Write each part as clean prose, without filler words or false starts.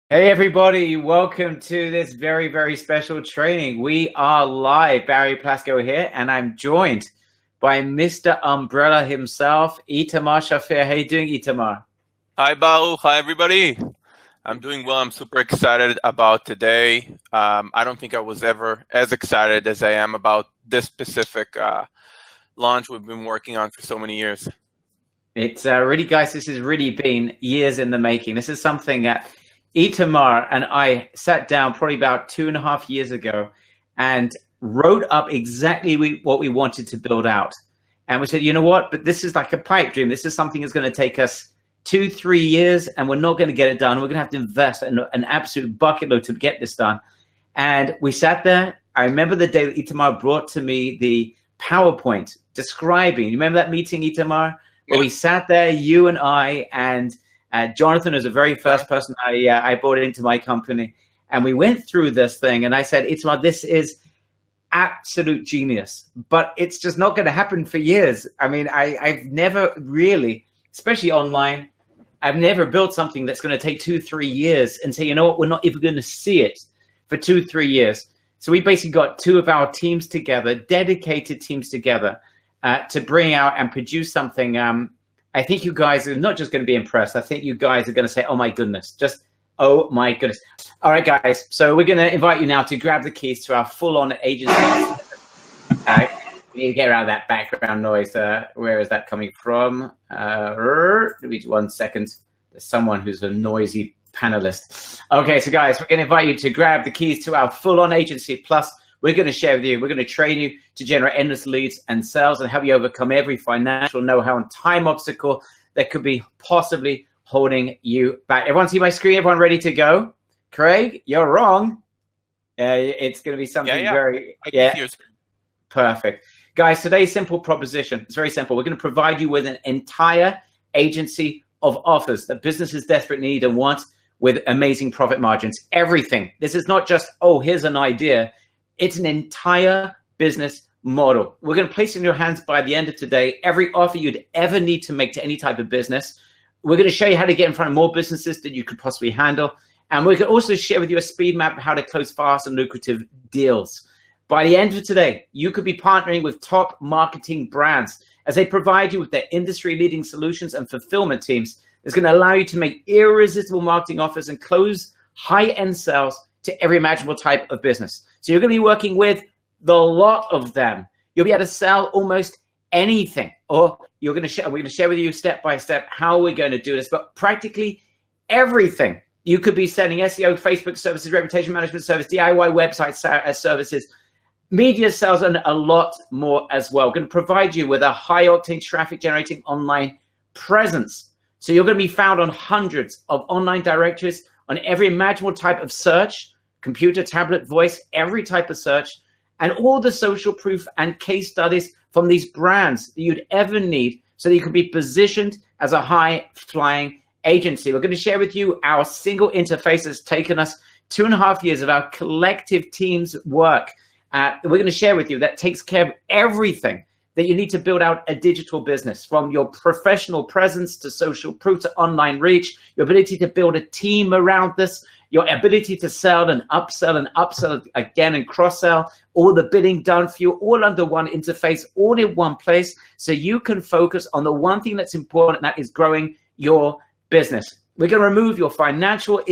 Hey everybody, welcome to this very, very special training. We are live. Barry Plasko here, and I'm joined by Mr. Umbrella himself, Itamar Shafir. How you doing, Itamar? Hi, Baruch. Hi, everybody. I'm doing well. I'm super excited about today. I don't think I was ever as excited as I am about this specific launch we've been working on for so many years. It's really, guys, this has really been years in the making. This is something that Itamar and I sat down probably about 2.5 years ago and wrote up exactly what we wanted to build out. And we said, you know what, but this is like a pipe dream. This is something that's going to take us 2-3 years, and we're not going to get it done. We're going to have to invest an absolute bucket load to get this done. And we sat there. I remember the day that Itamar brought to me the PowerPoint describing, you remember that meeting, Itamar? Where we sat there, you and I, and Jonathan was the very first person I brought into my company. And we went through this thing, and I said, Itamar, this is absolute genius, but it's just not going to happen for years. I mean, I've never really, especially online, I've never built something that's going to take 2-3 years and say, you know what, we're not even going to see it for 2-3 years. So we basically got two of our teams together, dedicated teams together, to bring out and produce something. I think you guys are not just going to be impressed. I think you guys are going to say, oh my goodness, just oh my goodness. All right, guys. So we're going to invite you now to grab the keys to our full-on agency. We need to get around that background noise. Where is that coming from? Give me 1 second. There's someone who's a noisy panelist. Okay, so guys, we're going to invite you to grab the keys to our full-on agency. Plus, we're going to share with you, we're going to train you to generate endless leads and sales and help you overcome every financial know-how and time obstacle that could be possibly holding you back. Everyone see my screen? Everyone ready to go? Craig, you're wrong. It's going to be something very, perfect. Guys, today's simple proposition. It's very simple. We're going to provide you with an entire agency of offers that businesses desperately need and want with amazing profit margins. Everything. This is not just, oh, here's an idea. It's an entire business model. We're going to place in your hands by the end of today every offer you'd ever need to make to any type of business. We're going to show you how to get in front of more businesses that you could possibly handle. And we're going to also share with you a speed map of how to close fast and lucrative deals. By the end of today, you could be partnering with top marketing brands as they provide you with their industry-leading solutions and fulfillment teams. It's going to allow you to make irresistible marketing offers and close high-end sales to every imaginable type of business. So you're going to be working with the lot of them. You'll be able to sell almost anything, or we're going to share with you step by step how we're going to do this, but practically everything. You could be selling SEO, Facebook services, reputation management service, DIY website services, media sales, and a lot more as well. We're going to provide you with a high-octane traffic-generating online presence. So you're going to be found on hundreds of online directories on every imaginable type of search, computer, tablet, voice, every type of search, and all the social proof and case studies from these brands that you'd ever need so that you can be positioned as a high-flying agency. We're going to share with you our single interface that's taken us 2.5 years of our collective team's work. We're going to share with you that takes care of everything that you need to build out a digital business, from your professional presence to social proof to online reach, your ability to build a team around this, your ability to sell and upsell again and cross-sell, all the bidding done for you, all under one interface, all in one place, so you can focus on the one thing that's important, and that is growing your business. We're going to remove your financial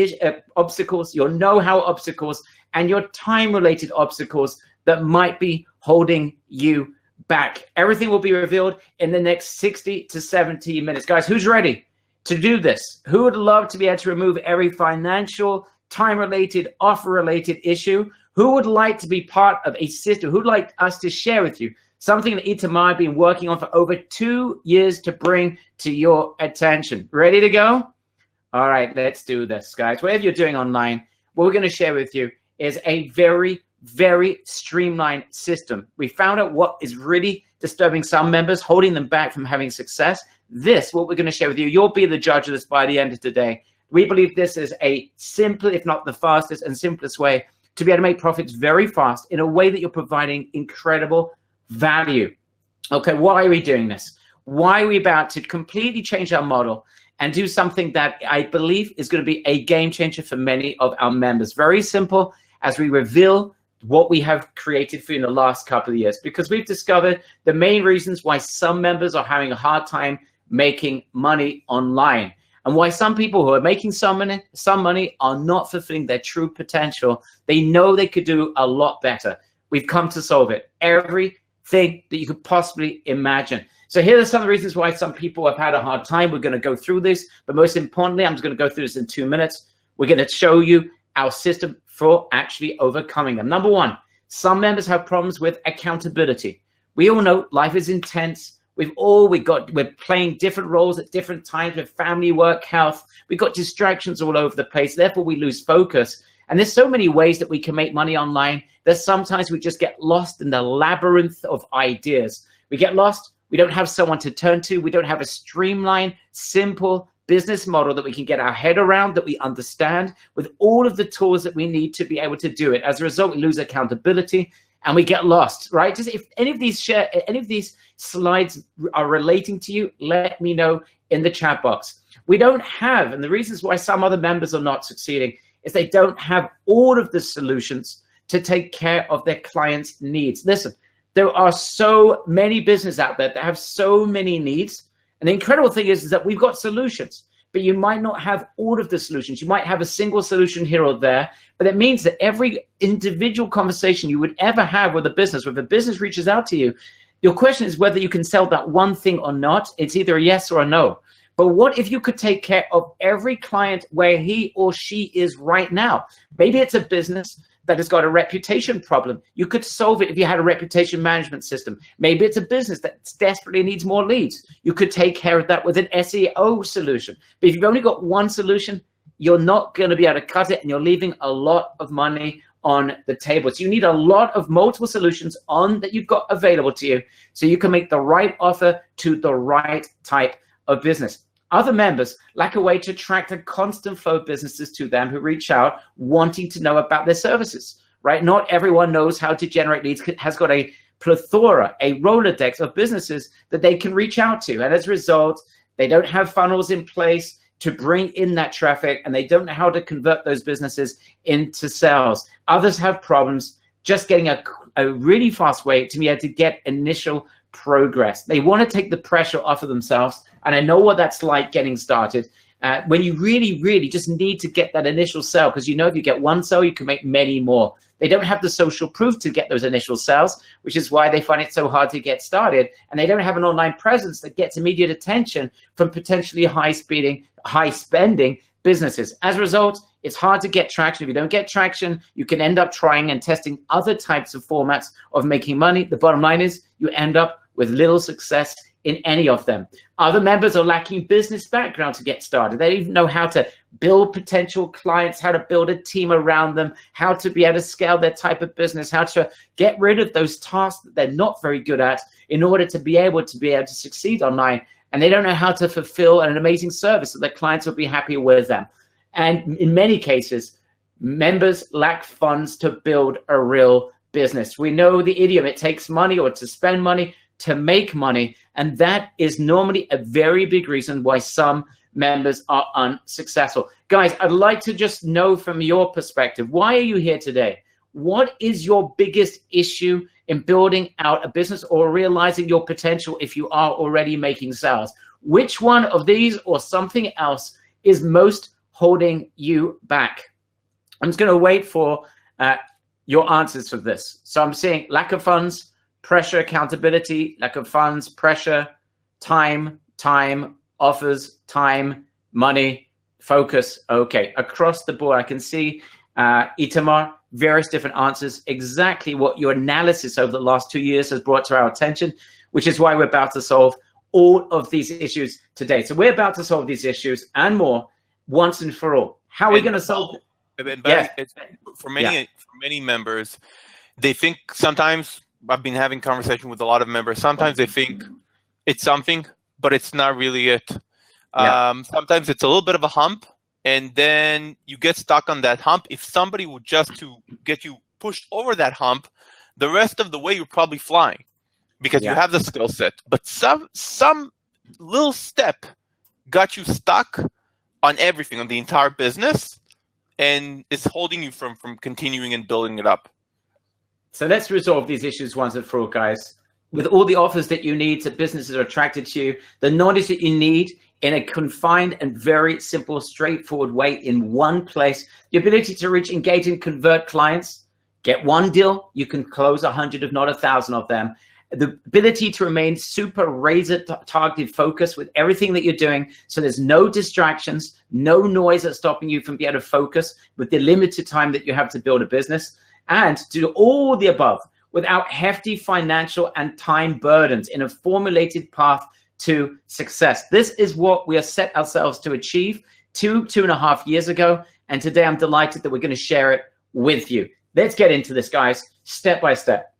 obstacles, your know-how obstacles, and your time-related obstacles that might be holding you back. Everything will be revealed in the next 60 to 70 minutes. Guys, who's ready to do this? Who would love to be able to remove every financial, time-related, offer-related issue? Who would like to be part of a system? Who'd like us to share with you something that Itamar has been working on for over 2 years to bring to your attention? Ready to go? All right, let's do this, guys. Whatever you're doing online, what we're going to share with you is a very, very streamlined system. We found out what is really disturbing some members, holding them back from having success. This, what we're going to share with you, you'll be the judge of this by the end of today. We believe this is a simple, if not the fastest and simplest way to be able to make profits very fast in a way that you're providing incredible value. Okay, why are we doing this? Why are we about to completely change our model and do something that I believe is going to be a game changer for many of our members. Very simple, as we reveal what we have created for you in the last couple of years, because we've discovered the main reasons why some members are having a hard time making money online, and why some people who are making some money are not fulfilling their true potential. They know they could do a lot better. We've come to solve it. Everything that you could possibly imagine. So here are some of the reasons why some people have had a hard time. We're going to go through this, but most importantly, I'm just going to go through this in 2 minutes. We're going to show you our system for actually overcoming them. Number one, some members have problems with accountability. We all know life is intense. We're playing different roles at different times with family, work, health. We've got distractions all over the place. Therefore, we lose focus. And there's so many ways that we can make money online that sometimes we just get lost in the labyrinth of ideas. We get lost. We don't have someone to turn to. We don't have a streamlined, simple business model that we can get our head around, that we understand with all of the tools that we need to be able to do it. As a result, we lose accountability and we get lost, right? Just if any of these slides are relating to you, let me know in the chat box. We don't have, and the reasons why some other members are not succeeding is they don't have all of the solutions to take care of their clients' needs. Listen, there are so many businesses out there that have so many needs. And the incredible thing is that we've got solutions, but you might not have all of the solutions. You might have a single solution here or there, but it means that every individual conversation you would ever have with a business, when a business reaches out to you, your question is whether you can sell that one thing or not. It's either a yes or a no. But what if you could take care of every client where he or she is right now? Maybe it's a business that has got a reputation problem. You could solve it if you had a reputation management system. Maybe it's a business that desperately needs more leads. You could take care of that with an SEO solution. But if you've only got one solution, you're not going to be able to cut it, and you're leaving a lot of money on the table. So you need a lot of multiple solutions that you've got available to you so you can make the right offer to the right type of business. Other members lack a way to attract a constant flow of businesses to them who reach out wanting to know about their services, right? Not everyone knows how to generate leads, has got a plethora, a Rolodex of businesses that they can reach out to. And as a result, they don't have funnels in place to bring in that traffic, and they don't know how to convert those businesses into sales. Others have problems just getting a really fast way to be able to get initial progress. They want to take the pressure off of themselves. And I know what that's like getting started when you really, really just need to get that initial sale, because you know if you get one sale, you can make many more. They don't have the social proof to get those initial sales, which is why they find it so hard to get started. And they don't have an online presence that gets immediate attention from potentially high spending businesses. As a result, it's hard to get traction. If you don't get traction, you can end up trying and testing other types of formats of making money. The bottom line is you end up with little success in any of them. Other members are lacking business background to get started. They don't even know how to build potential clients, how to build a team around them, how to be able to scale their type of business, how to get rid of those tasks that they're not very good at in order to be able to succeed online. And they don't know how to fulfill an amazing service so that clients will be happy with them. And in many cases, members lack funds to build a real business. We know the idiom, it takes money or to spend money to make money. And that is normally a very big reason why some members are unsuccessful. Guys, I'd like to just know from your perspective, why are you here today? What is your biggest issue in building out a business or realizing your potential if you are already making sales? Which one of these or something else is most holding you back? I'm just going to wait for your answers for this. So I'm seeing lack of funds, pressure, accountability, lack of funds, pressure, time, offers, time, money, focus. Okay, across the board, I can see Itamar, various different answers, exactly what your analysis over the last 2 years has brought to our attention, which is why we're about to solve all of these issues today. So we're about to solve these issues and more once and for all. How are we going to solve it? Yeah. For many members, they think sometimes, I've been having conversation with a lot of members. Sometimes they think it's something, but it's not really it. Sometimes it's a little bit of a hump, and then you get stuck on that hump. If somebody would just to get you pushed over that hump, the rest of the way you're probably flying because you have the skill set. But some little step got you stuck on everything, on the entire business, and it's holding you from continuing and building it up. So let's resolve these issues once and for all, guys. With all the offers that you need, that businesses are attracted to you, the knowledge that you need in a confined and very simple, straightforward way in one place, the ability to reach, engage, and convert clients. Get one deal, you can close 100, if not 1,000 of them. The ability to remain super razor-targeted focus with everything that you're doing, so there's no distractions, no noise that's stopping you from being able to focus with the limited time that you have to build a business, and to do all the above without hefty financial and time burdens in a formulated path to success. This is what we have set ourselves to achieve 2.5 years ago, and today I'm delighted that we're going to share it with you. Let's get into this, guys, step by step.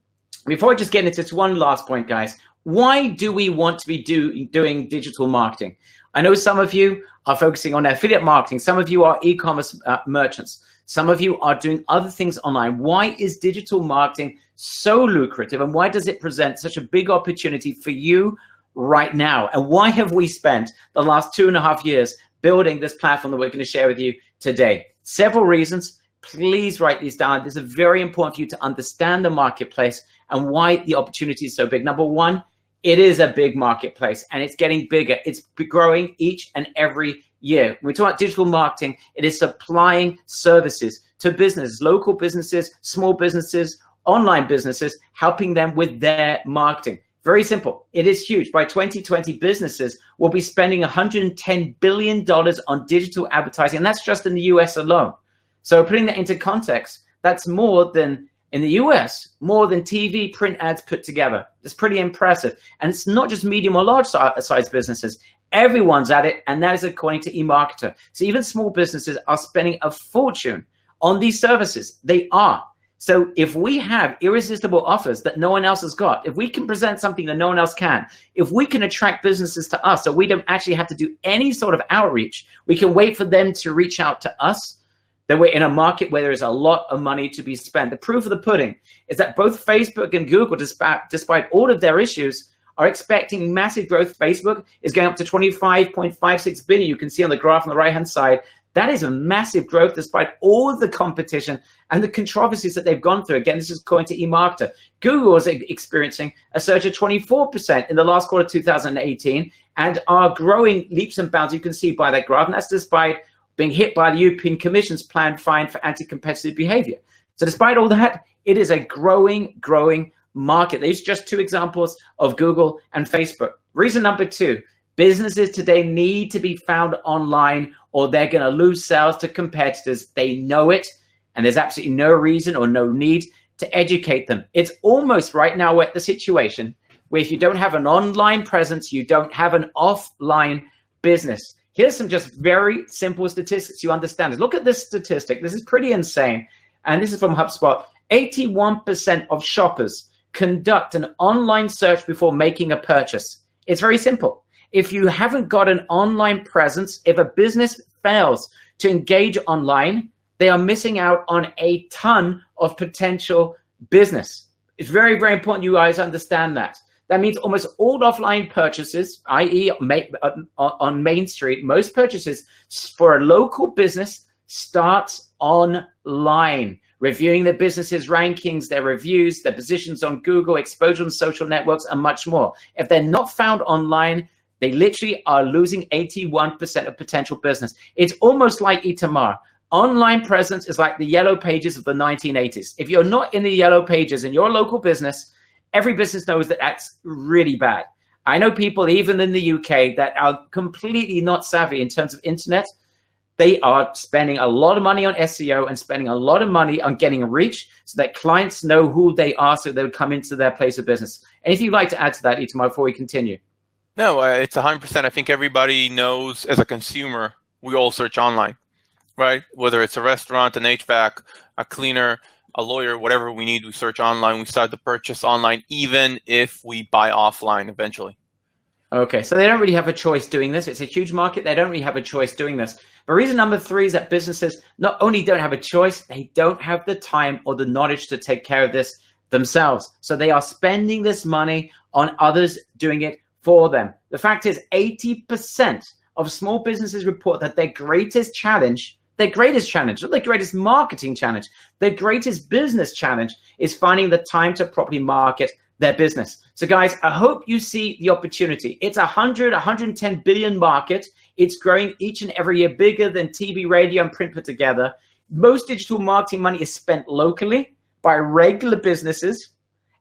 Before I just get into this, one last point, guys. Why do we want to be doing digital marketing? I know some of you are focusing on affiliate marketing. Some of you are e-commerce merchants. Some of you are doing other things online. Why is digital marketing so lucrative, and why does it present such a big opportunity for you right now? And why have we spent the last 2.5 years building this platform that we're going to share with you today? Several reasons. Please write these down. This is very important for you to understand the marketplace and why the opportunity is so big. Number one, it is a big marketplace and it's getting bigger. It's growing each and every year. When we talk about digital marketing, it is supplying services to businesses, local businesses, small businesses, online businesses, helping them with their marketing. Very simple. It is huge. By 2020, businesses will be spending $110 billion on digital advertising, and that's just in the US alone. So putting that into context, that's more than, in the US, more than TV print ads put together. It's pretty impressive. And it's not just medium or large size businesses. Everyone's at it, and that is according to eMarketer. So even small businesses are spending a fortune on these services. They are. So if we have irresistible offers that no one else has got, if we can present something that no one else can, if we can attract businesses to us so we don't actually have to do any sort of outreach, we can wait for them to reach out to us, then we're in a market where there is a lot of money to be spent. The proof of the pudding is that both Facebook and Google, despite all of their issues, are expecting massive growth. Facebook is going up to 25.56 billion. You can see on the graph on the right-hand side. That is a massive growth despite all of the competition and the controversies that they've gone through. Again, this is according to eMarketer. Google is experiencing a surge of 24% in the last quarter of 2018 and are growing leaps and bounds. You can see by that graph, and that's despite being hit by the European Commission's planned fine for anti-competitive behavior. So despite all that, it is a growing market. These are just two examples of Google and Facebook. Reason number two, businesses today need to be found online or they're going to lose sales to competitors. They know it, and there's absolutely no reason or no need to educate them. It's almost right now we're at the situation where if you don't have an online presence, you don't have an offline business. Here's some just very simple statistics you understand. Look at this statistic. This is pretty insane. And this is from HubSpot. 81% of shoppers conduct an online search before making a purchase. It's very simple. If you haven't got an online presence, if a business fails to engage online, they are missing out on a ton of potential business. It's very important you guys understand that. That means almost all offline purchases, i.e. on Main Street, most purchases for a local business starts online. Reviewing their business's rankings, their reviews, their positions on Google, exposure on social networks, and much more. If they're not found online, they literally are losing 81% of potential business. It's almost like Itamar. Online presence is like the yellow pages of the 1980s. If you're not in the yellow pages in your local business, every business knows that that's really bad. I know people even in the UK that are completely not savvy in terms of internet. They are spending a lot of money on SEO and spending a lot of money on getting reach so that clients know who they are so they'll come into their place of business. Anything you'd like to add to that, Itamar, before we continue? No, it's 100%. I think everybody knows as a consumer, we all search online, right? Whether it's a restaurant, an HVAC, a cleaner, a lawyer, whatever we need, we search online. We start the purchase online, even if we buy offline eventually. Okay, so they don't really have a choice doing this. It's a huge market. They don't really have a choice doing this. But reason number three is that businesses not only don't have a choice, they don't have the time or the knowledge to take care of this themselves. So they are spending this money on others doing it for them. The fact is 80% of small businesses report that their greatest challenge, not their greatest marketing challenge, their greatest business challenge is finding the time to properly market their business. So guys, I hope you see the opportunity. It's 110 billion market. It's growing each and every year, bigger than TV, radio, and print put together. Most digital marketing money is spent locally by regular businesses.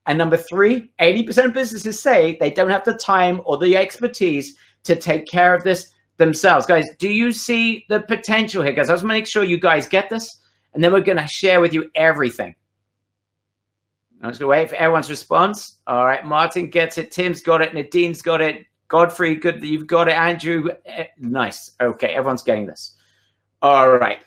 And number three, 80% of businesses say they don't have the time or the expertise to take care of this themselves. Guys, do you see the potential here, guys? I just want to make sure you guys get this, and then we're going to share with you everything. I'm just going to wait for everyone's response. All right, Martin gets it. Tim's got it. Nadine's got it. Godfrey, good that you've got it. Andrew, nice. Okay, everyone's getting this. All right.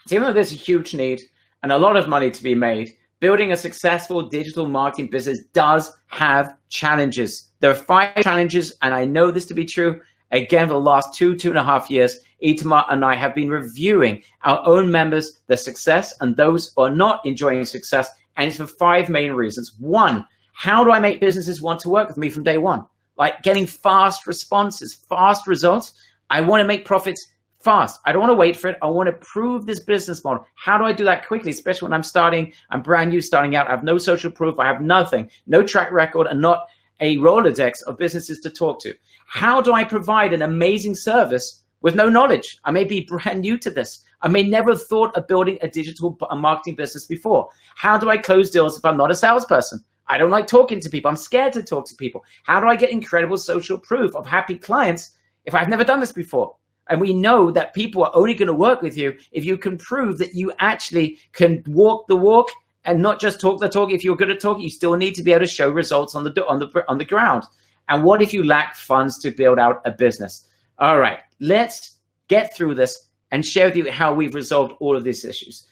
So even though there's a huge need and a lot of money to be made, building a successful digital marketing business does have challenges. There are 5 challenges, and I know this to be true. Again, for the last 2.5 years, Itamar and I have been reviewing our own members, their success, and those who are not enjoying success. And it's for 5 main reasons. 1, how do I make businesses want to work with me from day one? Like getting fast responses, fast results. I want to make profits fast. I don't want to wait for it. I want to prove this business model. How do I do that quickly, especially when I'm starting, I'm brand new, starting out. I have no social proof. I have nothing, no track record, and not a Rolodex of businesses to talk to. How do I provide an amazing service with no knowledge? I may be brand new to this. I may never have thought of building a digital marketing business before. How do I close deals if I'm not a salesperson? I don't like talking to people. I'm scared to talk to people. How do I get incredible social proof of happy clients if I've never done this before? And we know that people are only going to work with you if you can prove that you actually can walk the walk and not just talk the talk. If you're good at talking, you still need to be able to show results on the ground. And what if you lack funds to build out a business? All right, let's get through this and share with you how we've resolved all of these issues.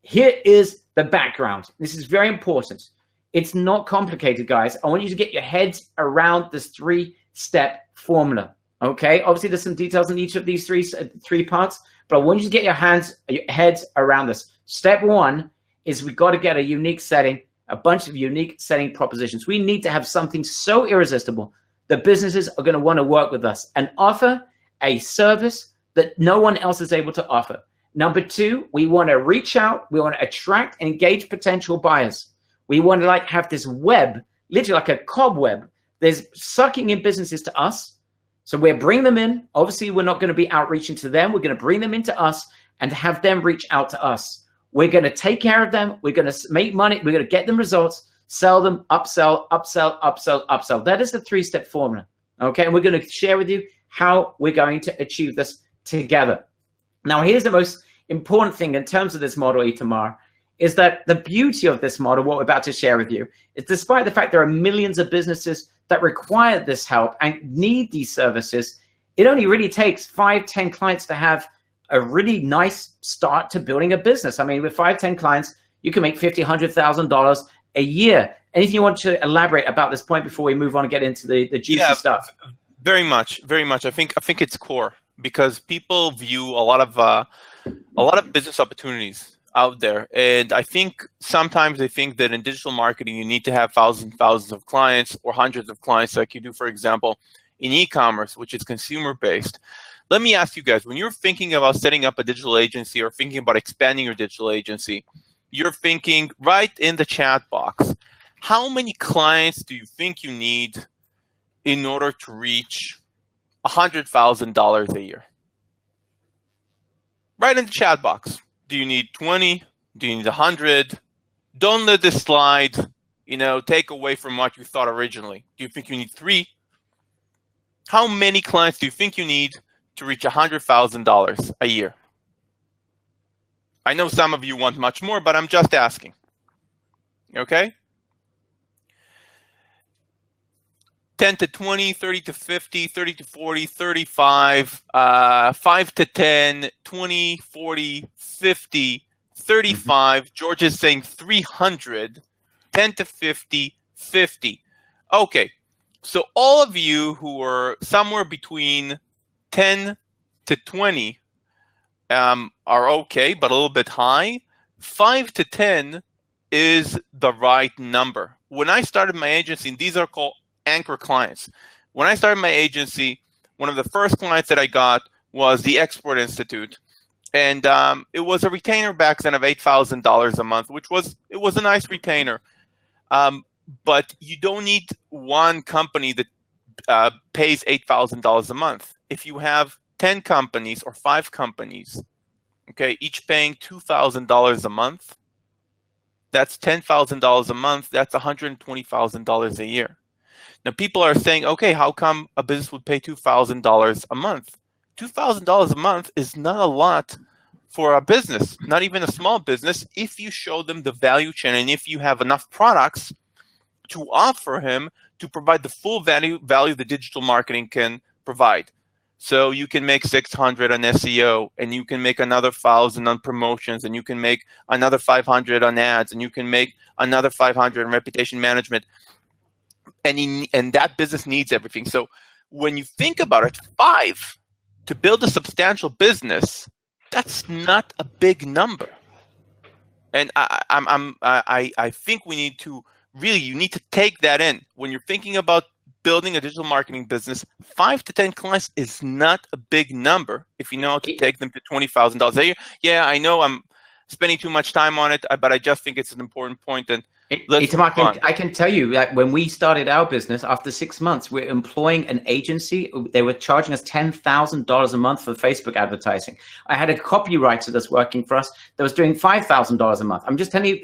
Here is the background. This is very important. It's not complicated, guys. I want you to get your heads around this 3-step formula. Okay, obviously there's some details in each of these three parts, but I want you to get your heads around this. Step 1 is we've got to get a unique setting, a bunch of unique setting propositions. We need to have something so irresistible that businesses are going to want to work with us and offer a service that no one else is able to offer. Number 2, we want to reach out. We want to attract and engage potential buyers. We want to have this web, literally like a cobweb. There's sucking in businesses to us. So we're bringing them in. Obviously, we're not going to be outreaching to them. We're going to bring them into us and have them reach out to us. We're going to take care of them. We're going to make money. We're going to get them results, sell them, upsell, upsell, upsell, upsell. That is the 3-step formula. Okay, and we're going to share with you how we're going to achieve this together. Now, here's the most important thing in terms of this model, Itamar, is that the beauty of this model, what we're about to share with you, is despite the fact there are millions of businesses that require this help and need these services, it only really takes 5-10 clients to have a really nice start to building a business. I mean, with 5-10 clients, you can make $50,000, $100,000 a year. Anything you want to elaborate about this point before we move on and get into the juicy stuff? Very much, very much. I think it's core because people view a lot of business opportunities out there, and I think sometimes they think that in digital marketing you need to have thousands of clients or hundreds of clients, like you do, for example, in e-commerce, which is consumer based. Let me ask you guys, when you're thinking about setting up a digital agency or thinking about expanding your digital agency, you're thinking right in the chat box, how many clients do you think you need in order to reach $100,000 a year? Right in the chat box. Do you need 20? Do you need 100? Don't let this slide, take away from what you thought originally. Do you think you need 3? How many clients do you think you need to reach $100,000 a year? I know some of you want much more, but I'm just asking. Okay? 10 to 20, 30 to 50, 30 to 40, 35, 5 to 10, 20, 40, 50, 35. George is saying 300, 10 to 50, 50. Okay, so all of you who are somewhere between 10 to 20 are okay, but a little bit high. 5 to 10 is the right number. When I started my agency, and these are called anchor clients. When I started my agency, one of the first clients that I got was the Export Institute. And it was a retainer back then of $8,000 a month, which was a nice retainer. But you don't need one company that pays $8,000 a month. If you have 10 companies or 5 companies, okay, each paying $2,000 a month, that's $10,000 a month. That's $120,000 a year. Now, people are saying, okay, how come a business would pay $2,000 a month? $2,000 a month is not a lot for a business, not even a small business, if you show them the value chain and if you have enough products to offer him to provide the full value the digital marketing can provide. So you can make 600 on SEO, and you can make another 1,000 on promotions, and you can make another 500 on ads, and you can make another 500 on reputation management. And that business needs everything. So when you think about it, 5 to build a substantial business, that's not a big number. And I think we need to really, you need to take that in when you're thinking about building a digital marketing business. 5 to 10 clients is not a big number if you know how to take them to $20,000 a year. Yeah, I know I'm spending too much time on it, but I just think it's an important point. And Itamar, I can tell you that when we started our business, after 6 months, we're employing an agency. They were charging us $10,000 a month for Facebook advertising. I had a copywriter that's working for us that was doing $5,000 a month. I'm just telling you,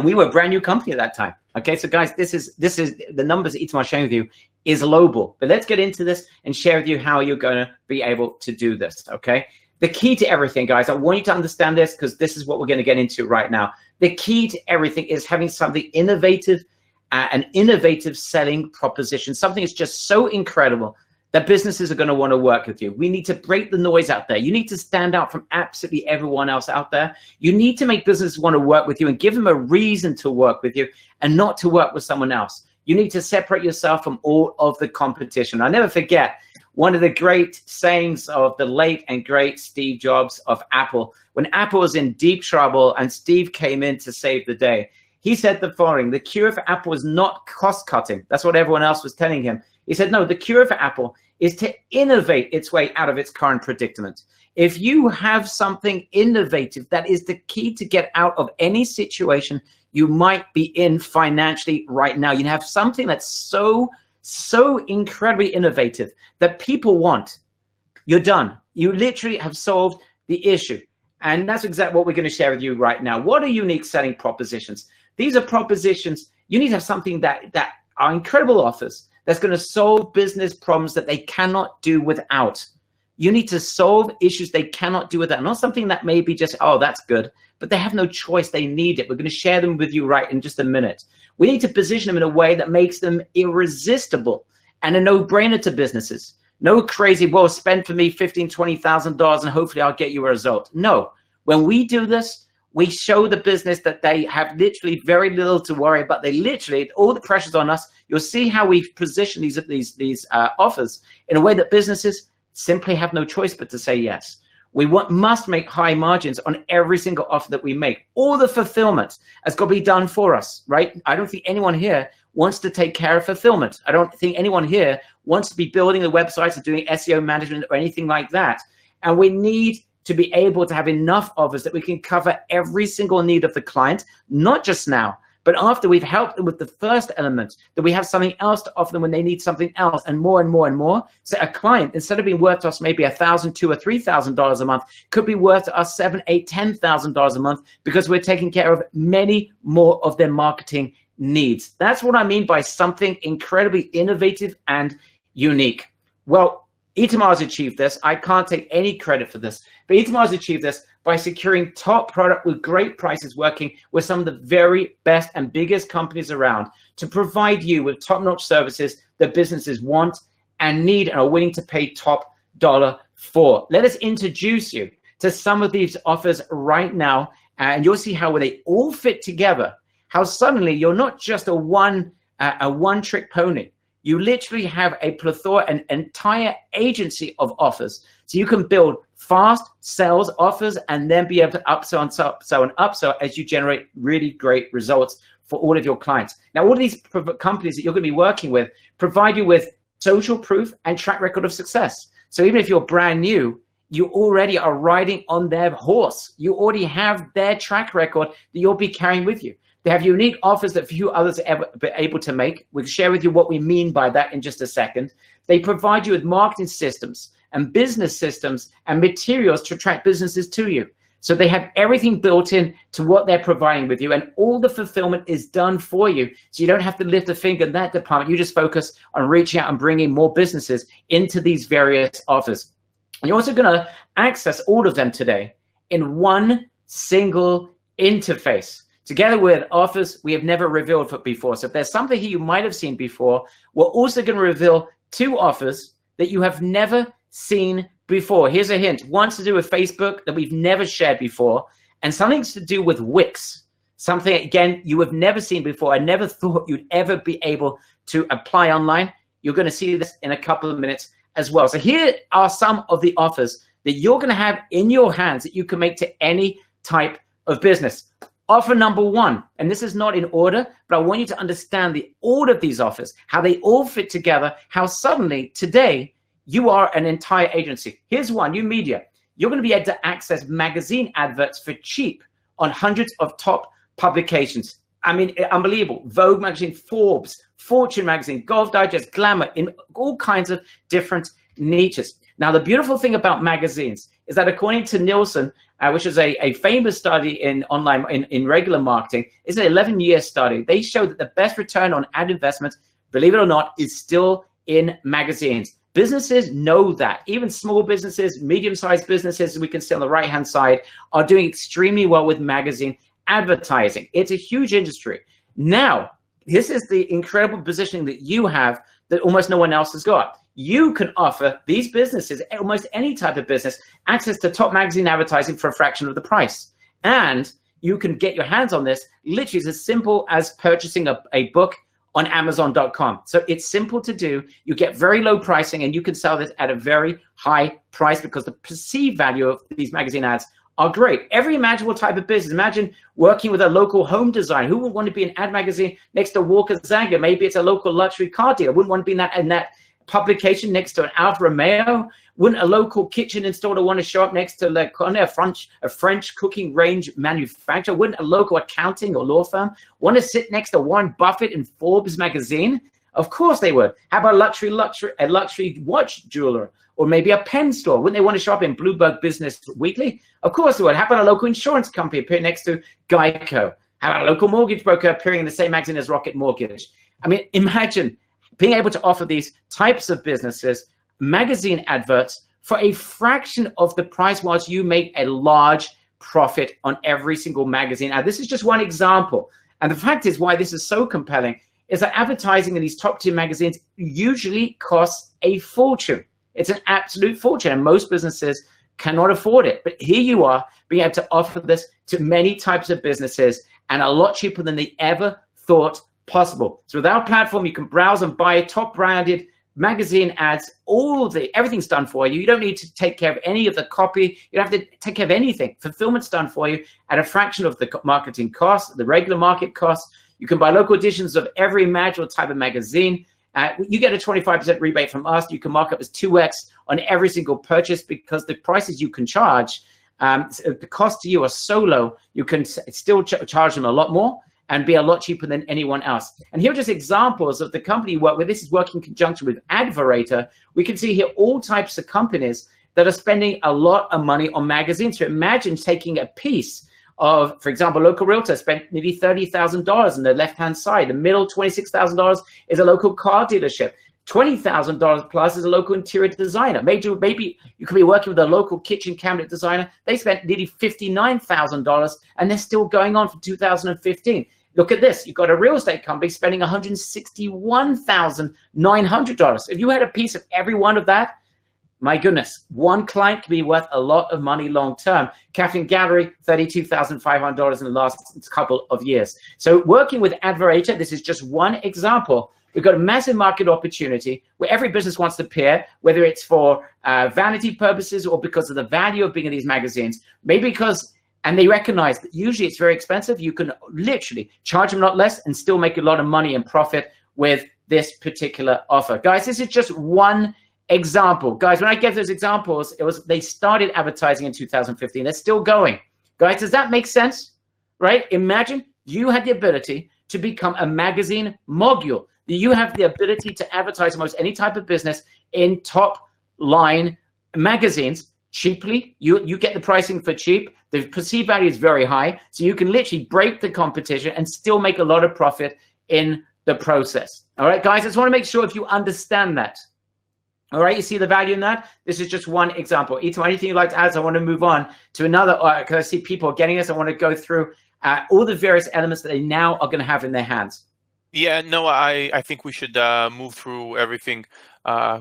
we were a brand new company at that time. Okay, so guys, this is the numbers that Itamar sharing with you is lowball. But let's get into this and share with you how you're going to be able to do this. Okay, the key to everything, guys, I want you to understand this because this is what we're going to get into right now. The key to everything is having something innovative, an innovative selling proposition, something that's just so incredible that businesses are going to want to work with you. We need to break the noise out there. You need to stand out from absolutely everyone else out there. You need to make businesses want to work with you and give them a reason to work with you and not to work with someone else. You need to separate yourself from all of the competition. I'll never forget one of the great sayings of the late and great Steve Jobs of Apple. When Apple was in deep trouble and Steve came in to save the day, he said the following: the cure for Apple was not cost cutting. That's what everyone else was telling him. He said, no, the cure for Apple is to innovate its way out of its current predicament. If you have something innovative, that is the key to get out of any situation you might be in financially right now. You have something that's so incredibly innovative that people want. You're done. You literally have solved the issue. And that's exactly what we're going to share with you right now. What are unique selling propositions? These are propositions. You need to have something that are incredible offers that's going to solve business problems that they cannot do without. You need to solve issues they cannot do without. Not something that may be just, oh, that's good, but they have no choice. They need it. We're going to share them with you right in just a minute. We need to position them in a way that makes them irresistible and a no-brainer to businesses. No crazy, well, spend for me $15,000, $20,000 and hopefully I'll get you a result. No, when we do this, we show the business that they have literally very little to worry about. They literally, all the pressure's on us. You'll see how we position these offers in a way that businesses simply have no choice but to say yes. We must make high margins on every single offer that we make. All the fulfillment has got to be done for us, right? I don't think anyone here wants to take care of fulfillment. I don't think anyone here wants to be building the websites or doing SEO management or anything like that. And we need to be able to have enough offers that we can cover every single need of the client, not just now, but after we've helped them with the first element, that we have something else to offer them when they need something else, and more and more and more. So a client, instead of being worth to us maybe $1,000, $2,000 or $3,000 a month, could be worth to us $7,000, $8,000, $10,000 a month because we're taking care of many more of their marketing needs. That's what I mean by something incredibly innovative and unique. Well, Itamar's achieved this. I can't take any credit for this, but Itamar's achieved this by securing top product with great prices, working with some of the very best and biggest companies around to provide you with top-notch services that businesses want and need and are willing to pay top dollar for. Let us introduce you to some of these offers right now, and you'll see how when they all fit together, how suddenly you're not just a one-trick pony. You literally have a plethora, an entire agency of offers. So you can build fast sales offers and then be able to upsell and upsell as you generate really great results for all of your clients. Now, all of these companies that you're going to be working with provide you with social proof and track record of success. So even if you're brand new, you already are riding on their horse. You already have their track record that you'll be carrying with you. They have unique offers that few others are ever been able to make. We'll share with you what we mean by that in just a second. They provide you with marketing systems and business systems and materials to attract businesses to you. So they have everything built in to what they're providing with you, and all the fulfillment is done for you. So you don't have to lift a finger in that department. You just focus on reaching out and bringing more businesses into these various offers. And you're also going to access all of them today in one single interface, together with offers we have never revealed before. So if there's something here you might have seen before, we're also going to reveal 2 offers that you have never seen before. Here's a hint. One's to do with Facebook that we've never shared before, and something's to do with Wix. Something, again, you have never seen before. I never thought you'd ever be able to apply online. You're going to see this in a couple of minutes as well. So here are some of the offers that you're going to have in your hands that you can make to any type of business. Offer number 1, and this is not in order, but I want you to understand the order of these offers, how they all fit together, how suddenly today you are an entire agency. Here's one, new media. You're going to be able to access magazine adverts for cheap on hundreds of top publications. I mean, unbelievable. Vogue magazine, Forbes, Fortune magazine, Golf Digest, Glamour, in all kinds of different niches. Now, the beautiful thing about magazines is that according to Nielsen, which is a famous study in online, in regular marketing, it's an 11-year study. They show that the best return on ad investments, believe it or not, is still in magazines. Businesses know that. Even small businesses, medium-sized businesses, as we can see on the right-hand side, are doing extremely well with magazine advertising. It's a huge industry. Now, this is the incredible positioning that you have that almost no one else has got. You can offer these businesses, almost any type of business, access to top magazine advertising for a fraction of the price. And you can get your hands on this literally as simple as purchasing a book on Amazon.com. So it's simple to do. You get very low pricing, and you can sell this at a very high price because the perceived value of these magazine ads are great. Every imaginable type of business. Imagine working with a local home designer. Who would want to be an ad magazine next to Walker Zanger? Maybe it's a local luxury car dealer. Wouldn't want to be in that publication next to an Alfa Romeo. Wouldn't a local kitchen installer want to show up next to a French cooking range manufacturer? Wouldn't a local accounting or law firm want to sit next to Warren Buffett in Forbes magazine? Of course they would. How about a luxury watch jeweler, or maybe a pen store? Wouldn't they want to show up in Bloomberg Business Weekly? Of course they would. How about a local insurance company appearing next to Geico? How about a local mortgage broker appearing in the same magazine as Rocket Mortgage? I mean, imagine being able to offer these types of businesses magazine adverts for a fraction of the price, whilst you make a large profit on every single magazine ad. This is just one example. And the fact is, why this is so compelling is that advertising in these top tier magazines usually costs a fortune. It's an absolute fortune, and most businesses cannot afford it. But here you are being able to offer this to many types of businesses, and a lot cheaper than they ever thought possible. So with our platform, you can browse and buy top branded magazine ads. Everything's done for you. You don't need to take care of any of the copy. You don't have to take care of anything. Fulfillment's done for you at a fraction of the marketing cost, the regular market cost. You can buy local editions of every imaginable type of magazine. You get a 25% rebate from us. You can mark up as 2x on every single purchase because the prices you can charge, the cost to you are so low, you can still charge them a lot more and be a lot cheaper than anyone else. And here are just examples of the company you work with. This is working in conjunction with Advorator. We can see here all types of companies that are spending a lot of money on magazines. So imagine taking a piece of, for example, local realtor spent nearly $30,000 on the left-hand side. The middle, $26,000 is a local car dealership. $20,000 plus is a local interior designer. Maybe you could be working with a local kitchen cabinet designer. They spent nearly $59,000, and they're still going on for 2015. Look at this. You've got a real estate company spending $161,900. If you had a piece of every one of that, my goodness, one client can be worth a lot of money long-term. Catherine Gallery, $32,500 in the last couple of years. So working with Advorator, this is just one example. We've got a massive market opportunity where every business wants to appear, whether it's for vanity purposes or because of the value of being in these magazines. Maybe because, and they recognize that usually it's very expensive. You can literally charge them a lot less and still make a lot of money and profit with this particular offer. Guys, this is just one example. Guys, when I gave those examples, they started advertising in 2015. They're still going. Guys, does that make sense? Right? Imagine you had the ability to become a magazine mogul. You have the ability to advertise almost any type of business in top line magazines cheaply. You get the pricing for cheap. The perceived value is very high. So you can literally break the competition and still make a lot of profit in the process. All right, guys, I just want to make sure if you understand that. All right, you see the value in that? This is just one example. Ito, anything you'd like to add? So I want to move on to another, because I see people are getting this. I want to go through all the various elements that they now are going to have in their hands. Yeah, no, I think we should move through everything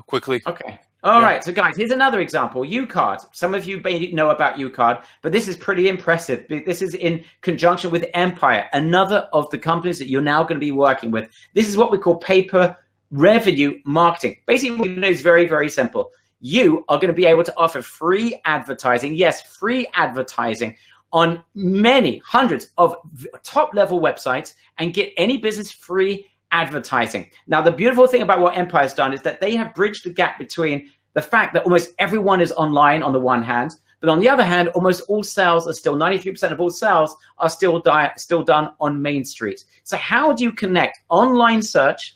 quickly. Okay. All right. So, guys, here's another example. UCard. Some of you may know about UCard, but this is pretty impressive. This is in conjunction with Empire, another of the companies that you're now going to be working with. This is what we call paper revenue marketing. Basically, what you know is very, very simple. You are going to be able to offer free advertising. Yes, free advertising on many hundreds of top-level websites and get any business free advertising. Now, the beautiful thing about what Empire's done is that they have bridged the gap between the fact that almost everyone is online on the one hand, but on the other hand, almost all sales are still, 93% of all sales are still done on Main Street. So how do you connect online search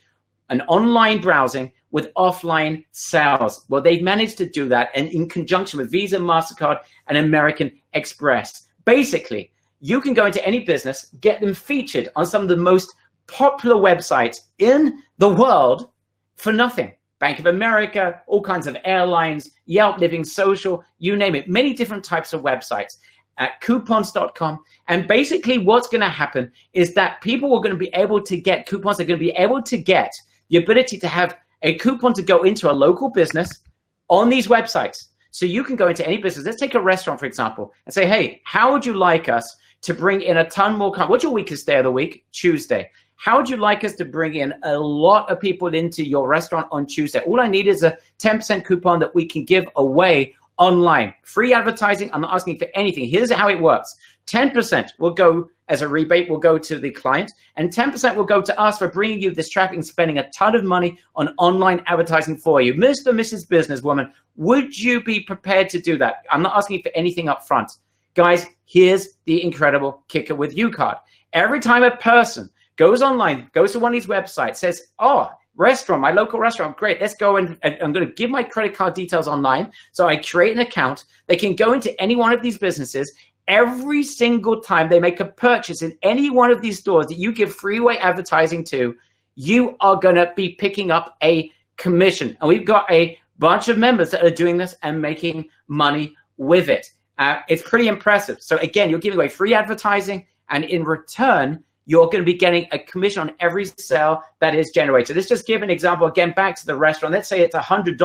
and online browsing with offline sales? Well, they've managed to do that, and in conjunction with Visa, MasterCard, and American Express. Basically, you can go into any business, get them featured on some of the most popular websites in the world for nothing. Bank of America, all kinds of airlines, Yelp, Living Social, you name it, many different types of websites at coupons.com. And basically what's going to happen is that people are going to be able to get coupons. They're going to be able to get the ability to have a coupon to go into a local business on these websites. So you can go into any business. Let's take a restaurant, for example, and say, hey, how would you like us to bring in a ton more? What's your weakest day of the week? Tuesday. How would you like us to bring in a lot of people into your restaurant on Tuesday? All I need is a 10% coupon that we can give away online. Free advertising. I'm not asking for anything. Here's how it works. 10% will go as a rebate, will go to the client, and 10% will go to us for bringing you this traffic and spending a ton of money on online advertising for you. Mr. and Mrs. Businesswoman, would you be prepared to do that? I'm not asking for anything up front. Guys, here's the incredible kicker with UCard. Every time a person goes online, goes to one of these websites, says, oh, restaurant, my local restaurant, great, let's go and I'm going to give my credit card details online. So I create an account. They can go into any one of these businesses. Every single time they make a purchase in any one of these stores that you give freeway advertising to, you are going to be picking up a commission. And we've got a bunch of members that are doing this and making money with it. It's pretty impressive. So again, you're giving away free advertising, and in return, you're going to be getting a commission on every sale that is generated. Let's just give an example, again, back to the restaurant. Let's say it's a $100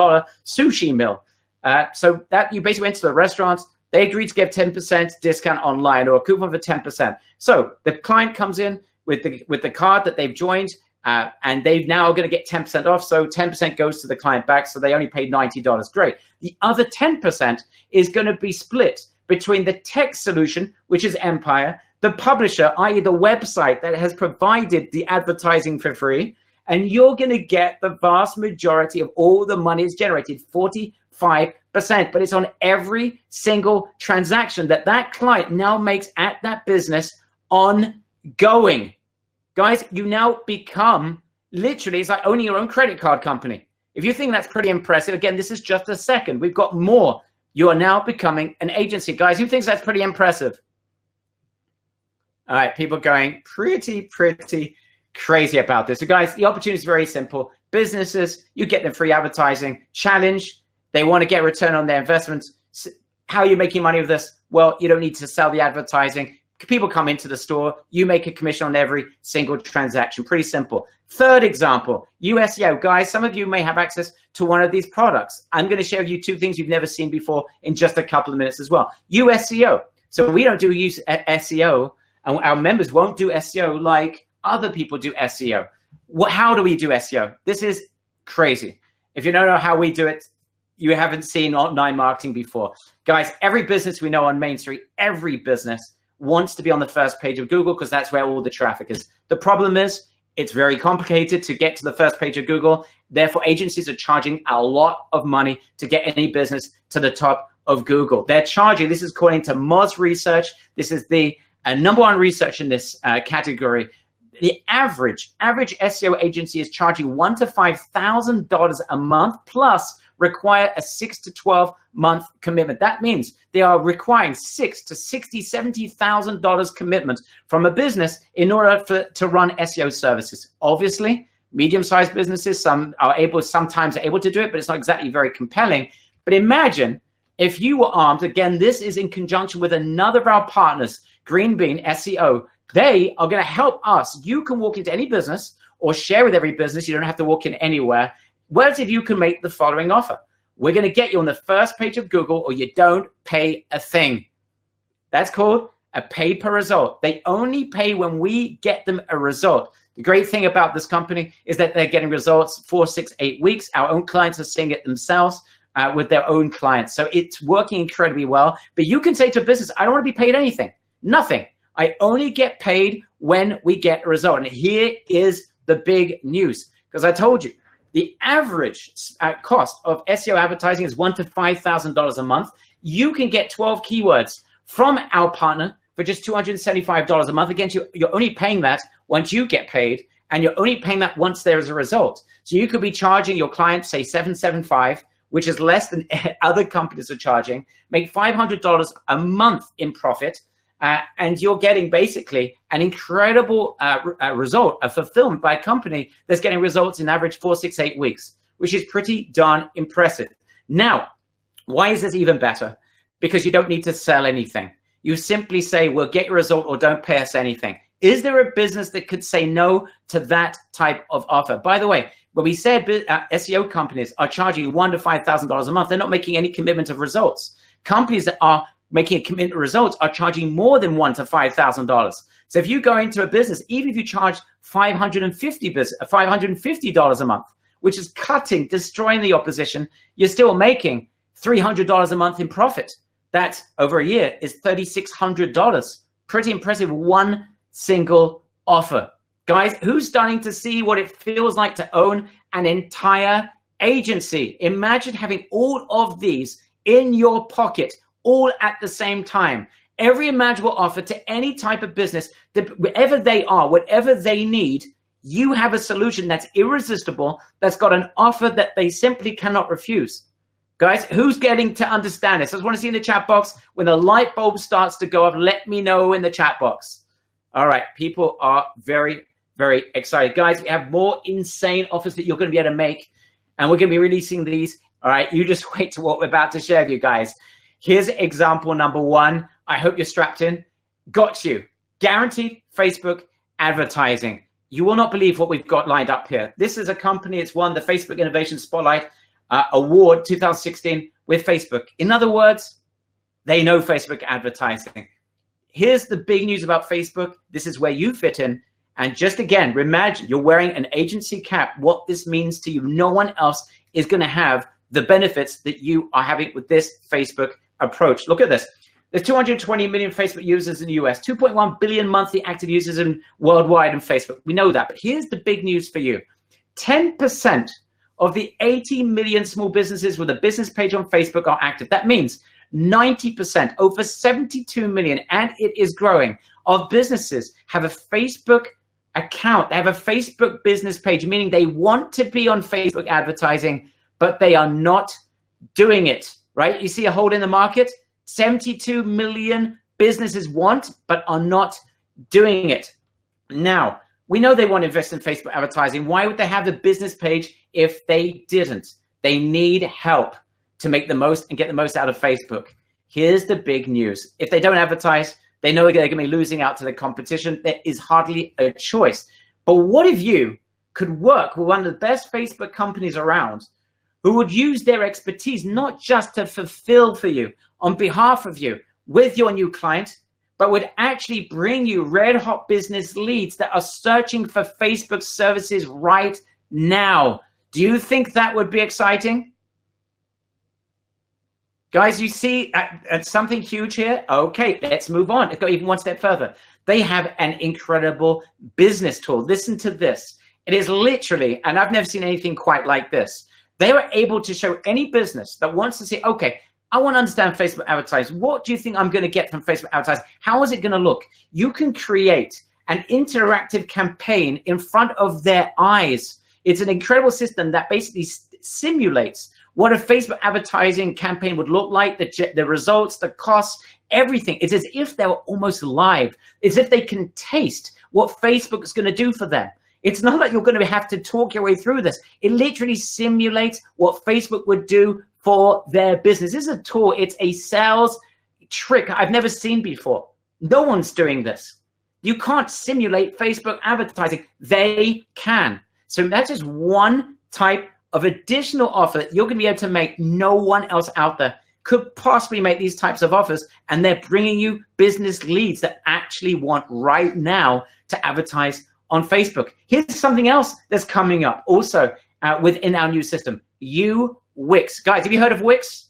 sushi meal. So that you basically went to the restaurant, they agreed to give 10% discount online or a coupon for 10%. So the client comes in with the card that they've joined, and they've now going to get 10% off. So 10% goes to the client back. So they only paid $90. Great. The other 10% is going to be split between the tech solution, which is Empire, the publisher, i.e. the website that has provided the advertising for free, and you're going to get the vast majority of all the money is generated, 45%, but it's on every single transaction that client now makes at that business ongoing. Guys, you now become, literally, it's like owning your own credit card company. If you think that's pretty impressive, again, this is just a second. We've got more. You are now becoming an agency. Guys, who thinks that's pretty impressive? All right, people going pretty crazy about this. So guys, the opportunity is very simple. Businesses, you get them free advertising. Challenge, they want to get return on their investments. How are you making money with this? Well, you don't need to sell the advertising. People come into the store, you make a commission on every single transaction. Pretty simple. Third example, USEO. Guys, some of you may have access to one of these products. I'm going to share with you two things you've never seen before in just a couple of minutes as well. USEO. So we don't do SEO, and our members won't do SEO like other people do SEO. How do we do SEO? This is crazy. If you don't know how we do it, you haven't seen online marketing before. Guys, every business we know on Main Street, every business wants to be on the first page of Google because that's where all the traffic is. The problem is It's very complicated to get to the first page of Google. Therefore, agencies are charging a lot of money to get any business to the top of Google. They're charging, this is according to Moz Research, this is the number one research in this category. The average SEO agency is charging $1,000 to $5,000 a month, plus require a 6 to 12 month commitment. That means they are requiring $6,000 to $70,000 commitment from a business in order to run SEO services. Obviously, medium-sized businesses, sometimes are able to do it, but it's not exactly very compelling. But imagine if you were armed. Again, this is in conjunction with another of our partners, Greenbean SEO. They are going to help us. You can walk into any business or share with every business. You don't have to walk in anywhere. What if you can make the following offer? We're going to get you on the first page of Google, or you don't pay a thing. That's called a pay per result. They only pay when we get them a result. The great thing about this company is that they're getting results 4, 6, 8 weeks. Our own clients are seeing it themselves with their own clients. So it's working incredibly well. But you can say to a business, I don't want to be paid anything, nothing. I only get paid when we get a result. And here is the big news, because I told you, the average cost of SEO advertising is $1,000 to $5,000 a month. You can get 12 keywords from our partner for just $275 a month. Again, you're only paying that once you get paid, and you're only paying that once there is a result. So you could be charging your client, say $775, which is less than other companies are charging, make $500 a month in profit, and you're getting basically an incredible result, a fulfillment by a company that's getting results in average 4, 6, 8 weeks, which is pretty darn impressive. Now, why is this even better? Because you don't need to sell anything. You simply say, we'll get your result or don't pay us anything. Is there a business that could say no to that type of offer? By the way, when we said SEO companies are charging $1,000 to $5,000 a month, they're not making any commitment of results. Companies that are making a commitment of results are charging more than $1,000 to $5,000. So if you go into a business, even if you charge $550 a month, which is cutting, destroying the opposition, you're still making $300 a month in profit. That over a year is $3,600. Pretty impressive, one single offer. Guys, who's starting to see what it feels like to own an entire agency? Imagine having all of these in your pocket, all at the same time. Every imaginable offer to any type of business, wherever they are, whatever they need, you have a solution that's irresistible, that's got an offer that they simply cannot refuse. Guys, who's getting to understand this? I just want to see in the chat box. When the light bulb starts to go up, let me know in the chat box. All right, people are very, very excited. Guys, we have more insane offers that you're going to be able to make, and we're going to be releasing these. All right, you just wait to what we're about to share with you guys. Here's example number one. I hope you're strapped in. Got you. Guaranteed Facebook advertising. You will not believe what we've got lined up here. This is a company. It's won the Facebook Innovation Spotlight Award 2016 with Facebook. In other words, they know Facebook advertising. Here's the big news about Facebook. This is where you fit in. And just again, imagine you're wearing an agency cap. What this means to you, no one else is going to have the benefits that you are having with this Facebook approach. Look at this. There's 220 million Facebook users in the US, 2.1 billion monthly active users worldwide in Facebook. We know that. But here's the big news for you. 10% of the 80 million small businesses with a business page on Facebook are active. That means 90%, over 72 million, and it is growing, of businesses have a Facebook account. They have a Facebook business page, meaning they want to be on Facebook advertising, but they are not doing it, right? You see a hole in the market? 72 million businesses want, but are not doing it. Now, we know they want to invest in Facebook advertising. Why would they have the business page if they didn't? They need help to make the most and get the most out of Facebook. Here's the big news. If they don't advertise, they know they're going to be losing out to the competition. There is hardly a choice. But what if you could work with one of the best Facebook companies around, who would use their expertise not just to fulfill for you, on behalf of you, with your new client, but would actually bring you red hot business leads that are searching for Facebook services right now? Do you think that would be exciting? Guys, you see something huge here? Okay, let's move on. Let's go even one step further. They have an incredible business tool. Listen to this. It is literally, and I've never seen anything quite like this. They were able to show any business that wants to say, okay, I want to understand Facebook advertising. What do you think I'm going to get from Facebook advertising? How is it going to look? You can create an interactive campaign in front of their eyes. It's an incredible system that basically simulates what a Facebook advertising campaign would look like, the results, the costs, everything. It's as if they were almost live. It's as if they can taste what Facebook is going to do for them. It's not like you're going to have to talk your way through this. It literally simulates what Facebook would do for their business. This is a tool. It's a sales trick I've never seen before. No one's doing this. You can't simulate Facebook advertising. They can. So that's just one type of additional offer that you're going to be able to make. No one else out there could possibly make these types of offers, and they're bringing you business leads that actually want right now to advertise on Facebook. Here's something else that's coming up also within our new system, Wix. Guys, have you heard of Wix?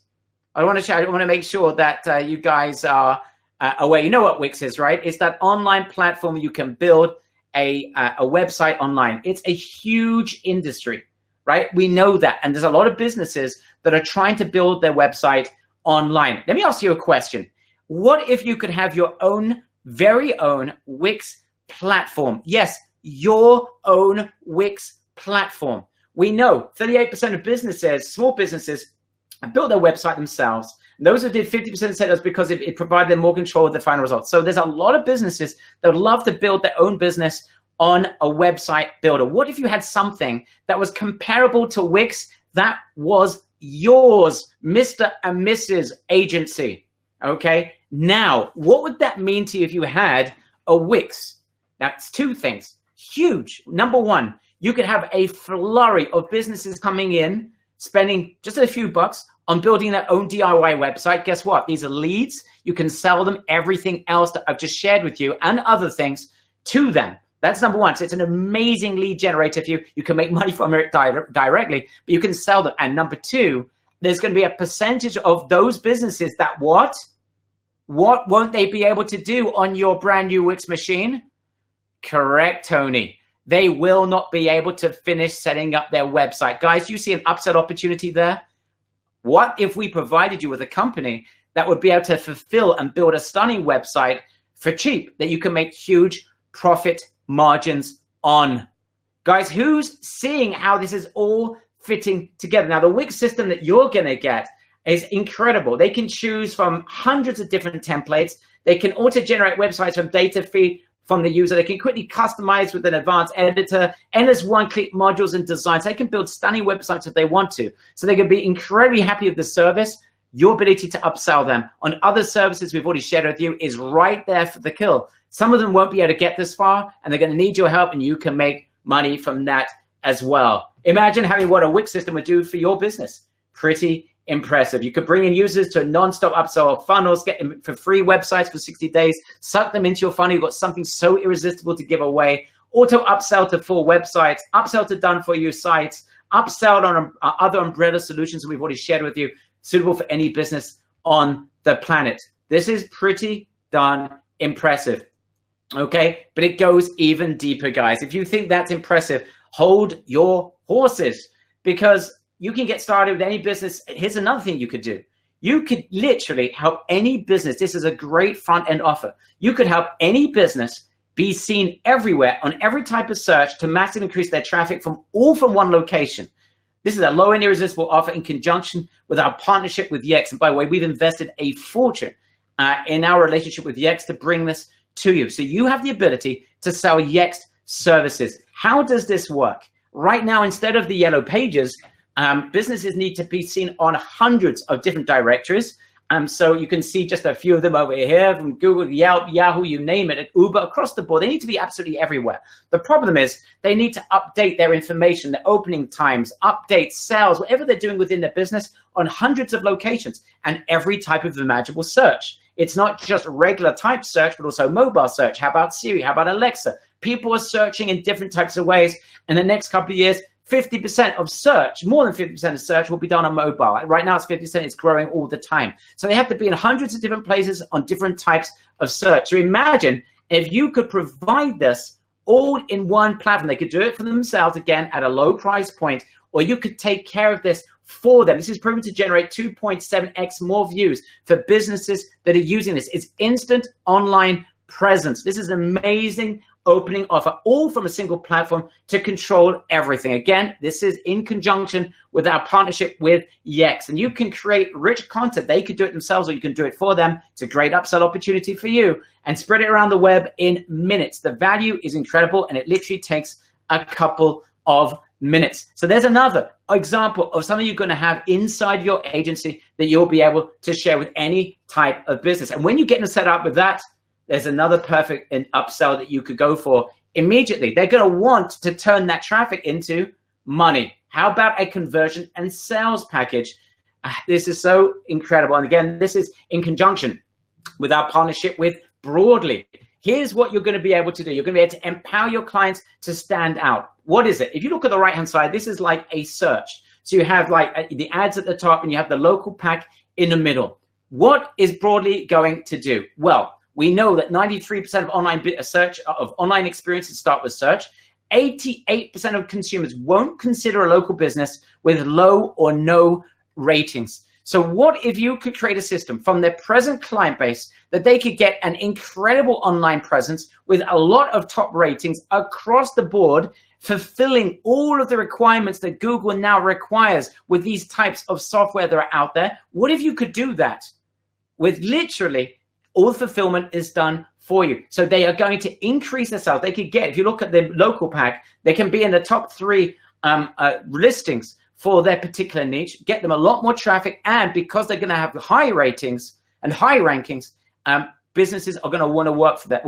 I want to make sure that you guys are aware. You know what Wix is, right? It's that online platform you can build a website online. It's a huge industry, right? We know that. And there's a lot of businesses that are trying to build their website online. Let me ask you a question. What if you could have your own, very own Wix platform? Yes, your own Wix platform. We know 38% of businesses, small businesses, built their website themselves. And those who did 50% said that's because it provided them more control of the final results. So there's a lot of businesses that would love to build their own business on a website builder. What if you had something that was comparable to Wix that was yours, Mr. and Mrs. Agency? Okay, now what would that mean to you if you had a Wix? Now it's two things, huge. Number one, you could have a flurry of businesses coming in, spending just a few bucks on building their own DIY website. Guess what? These are leads. You can sell them everything else that I've just shared with you and other things to them. That's number one. So it's an amazing lead generator for you. You can make money from it directly, but you can sell them. And number two, there's going to be a percentage of those businesses that what won't they be able to do on your brand new Wix machine? Correct, Tony. They will not be able to finish setting up their website. Guys, you see an upside opportunity there? What if we provided you with a company that would be able to fulfill and build a stunning website for cheap that you can make huge profit margins on? Guys, who's seeing how this is all fitting together? Now, the Wix system that you're going to get is incredible. They can choose from hundreds of different templates. They can auto-generate websites from data feed from the user. They can quickly customize with an advanced editor, endless one-click modules and designs. They can build stunning websites if they want to. So they can be incredibly happy with the service. Your ability to upsell them on other services we've already shared with you is right there for the kill. Some of them won't be able to get this far, and they're going to need your help, and you can make money from that as well. Imagine having what a Wix system would do for your business. Pretty impressive. You could bring in users to a non-stop upsell of funnels, get them for free websites for 60 days, suck them into your funnel. You've got something so irresistible to give away. Auto upsell to full websites, upsell to done for you sites, upsell on other umbrella solutions that we've already shared with you, suitable for any business on the planet. This is pretty darn impressive. Okay, but it goes even deeper, guys. If you think that's impressive, hold your horses, because you can get started with any business. Here's another thing you could do. You could literally help any business. This is a great front-end offer. You could help any business be seen everywhere on every type of search to massively increase their traffic from one location. This is a low-end irresistible offer in conjunction with our partnership with Yext. And by the way, we've invested a fortune in our relationship with Yext to bring this to you. So you have the ability to sell Yext services. How does this work? Right now, instead of the yellow pages, businesses need to be seen on hundreds of different directories. So you can see just a few of them over here, from Google, Yelp, Yahoo, you name it, Uber, across the board. They need to be absolutely everywhere. The problem is they need to update their information, their opening times, update sales, whatever they're doing within their business on hundreds of locations and every type of imaginable search. It's not just regular type search, but also mobile search. How about Siri? How about Alexa? People are searching in different types of ways. In the next couple of years, 50% of search, more than 50% of search will be done on mobile. Right now it's 50%, it's growing all the time. So they have to be in hundreds of different places on different types of search. So imagine if you could provide this all in one platform. They could do it for themselves, again, at a low price point, or you could take care of this for them. This is proven to generate 2.7x more views for businesses that are using this. It's instant online presence. This is amazing opening offer, all from a single platform to control everything. Again, this is in conjunction with our partnership with Yext, and you can create rich content. They could do it themselves, or you can do it for them. It's a great upsell opportunity for you, and spread it around the web in minutes. The value is incredible, and it literally takes a couple of minutes. So there's another example of something you're going to have inside your agency that you'll be able to share with any type of business. And when you get them set up with that, there's another perfect upsell that you could go for immediately. They're going to want to turn that traffic into money. How about a conversion and sales package? This is so incredible. And again, this is in conjunction with our partnership with Broadly. Here's what you're going to be able to do. You're going to be able to empower your clients to stand out. What is it? If you look at the right-hand side, this is like a search. So you have like the ads at the top, and you have the local pack in the middle. What is Broadly going to do? Well, we know that 93% of online experiences start with search. 88% of consumers won't consider a local business with low or no ratings. So what if you could create a system from their present client base that they could get an incredible online presence with a lot of top ratings across the board, fulfilling all of the requirements that Google now requires with these types of software that are out there? What if you could do that with literally all the fulfillment is done for you? So they are going to increase their sales. They could get, if you look at the local pack, they can be in the top 3 listings for their particular niche, get them a lot more traffic, and because they're going to have high ratings and high rankings, businesses are going to want to work for that.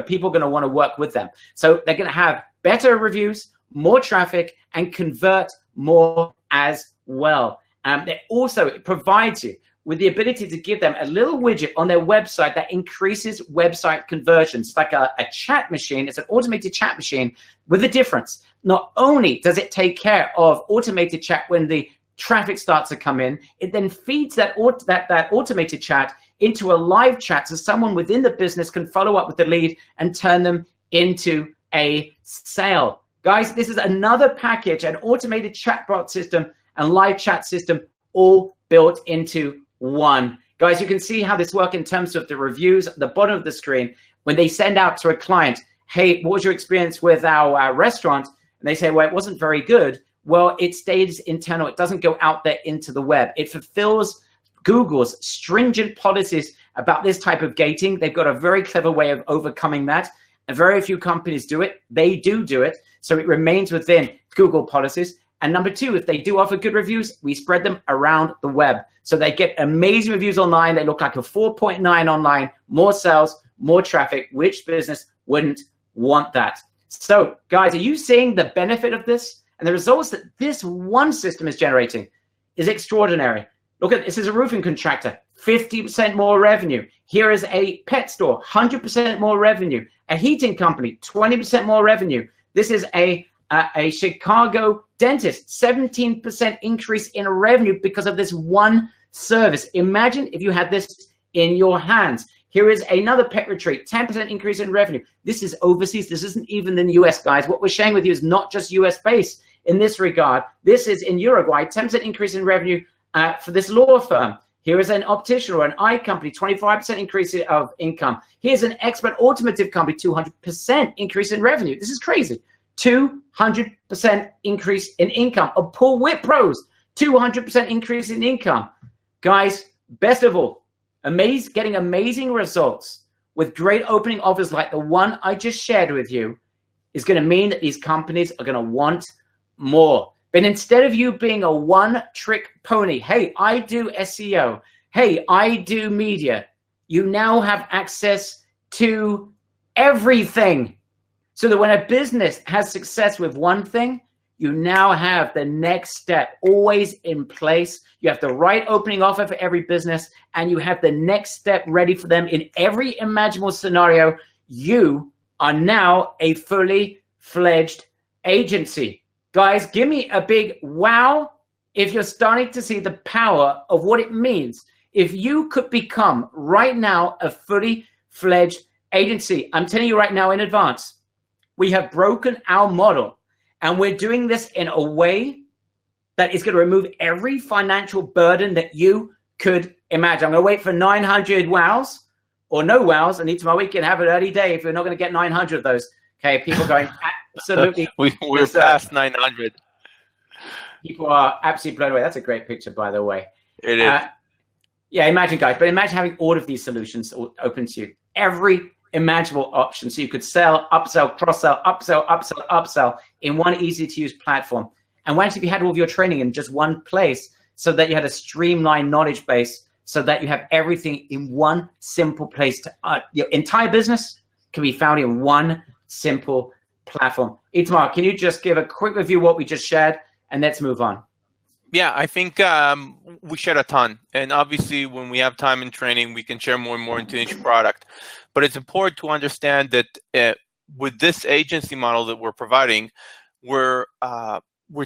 People are going to want to work with them. So they're going to have better reviews, more traffic, and convert more as well. It provides you with the ability to give them a little widget on their website that increases website conversions. It's like a chat machine. It's an automated chat machine with a difference. Not only does it take care of automated chat when the traffic starts to come in, it then feeds that automated chat into a live chat so someone within the business can follow up with the lead and turn them into a sale. Guys, this is another package, an automated chatbot system and live chat system, all built into one. Guys, you can see how this works in terms of the reviews at the bottom of the screen. When they send out to a client, hey, what was your experience with our restaurant? And they say, well, it wasn't very good. Well, it stays internal. It doesn't go out there into the web. It fulfills Google's stringent policies about this type of gating. They've got a very clever way of overcoming that. And very few companies do it. They do it. So it remains within Google policies. And number 2, if they do offer good reviews, we spread them around the web. So they get amazing reviews online. They look like a 4.9 online, more sales, more traffic. Which business wouldn't want that? So guys, are you seeing the benefit of this? And the results that this one system is generating is extraordinary. Look at this. Is a roofing contractor, 50% more revenue. Here is a pet store, 100% more revenue. A heating company, 20% more revenue. This is a Chicago dentist, 17% increase in revenue because of this one service. Imagine if you had this in your hands. Here is another pet retreat, 10% increase in revenue. This is overseas. This isn't even in the US, guys. What we're sharing with you is not just US based in this regard. This is in Uruguay, 10% increase in revenue for this law firm. Here is an optician or an eye company, 25% increase of income. Here's an expert automotive company, 200% increase in revenue. This is crazy. 200% increase in income. Of Paul Witt Pros, 200% increase in income. Guys, best of all, getting amazing results with great opening offers like the one I just shared with you is going to mean that these companies are going to want more. But instead of you being a one-trick pony, hey, I do SEO, hey, I do media, you now have access to everything. So that when a business has success with one thing, you now have the next step always in place. You have the right opening offer for every business, and you have the next step ready for them in every imaginable scenario. You are now a fully fledged agency. Guys, give me a big wow if you're starting to see the power of what it means. If you could become right now a fully fledged agency, I'm telling you right now in advance, we have broken our model and we're doing this in a way that is going to remove every financial burden that you could imagine. I'm going to wait for 900 wows or no wows, and tomorrow we can have an early day if we're not going to get 900 of those. Okay, people going absolutely. We're past 900. People are absolutely blown away. That's a great picture, by the way. It is. Yeah, imagine, guys, but imagine having all of these solutions open to you. Every imaginable option. So you could sell, upsell, cross-sell, upsell, upsell, upsell in one easy-to-use platform. And once if you had all of your training in just one place so that you had a streamlined knowledge base so that you have everything in one simple place. Your entire business can be found in one simple platform. Itamar, can you just give a quick review of what we just shared and let's move on? Yeah, I think we shared a ton. And obviously, when we have time in training, we can share more and more into each product. But it's important to understand that with this agency model that we're providing, we're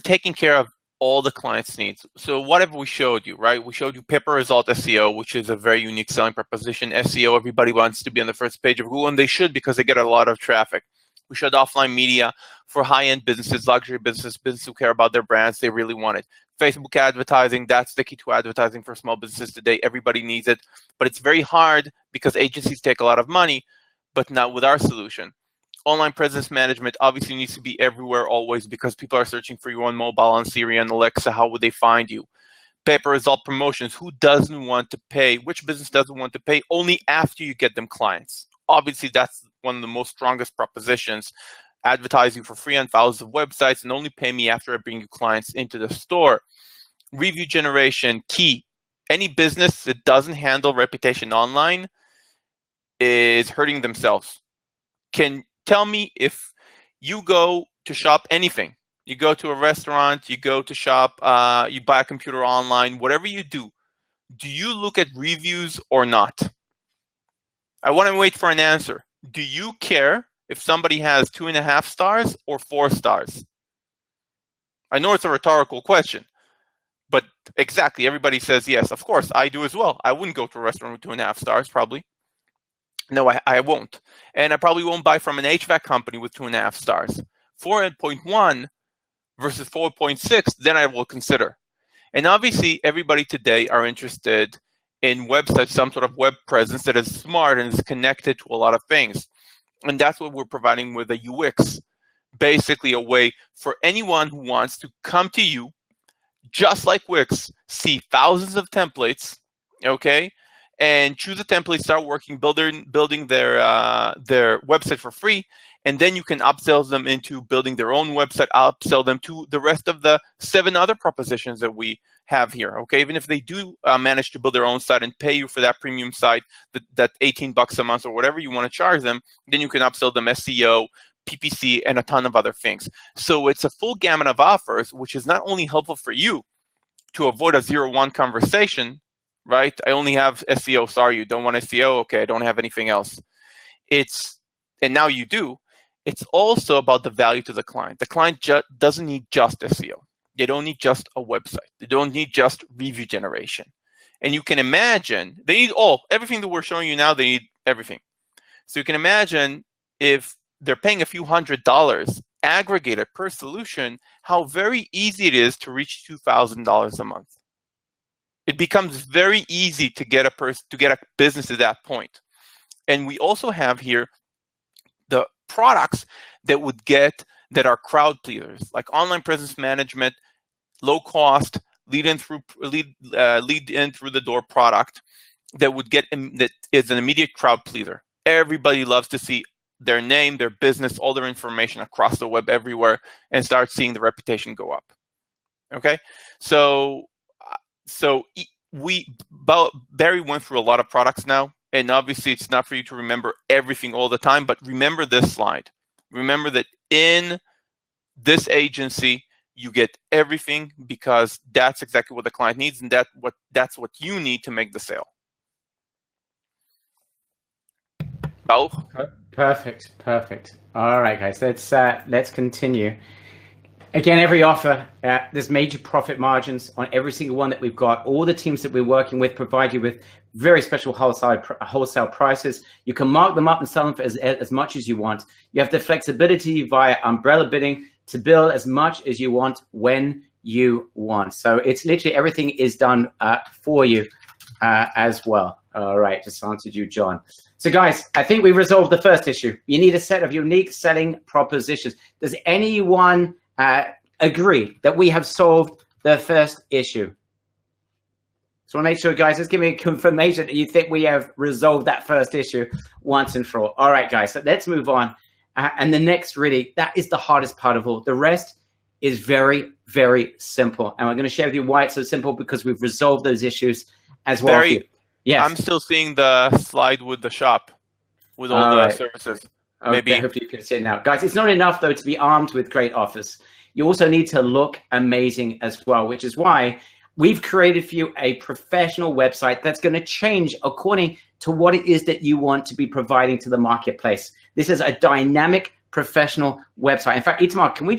taking care of all the client's needs. So whatever we showed you, right? We showed you pay-per-result SEO, which is a very unique selling proposition. SEO, everybody wants to be on the first page of Google, and they should because they get a lot of traffic. We showed offline media for high-end businesses, luxury businesses who care about their brands. They really want it. Facebook advertising, that's the key to advertising for small businesses today. Everybody needs it, but it's very hard because agencies take a lot of money, but not with our solution. Online presence management obviously needs to be everywhere always because people are searching for you on mobile, on Siri, and Alexa. How would they find you? Pay-per-result promotions. Who doesn't want to pay? Which business doesn't want to pay? Only after you get them clients. Obviously, that's one of the most strongest propositions. Advertising for free on thousands of websites and only pay me after I bring you clients into the store. Review generation, key. Any business that doesn't handle reputation online is hurting themselves. Can tell me if you go to shop anything, you go to a restaurant, you go to shop, you buy a computer online, whatever you do you look at reviews or not? I want to wait for an answer. Do you care if somebody has 2.5 stars or 4 stars? I know it's a rhetorical question, but exactly, everybody says yes. Of course, I do as well. I wouldn't go to a restaurant with 2.5 stars, probably. No, I won't. And I probably won't buy from an HVAC company with 2.5 stars. 4.1 versus 4.6, then I will consider. And obviously, everybody today are interested in websites, some sort of web presence that is smart and is connected to a lot of things. And that's what we're providing with a UX. Basically, a way for anyone who wants to come to you, just like Wix, see thousands of templates, okay, and choose a template, start working, building their website for free, and then you can upsell them into building their own website, upsell them to the rest of the 7 other propositions that we have here, okay? Even if they do manage to build their own site and pay you for that premium site, that $18 a month or whatever you want to charge them, then you can upsell them SEO, PPC, and a ton of other things. So it's a full gamut of offers, which is not only helpful for you to avoid a 0-1 conversation, right? I only have SEO. Sorry, you don't want SEO? Okay, I don't have anything else. And now you do. It's also about the value to the client. The client doesn't need just SEO. They don't need just a website. They don't need just review generation. And you can imagine, they need everything that we're showing you now, they need everything. So you can imagine if they're paying a few $100 aggregated per solution, how very easy it is to reach $2,000 a month. It becomes very easy to get a business at that point. And we also have here the products that are crowd pleasers, like online presence management, low cost, lead in through the door product that is an immediate crowd pleaser. Everybody loves to see their name, their business, all their information across the web everywhere, and start seeing the reputation go up. Okay, so Barry went through a lot of products now, and obviously it's not for you to remember everything all the time, but remember this slide. Remember that in this agency, you get everything because that's exactly what the client needs, and that's what you need to make the sale. Perfect. All right, guys, let's continue. Again, every offer, there's major profit margins on every single one that we've got. All the teams that we're working with provide you with very special wholesale prices. You can mark them up and sell them for as much as you want. You have the flexibility via umbrella bidding to bill as much as you want when you want. So it's literally everything is done for you as well. All right, just answered you, John. So guys, I think we resolved the first issue. You need a set of unique selling propositions. Does anyone agree that we have solved the first issue? So I want to make sure, guys, just give me a confirmation that you think we have resolved that first issue once and for all. All right, guys, so let's move on. And the next, really, that is the hardest part of all. The rest is very, very simple. And we're going to share with you why it's so simple, because we've resolved those issues as well. Yes. I'm still seeing the slide with the shop, with all the services. Okay, maybe. Hopefully you can see it now. Guys, it's not enough, though, to be armed with great offers. You also need to look amazing as well, which is why we've created for you a professional website that's going to change according to what it is that you want to be providing to the marketplace. This is a dynamic professional website. In fact, Itamar, can you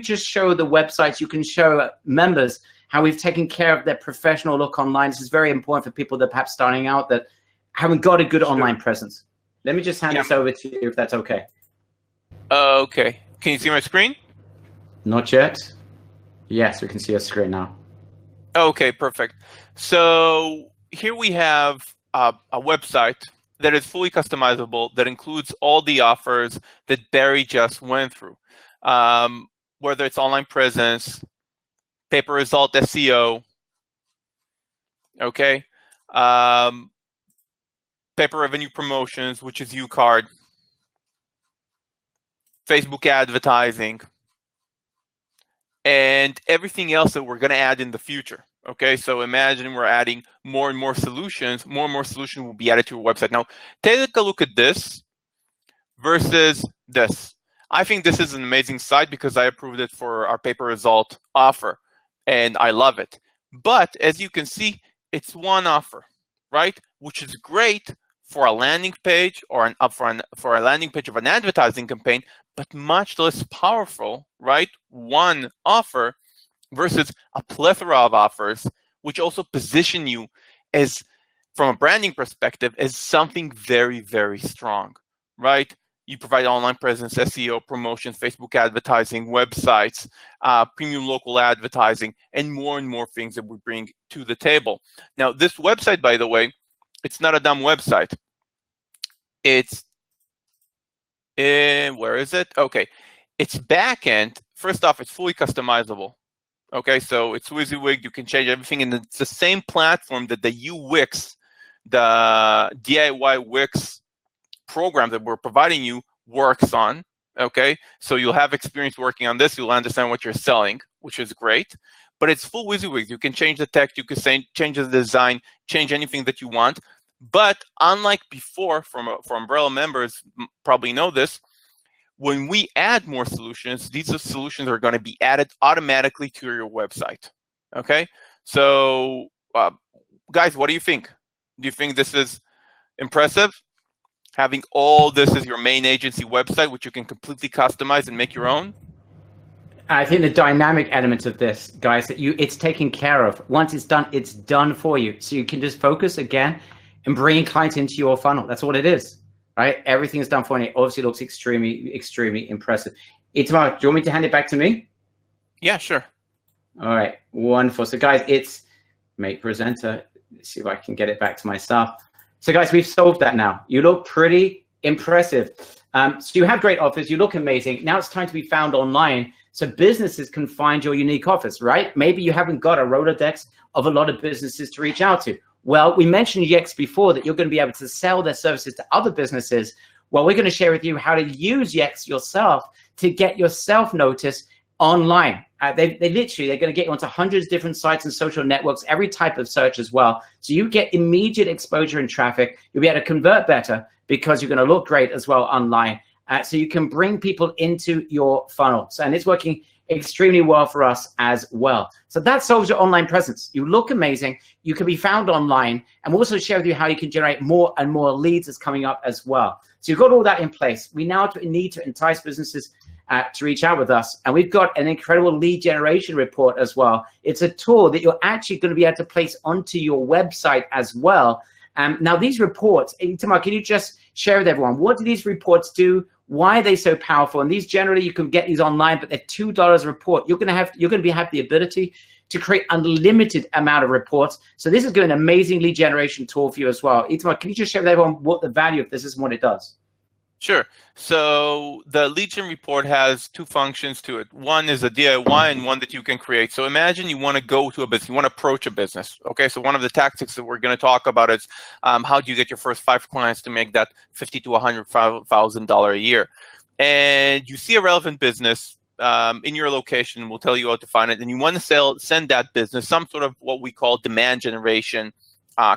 just show the websites? You can show members how we've taken care of their professional look online. This is very important for people that are perhaps starting out that haven't got a good online presence. Let me just hand this over to you if that's okay. Okay. Can you see my screen? Not yet. Yes, we can see your screen now. Okay, perfect. So here we have a website that is fully customizable, that includes all the offers that Barry just went through. Whether it's online presence, paper result SEO, okay, paper revenue promotions, which is UCard, Facebook advertising, and everything else that we're going to add in the future. Okay, so imagine we're adding more and more solutions. More and more solutions will be added to your website. Now, take a look at this versus this. I think this is an amazing site because I approved it for our paper result offer, and I love it. But as you can see, it's one offer, right? Which is great for a landing page or for a landing page of an advertising campaign, but much less powerful, right? One offer versus a plethora of offers, which also position you as, from a branding perspective, as something very, very strong, right? You provide online presence, SEO, promotions, Facebook advertising, websites, premium local advertising, and more things that we bring to the table. Now, this website, by the way, it's not a dumb website. It's where is it? Okay, it's backend. First off, it's fully customizable. Okay, so it's WYSIWYG. You can change everything, and it's the same platform that the UWix, the DIY Wix program that we're providing you, works on. Okay, so you'll have experience working on this. You'll understand what you're selling, which is great. But it's full WYSIWYG. You can change the text. You can change the design. Change anything that you want. But unlike before, for Umbrella members, probably know this, when we add more solutions, these solutions are going to be added automatically to your website. Okay? So, guys, what do you think? Do you think this is impressive? Having all this as your main agency website, which you can completely customize and make your own? I think the dynamic element of this, guys, that it's taken care of. Once it's done for you. So you can just focus again and bringing clients into your funnel. That's what it is, right? Everything is done for you. It obviously looks extremely, extremely impressive. Itamar, do you want me to hand it back to me? Yeah, sure. All right, wonderful. So guys, it's make presenter. Let's see if I can get it back to myself. So guys, we've solved that now. You look pretty impressive. So you have great offers. You look amazing. Now it's time to be found online so businesses can find your unique offers, right? Maybe you haven't got a Rolodex of a lot of businesses to reach out to. Well, we mentioned Yext before that you're going to be able to sell their services to other businesses. Well, we're going to share with you how to use Yext yourself to get yourself noticed online. They're going to get you onto hundreds of different sites and social networks, every type of search as well. So you get immediate exposure and traffic. You'll be able to convert better because you're going to look great as well online. So you can bring people into your funnel. And it's working extremely well for us as well. So that solves your online presence. You look amazing. You can be found online. And we'll also share with you how you can generate more and more leads that's coming up as well. So you've got all that in place. We now need to entice businesses to reach out with us. And we've got an incredible lead generation report as well. It's a tool that you're actually going to be able to place onto your website as well. Now, these reports, Itamar, can you just share with everyone, what do these reports do? Why are they so powerful? And these generally, you can get these online, but they're $2 a report. You're going to have the ability to create unlimited amount of reports. So this is going to be an amazing lead generation tool for you as well. Itamar, can you just share with everyone what the value of this is and what it does? Sure. So the lead gen report has two functions to it. One is a DIY and one that you can create. So imagine you want to go to a business, you want to approach a business. Okay, so one of the tactics that we're going to talk about is how do you get your first 5 clients to make that $50,000 to $100,000 a year. And you see a relevant business in your location, we'll tell you how to find it, and you want to send that business some sort of what we call demand generation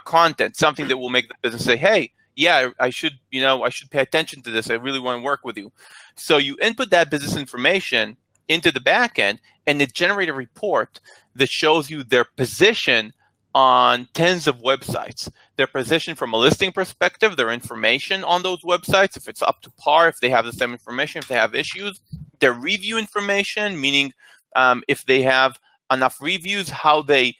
content, something that will make the business say, hey, yeah, I should pay attention to this. I really want to work with you. So you input that business information into the backend, and it generates a report that shows you their position on tens of websites. Their position from a listing perspective, their information on those websites, if it's up to par, if they have the same information, if they have issues, their review information, meaning if they have enough reviews, how they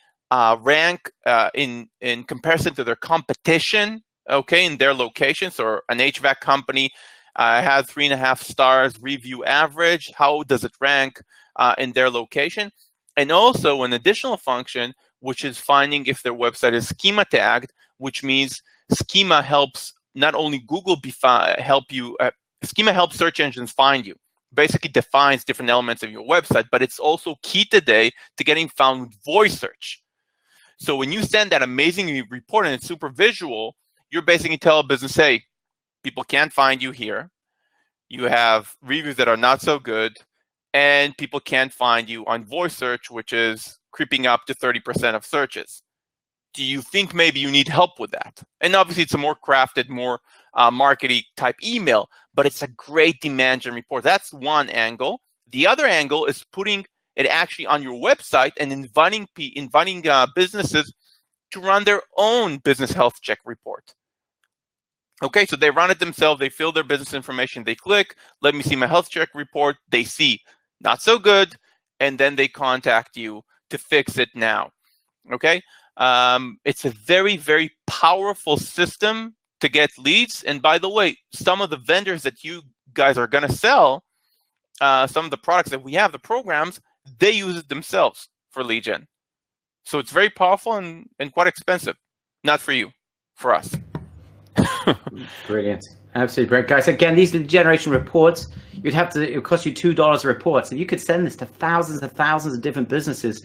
rank in comparison to their competition, okay, in their location. So an HVAC company has 3.5 stars review average. How does it rank in their location? And also an additional function, which is finding if their website is schema tagged, which means schema helps not only Google schema helps search engines find you. Basically defines different elements of your website, but it's also key today to getting found with voice search. So when you send that amazing report and it's super visual, you're basically tell a business, hey, people can't find you here. You have reviews that are not so good, and people can't find you on voice search, which is creeping up to 30% of searches. Do you think maybe you need help with that? And obviously, it's a more crafted, more marketing type email, but it's a great demand gen report. That's one angle. The other angle is putting it actually on your website and inviting businesses to run their own business health check report. Okay, so they run it themselves. They fill their business information. They click, let me see my health check report. They see not so good, and then they contact you to fix it now. Okay, it's a very, very powerful system to get leads. And by the way, some of the vendors that you guys are going to sell, some of the products that we have, the programs, they use it themselves for lead gen. So it's very powerful and quite expensive. Not for you, for us. Brilliant. Absolutely great, guys. Again, these lead generation reports, it would cost you $2 a report. So you could send this to thousands and thousands of different businesses.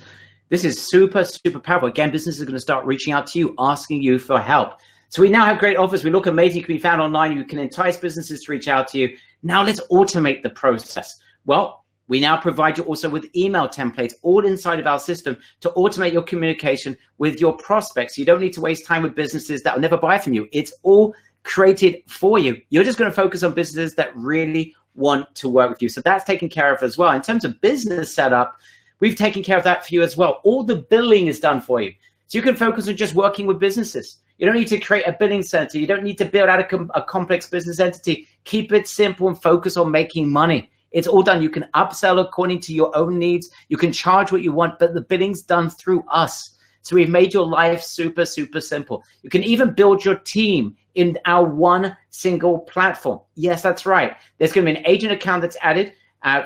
This is super, super powerful. Again, businesses are going to start reaching out to you, asking you for help. So we now have great offers. We look amazing. You can be found online. You can entice businesses to reach out to you. Now let's automate the process. Well, we now provide you also with email templates all inside of our system to automate your communication with your prospects. You don't need to waste time with businesses that will never buy from you. It's all created for you. You're just going to focus on businesses that really want to work with you. So that's taken care of as well. In terms of business setup, we've taken care of that for you as well. All the billing is done for you. So you can focus on just working with businesses. You don't need to create a billing center. You don't need to build out a complex business entity. Keep it simple and focus on making money. It's all done. You can upsell according to your own needs. You can charge what you want, but the billing's done through us. So we've made your life super, super simple. You can even build your team in our one single platform. Yes, that's right. There's going to be an agent account that's added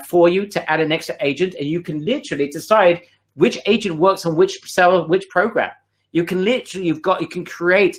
for you to add an extra agent, and you can literally decide which agent works on which seller, which program. You can literally, you can create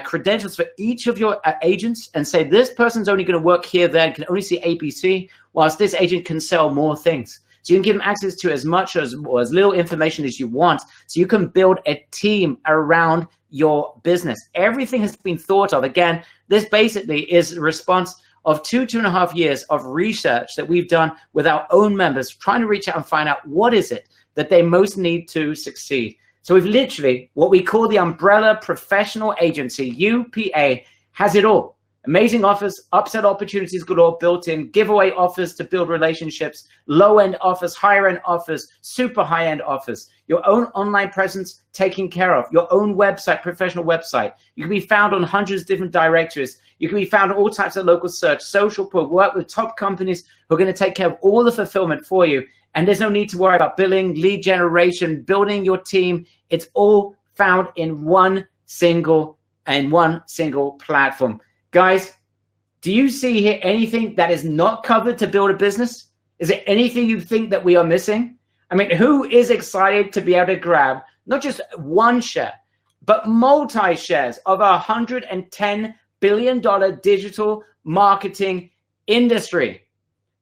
credentials for each of your agents and say, this person's only going to work here, there, and can only see ABC, whilst this agent can sell more things. So you can give them access to as much or as little information as you want. So you can build a team around your business. Everything has been thought of. Again, this basically is a response of 2.5 years of research that we've done with our own members, trying to reach out and find out what is it that they most need to succeed. So we've literally, what we call the Umbrella Professional Agency, UPA, has it all. Amazing offers, upsell opportunities galore built in, giveaway offers to build relationships, low-end offers, higher-end offers, super high-end offers, your own online presence taken care of, your own website, professional website. You can be found on hundreds of different directories. You can be found on all types of local search, social proof, work with top companies who are going to take care of all the fulfillment for you. And there's no need to worry about billing, lead generation, building your team. It's all found in one single platform. Guys, do you see here anything that is not covered to build a business? Is there anything you think that we are missing? I mean, who is excited to be able to grab not just one share, but multi-shares of a $110 billion digital marketing industry?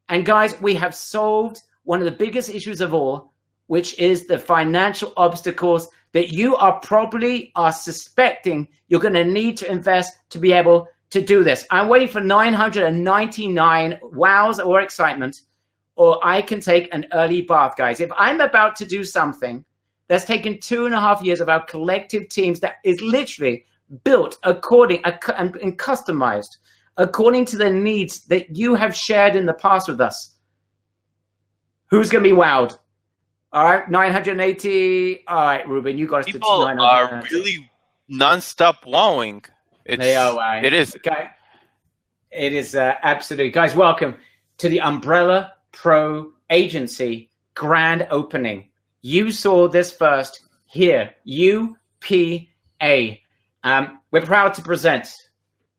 And guys, we have solved one of the biggest issues of all, which is the financial obstacles that you are probably suspecting you're going to need to invest to be able to do this. I'm waiting for 999 wows or excitement, or I can take an early bath, guys. If I'm about to do something that's taken 2.5 years of our collective teams that is literally built according and customized according to the needs that you have shared in the past with us, who's going to be wowed? All right, 980. All right, Ruben, you got us to 900. People are really non-stop wowing. They are wowing. It is. Okay. It is absolutely. Guys, welcome to the Umbrella Pro Agency grand opening. You saw this first here, UPA. We're proud to present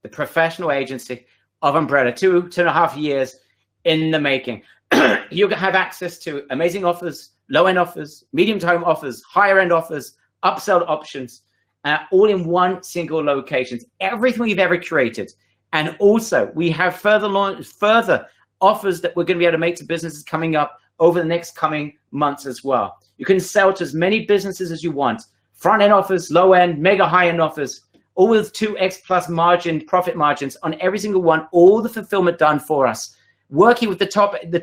the professional agency of Umbrella, 2.5 years in the making. You have access to amazing offers, low-end offers, medium-term offers, higher-end offers, upsell options, all in one single location. Everything we've ever created. And also, we have further offers that we're going to be able to make to businesses coming up over the next coming months as well. You can sell to as many businesses as you want. Front-end offers, low-end, mega high-end offers, all with 2x plus profit margins on every single one, all the fulfillment done for us. Working with the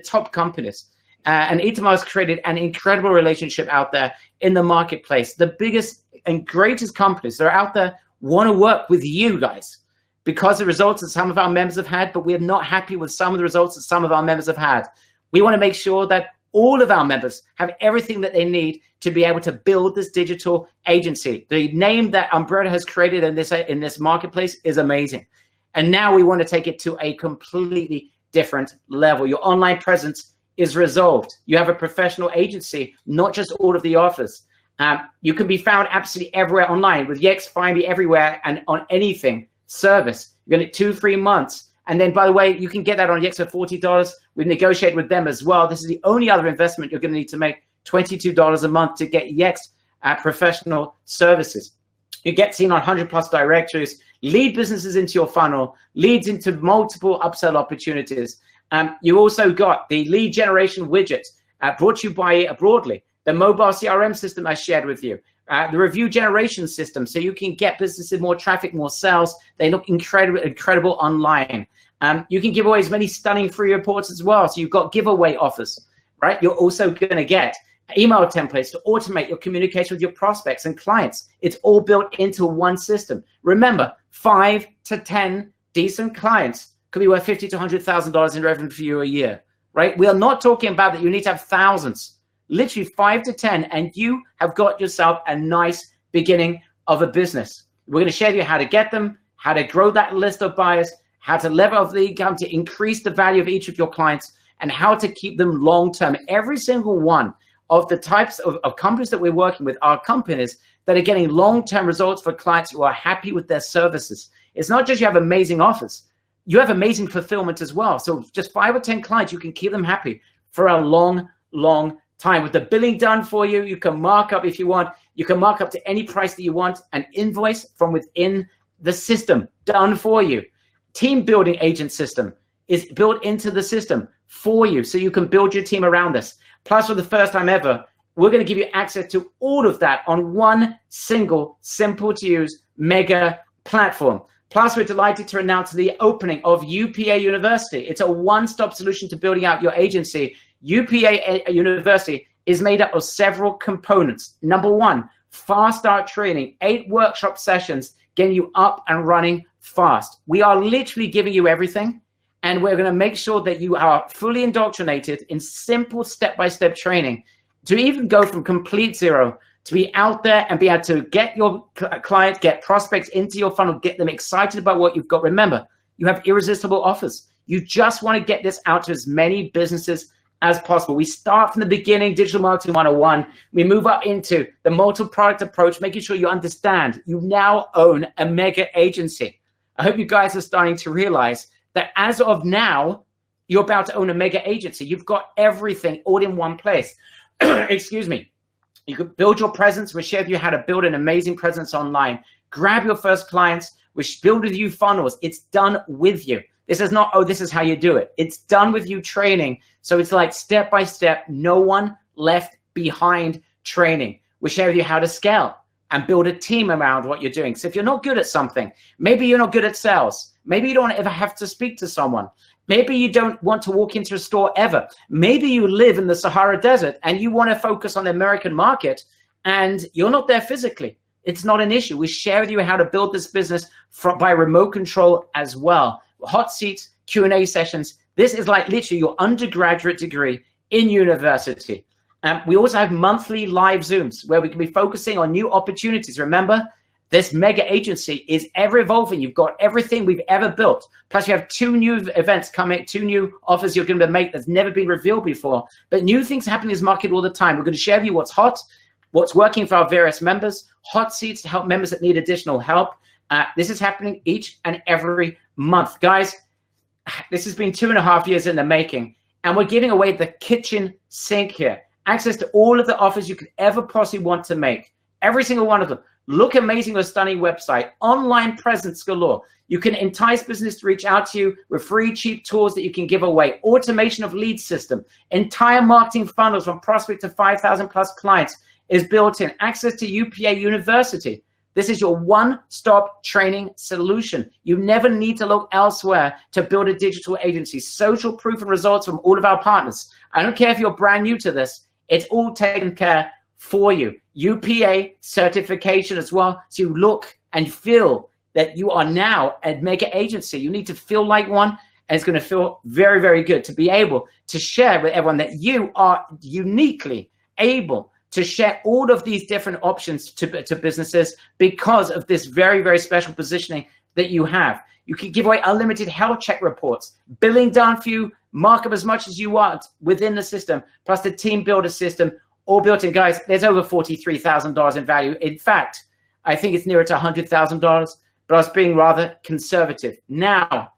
top companies. And Itamar has created an incredible relationship out there in the marketplace. The biggest and greatest companies that are out there want to work with you guys because the results that some of our members have had, but we're not happy with some of the results that some of our members have had. We want to make sure that all of our members have everything that they need to be able to build this digital agency. The name that Umbrella has created in this marketplace is amazing. And now we want to take it to a completely different level. Your online presence is resolved. You have a professional agency, not just all of the offers. You can be found absolutely everywhere online with Yext, Find Me everywhere and on anything service. You're going to 2 free months. And then, by the way, you can get that on Yext for $40. We've negotiated with them as well. This is the only other investment you're going to need to make, $22 a month to get Yext professional services. You get seen on 100+ directories, lead businesses into your funnel, leads into multiple upsell opportunities. You also got the lead generation widget brought to you by Broadly, the mobile CRM system I shared with you, the review generation system, so you can get businesses more traffic, more sales. They look incredible online. You can give away as many stunning free reports as well. So you've got giveaway offers, right? You're also going to get email templates to automate your communication with your prospects and clients. It's all built into one system. Remember, 5 to 10 decent clients could be worth $50,000 to $100,000 in revenue for you a year, right? We are not talking about that you need to have thousands, literally 5 to 10, and you have got yourself a nice beginning of a business. We're going to share with you how to get them, how to grow that list of buyers, how to level up the income to increase the value of each of your clients, and how to keep them long-term. Every single one of the types of companies that we're working with are companies that are getting long-term results for clients who are happy with their services. It's not just you have amazing offers, you have amazing fulfillment as well. So just 5 or 10 clients, you can keep them happy for a long, long time. With the billing done for you, you can mark up if you want. You can mark up to any price that you want. An invoice from within the system done for you. Team building agent system is built into the system for you, so you can build your team around this. Plus, for the first time ever, we're going to give you access to all of that on one single, simple-to-use mega platform. Plus, we're delighted to announce the opening of UPA University. It's a one-stop solution to building out your agency. UPA University is made up of several components. Number 1, fast start training, 8 workshop sessions, getting you up and running fast. We are literally giving you everything, and we're going to make sure that you are fully indoctrinated in simple step-by-step training to even go from complete zero to be out there and be able to get your clients, get prospects into your funnel, get them excited about what you've got. Remember, You have irresistible offers. You just want to get this out to as many businesses as possible. We start from the beginning, Digital Marketing 101. We move up into the multi-product approach, making sure you understand you now own a mega agency. I hope you guys are starting to realize that as of now, you're about to own a mega agency. You've got everything all in one place. Excuse me. You could build your presence. We'll share with you how to build an amazing presence online. Grab your first clients. We build with you funnels. It's done with you. This is not, oh, this is how you do it. It's done with you training. So it's like step by step, no one left behind training. We'll share with you how to scale and build a team around what you're doing. So if you're not good at something, maybe you're not good at sales. Maybe you don't ever have to speak to someone. Maybe you don't want to walk into a store ever. Maybe you live in the Sahara Desert and you want to focus on the American market and you're not there physically. It's not an issue. We share with you how to build this business by remote control as well. Hot seats, Q&A sessions. This is like literally your undergraduate degree in university. We also have monthly live Zooms where we can be focusing on new opportunities. Remember, this mega agency is ever evolving. You've got everything we've ever built. Plus, you have 2 new events coming, 2 new offers you're going to make that's never been revealed before. But new things happen in this market all the time. We're going to share with you what's hot, what's working for our various members, hot seats to help members that need additional help. This is happening each and every month. Guys, this has been 2.5 years in the making, and we're giving away the kitchen sink here. Access to all of the offers you could ever possibly want to make. Every single one of them. Look amazing with a stunning website. Online presence galore. You can entice business to reach out to you with free, cheap tools that you can give away. Automation of lead system. Entire marketing funnels from prospect to 5,000 plus clients is built in. Access to UPA University. This is your one-stop training solution. You never need to look elsewhere to build a digital agency. Social proof and results from all of our partners. I don't care if you're brand new to this. It's all taken care for you. UPA certification as well. So you look and feel that you are now a mega agency. You need to feel like one, and it's going to feel very, very good to be able to share with everyone that you are uniquely able to share all of these different options to businesses because of this very, very special positioning that you have. You can give away unlimited health check reports, billing done for you, mark up as much as you want within the system, plus the team builder system, all built in. Guys, there's over $43,000 in value. In fact, I think it's nearer to $100,000, but I was being rather conservative. Now,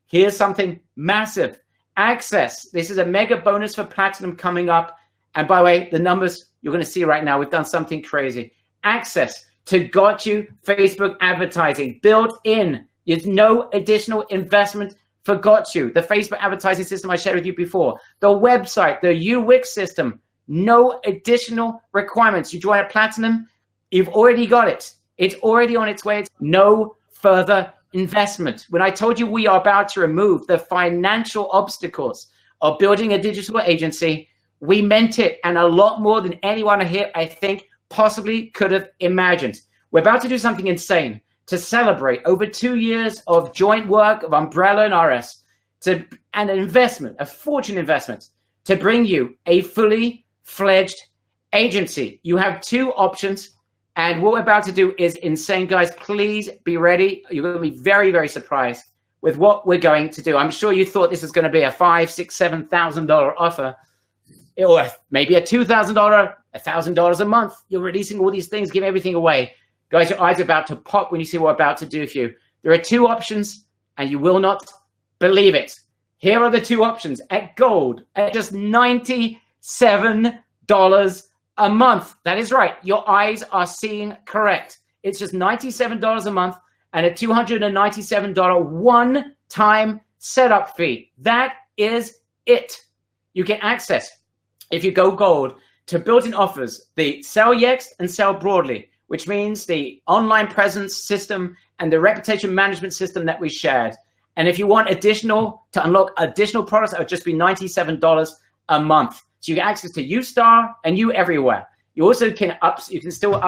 here's something massive. Access. This is a mega bonus for Platinum coming up. And by the way, the numbers you're going to see right now, we've done something crazy. Access to Got You Facebook advertising built in. There's no additional investment for Got You. The Facebook advertising system I shared with you before. The website, the UWix system. No additional requirements. You join a Platinum, you've already got it. It's already on its way. It's no further investment. When I told you we are about to remove the financial obstacles of building a digital agency, we meant it, and a lot more than anyone here, I think, possibly could have imagined. We're about to do something insane to celebrate over 2 years of joint work of Umbrella and RS, and an investment, a fortune investment, to bring you a fully fledged agency. You have 2 options, and what we're about to do is insane, guys. Please be ready. You're going to be very, very surprised with what we're going to do. I'm sure you thought this was going to be a $5,000, $6,000, $7,000 offer, or maybe a $2,000, $1,000 a month. You're releasing all these things, giving everything away. Guys, your eyes are about to pop when you see what we're about to do for you. There are 2 options, and you will not believe it. Here are the 2 options at Gold at just $97 a month. That is right. Your eyes are seeing correct. It's just $97 a month and a $297 one-time setup fee. That is it. You get access, if you go Gold, to built-in offers, the Sell Yext and Sell Broadly, which means the online presence system and the reputation management system that we shared. And if you want additional, to unlock additional products, it would just be $97 a month. So you get access to YouStar and You Everywhere. You also can you can still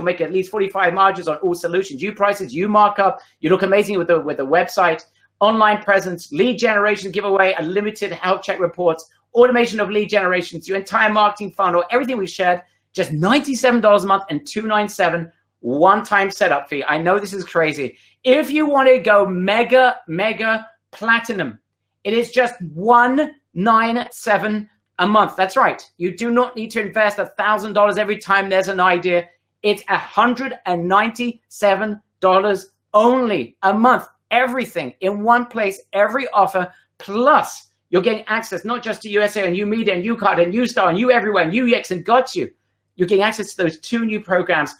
make at least 45 margins on all solutions. You prices, you markup, you look amazing with the website, online presence, lead generation giveaway, unlimited health check reports, automation of lead generations, your entire marketing funnel, everything we shared, just $97 a month and $297 one-time setup fee. I know this is crazy. If you want to go mega platinum, it is just $197 a month. That's right. You do not need to invest $1,000 every time there's an idea. It's $197 only a month. Everything in one place, every offer, plus you're getting access not just to USA and UMedia and UCard and UStar and Everywhere and UX and Got You. You're getting access to those 2 new programs,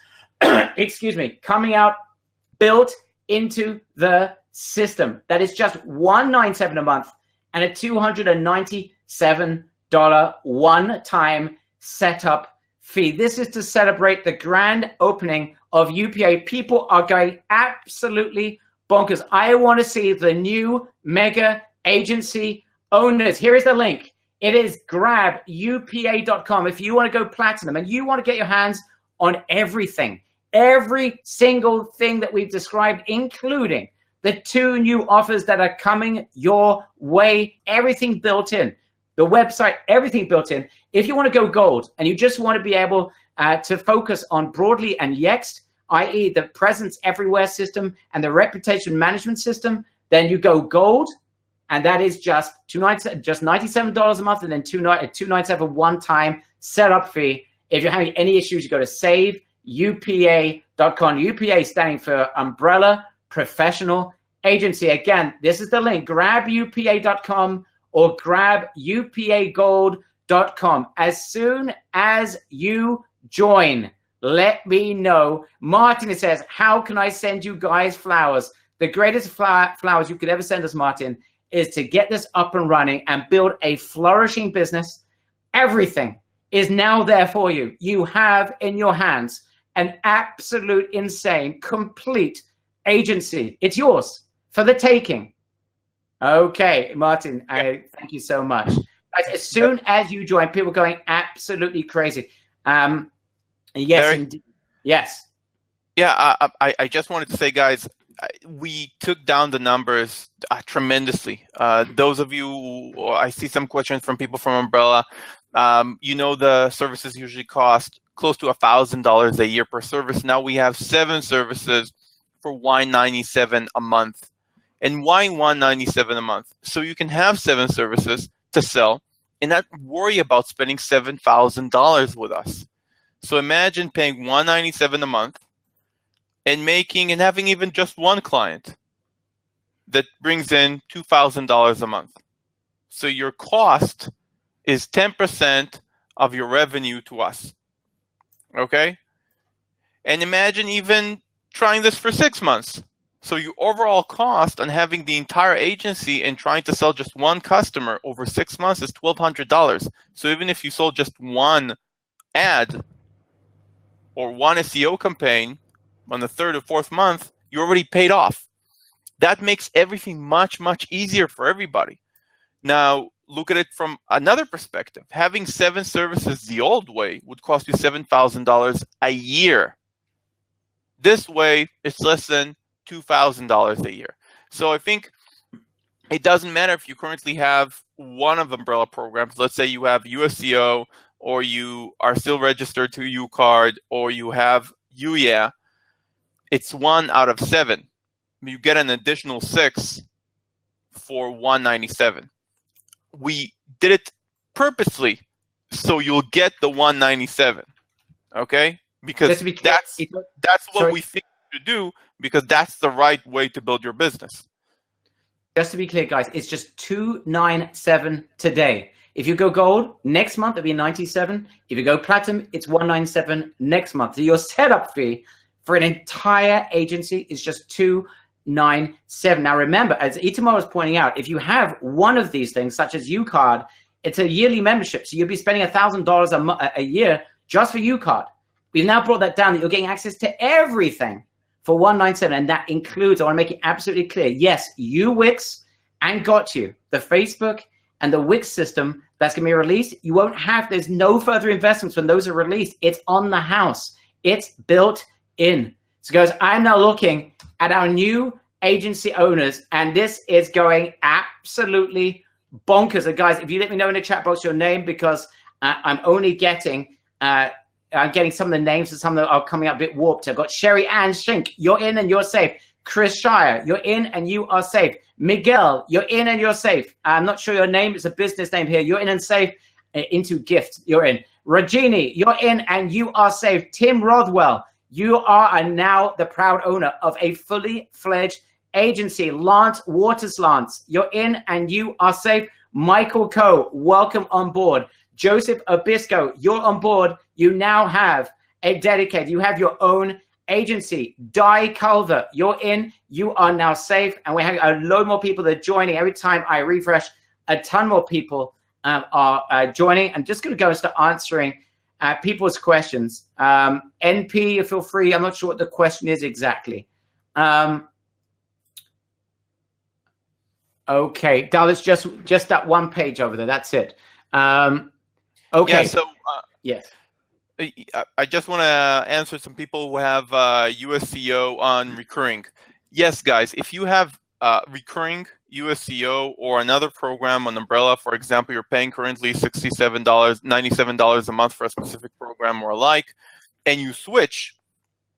excuse me, coming out, built into the system. That is just $197 a month and a $297 one-time setup fee. This is to celebrate the grand opening of UPA. People are going absolutely bonkers. I want to see the new mega agency owners. Here is the link. It is grabupa.com. If you want to go platinum and you want to get your hands on everything, every single thing that we've described, including the 2 new offers that are coming your way, everything built in. The website, everything built in. If you want to go gold and you just want to be able to focus on Broadly and Yext, i.e. the presence everywhere system and the reputation management system, then you go gold, and that is just $97 a month, and then $297 one-time setup fee. If you're having any issues, you go to saveupa.com. UPA standing for Umbrella Professional Agency. Again, this is the link, grabupa.com or grabupagold.com. As soon as you join, let me know. Martin says, how can I send you guys flowers? The greatest flowers you could ever send us, Martin, is to get this up and running and build a flourishing business. Everything is now there for you. You have in your hands an absolute insane, complete agency. It's yours for the taking. Okay, Martin, I thank you so much. As soon as you join, people are going absolutely crazy. Yes, indeed. Yes. Yeah, I just wanted to say, guys, we took down the numbers tremendously. Those of you, I see some questions from people from Umbrella. You know, the services usually cost close to $1,000 a year per service. Now we have 7 services for $197 a month. And why $197 a month? So you can have 7 services to sell and not worry about spending $7,000 with us. So imagine paying $197 a month and having even just 1 client that brings in $2,000 a month. So your cost is 10% of your revenue to us. Okay? And imagine even trying this for 6 months. So your overall cost on having the entire agency and trying to sell just 1 customer over 6 months is $1,200. So even if you sold just 1 ad or 1 SEO campaign on the 3rd or 4th month, you already paid off. That makes everything much, much easier for everybody. Now, look at it from another perspective. Having 7 services the old way would cost you $7,000 a year. This way, it's less than $2,000 a year. So I think it doesn't matter if you currently have one of Umbrella programs. Let's say you have USEO, or you are still registered to UCard, or you have UYA. It's 1 out of 7. You get an additional 6 for $197. We did it purposely so you'll get the $197. Okay? Because that's what we think to do, because that's the right way to build your business. Just to be clear, guys, it's just $297 today. If you go gold next month, it'll be $97. If you go platinum, it's $197 next month. So your setup fee for an entire agency is just $297. Now remember, as Itamar was pointing out, if you have one of these things, such as UCard, it's a yearly membership. So you'll be spending $1,000 a year just for UCard. We've now brought that down, that you're getting access to everything for $197, and that includes, I want to make it absolutely clear, yes, Wix and Got You, the Facebook and the Wix system that's going to be released. You won't have, there's no further investments when those are released. It's on the house. It's built in. So guys, I'm now looking at our new agency owners, and this is going absolutely bonkers. And guys, if you let me know in the chat box your name, because I'm only getting I'm getting some of the names of some that are coming up a bit warped. I've got Sherry Ann Shink. You're in and you're safe. Chris Shire, you're in and you are safe. Miguel, you're in and you're safe. I'm not sure your name. It's a business name here. You're in and safe. Into gift, you're in. Regini, you're in and you are safe. Tim Rothwell, you are now the proud owner of a fully fledged agency. Lance Waters, you're in and you are safe. Michael Coe, welcome on board. Joseph Obisco, you're on board. You now have a dedicated, you have your own agency. Di Culver, you're in, you are now safe. And we have a load more people that are joining. Every time I refresh, a ton more people are joining. I'm just going to go and start answering people's questions. NP, feel free. I'm not sure what the question is exactly. Okay, Dallas, just that one page over there. That's it. Okay. Yeah, so yes. I just want to answer some people who have USCO on recurring. Yes, guys, if you have recurring USCO or another program on Umbrella, for example, you're paying currently $67, $97 a month for a specific program or alike, and you switch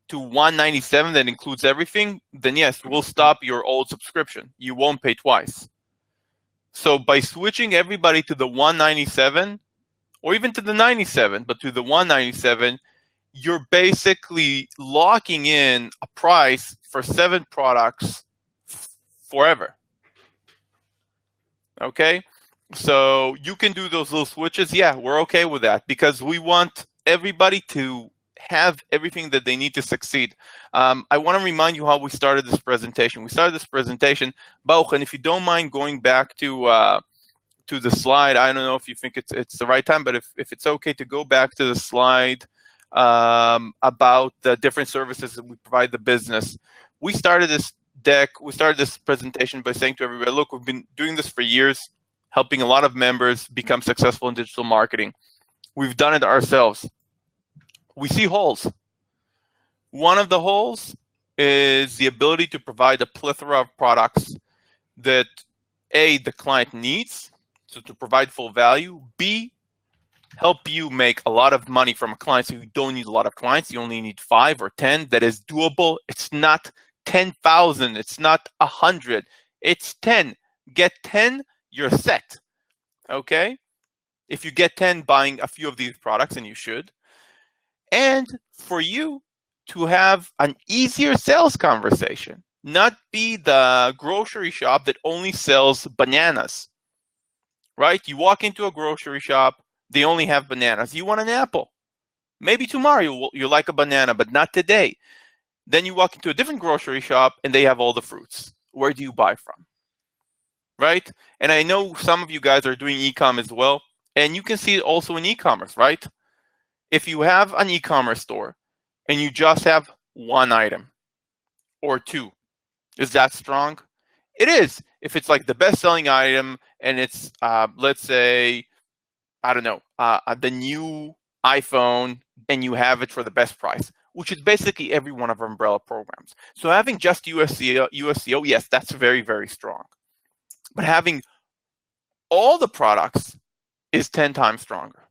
to $197 that includes everything, then yes, we'll stop your old subscription. You won't pay twice. So by switching everybody to the $197, or even to the $97, but to the $197, you're basically locking in a price for 7 products forever. Okay? So you can do those little switches. Yeah, we're okay with that because we want everybody to have everything that they need to succeed. I want to remind you how we started this presentation. We started this presentation, Bauch, and if you don't mind going back to the slide, I don't know if you think it's the right time, but if it's okay to go back to the slide about the different services that we provide the business. We started this presentation by saying to everybody, look, we've been doing this for years, helping a lot of members become successful in digital marketing. We've done it ourselves. We see holes. One of the holes is the ability to provide a plethora of products that A, the client needs, so to provide full value, B, help you make a lot of money from a client, so you don't need a lot of clients, you only need 5 or 10. That is doable. It's not 10,000, it's not 100, it's 10. Get 10, you're set, okay? If you get 10 buying a few of these products, and you should, and for you to have an easier sales conversation, not be the grocery shop that only sells bananas, right? You walk into a grocery shop, they only have bananas. You want an apple. Maybe tomorrow you like a banana, but not today. Then you walk into a different grocery shop and they have all the fruits. Where do you buy from? Right? And I know some of you guys are doing e-com as well, and you can see it also in e-commerce, right? If you have an e-commerce store and you just have one item or 2, is that strong? It is. If it's like the best-selling item and it's, let's say, I don't know, the new iPhone, and you have it for the best price, which is basically every one of our umbrella programs. So having just USCO, yes, that's very, very strong. But having all the products is 10 times stronger.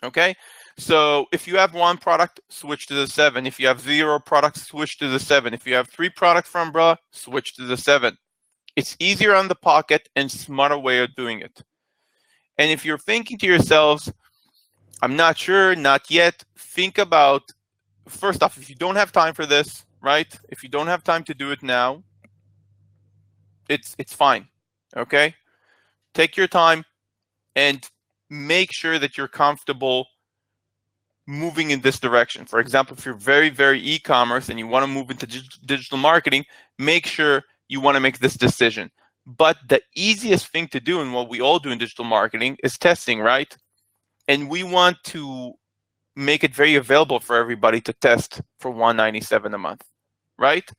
Okay? So if you have 1 product, switch to the 7. If you have 0 products, switch to the 7. If you have 3 products from umbrella, switch to the 7. It's easier on the pocket and smarter way of doing it. And if you're thinking to yourselves, I'm not sure, not yet, think about, first off, if you don't have time for this, right? If you don't have time to do it now, it's fine, okay? Take your time and make sure that you're comfortable moving in this direction. For example, if you're very, very e-commerce and you want to move into digital marketing, make sure you want to make this decision. But the easiest thing to do, and what we all do in digital marketing, is testing, right? And we want to make it very available for everybody to test for $197 a month, right?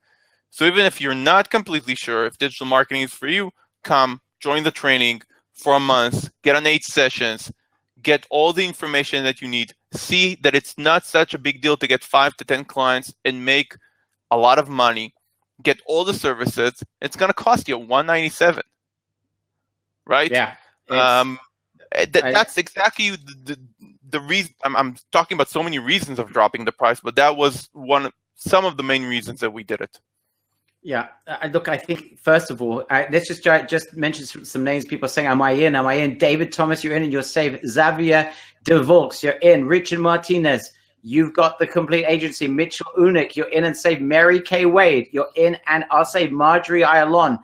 So even if you're not completely sure if digital marketing is for you, come join the training for a month, get on 8 sessions, get all the information that you need, see that it's not such a big deal to get 5 to 10 clients and make a lot of money, get all the services. It's going to cost you $197, right? Yeah. That's exactly the reason I'm talking about so many reasons of dropping the price, but that was some of the main reasons that we did it. Yeah, look, I think first of all, let's just mention some names. People are saying, "Am I in? Am I in?" David Thomas, you're in, and you're safe. Xavier DeVolks, you're in. Richard Martinez, you've got the complete agency. Mitchell Unick, you're in and safe. Mary Kay Wade, you're in and are safe. Marjorie Ayalon,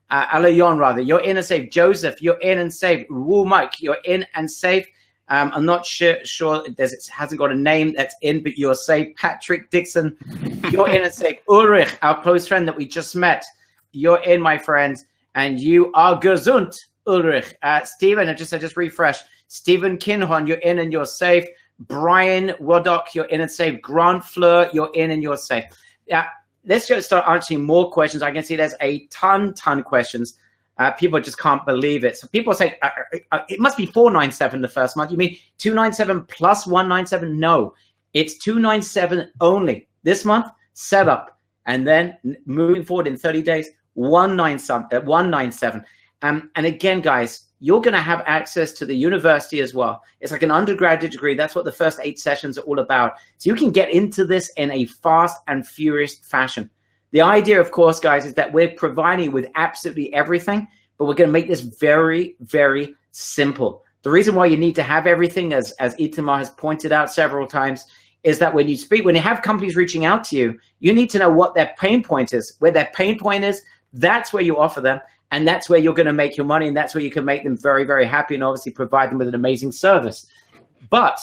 Alayon rather, you're in and safe. Joseph, you're in and safe. Woo Mike, you're in and safe. I'm not sure it hasn't got a name that's in, but you're safe. Patrick Dixon, you're in and safe. Ulrich, our close friend that we just met, you're in, my friend, and you are gesund, Ulrich. Stephen, I just refreshed. Stephen Kinhon, you're in and you're safe. Brian Waddock, you're in and safe. Grant Fleur, you're in and you're safe. Yeah, let's just start answering more questions. I can see there's a ton of questions. People just can't believe it. So people say it must be 497 the first month. You mean 297 plus 197? No, it's 297 only this month. Setup, and then moving forward in 30 days, 197. And again, guys, you're going to have access to the university as well. It's like an undergraduate degree. That's what the first 8 sessions are all about. So you can get into this in a fast and furious fashion. The idea, of course, guys, is that we're providing with absolutely everything, but we're going to make this very, very simple. The reason why you need to have everything, as Itamar has pointed out several times, is that when you have companies reaching out to you, you need to know what their pain point is. Where their pain point is, that's where you offer them, and that's where you're going to make your money, and that's where you can make them very, very happy and obviously provide them with an amazing service. But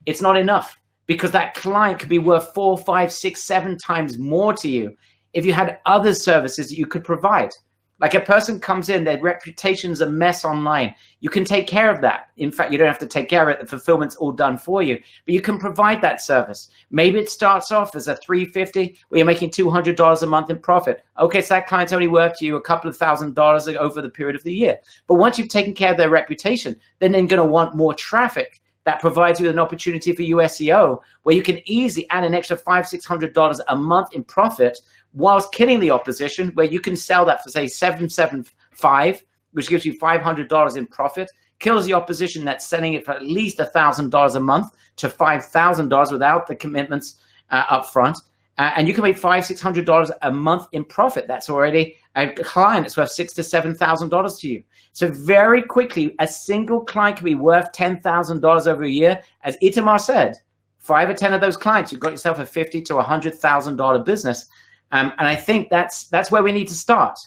it's not enough, because that client could be worth 4, 5, 6, 7 times more to you if you had other services that you could provide. Like a person comes in, their reputation's a mess online. You can take care of that. In fact, you don't have to take care of it. The fulfillment's all done for you, but you can provide that service. Maybe it starts off as a $350 where you're making $200 a month in profit. Okay, so that client's only worth you a couple of $1,000s over the period of the year. But once you've taken care of their reputation, then they're going to want more traffic. That provides you an opportunity for SEO, where you can easily add an extra $500, $600 a month in profit, whilst killing the opposition, where you can sell that for, say, $775, which gives you $500 in profit, kills the opposition that's selling it for at least $1,000 a month to $5,000 without the commitments up front. And you can make $500, $600 a month in profit. That's already a client that's worth $6,000 to $7,000 to you. So very quickly, a single client can be worth $10,000 over a year. As Itamar said, 5 or 10 of those clients, you've got yourself a $50,000 to $100,000 business. And I think that's where we need to start.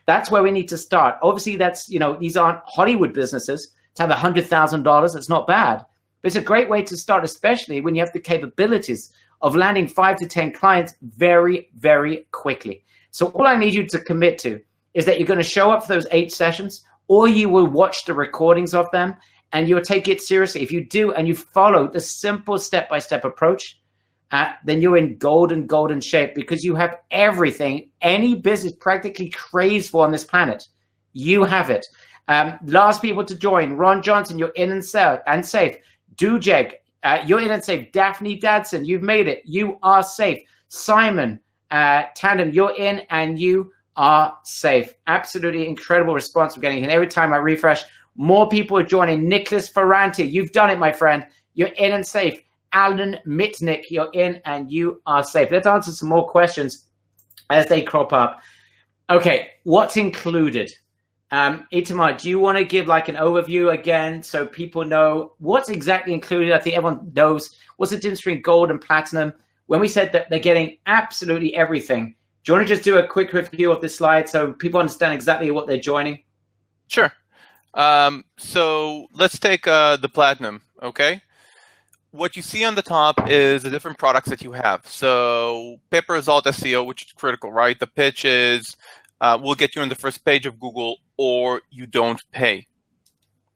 That's where we need to start. Obviously, these aren't Hollywood businesses. To have $100,000, that's not bad. But it's a great way to start, especially when you have the capabilities of landing 5 to 10 clients very, very quickly. So all I need you to commit to is that you're going to show up for those 8 sessions, or you will watch the recordings of them, and you'll take it seriously. If you do, and you follow the simple step-by-step approach, then you're in golden shape, because you have everything any business practically craves for on this planet. You have it. Last people to join: Ron Johnson, you're in and safe. Dujeg, you're in and safe. Daphne Dadson, you've made it. You are safe. Simon Tandem, you're in and you are safe. Absolutely incredible response we're getting. And every time I refresh, more people are joining. Nicholas Ferranti, you've done it, my friend. You're in and safe. Alan Mitnick, you're in and you are safe. Let's answer some more questions as they crop up. Okay, what's included? Itamar, do you want to give like an overview again so people know what's exactly included? I think everyone knows what's the difference between gold and platinum. When we said that they're getting absolutely everything, do you want to just do a quick review of this slide so people understand exactly what they're joining? Sure. So let's take the platinum, okay? What you see on the top is the different products that you have. So pay-per result SEO, which is critical, right? The pitch is we'll get you on the first page of Google, or you don't pay,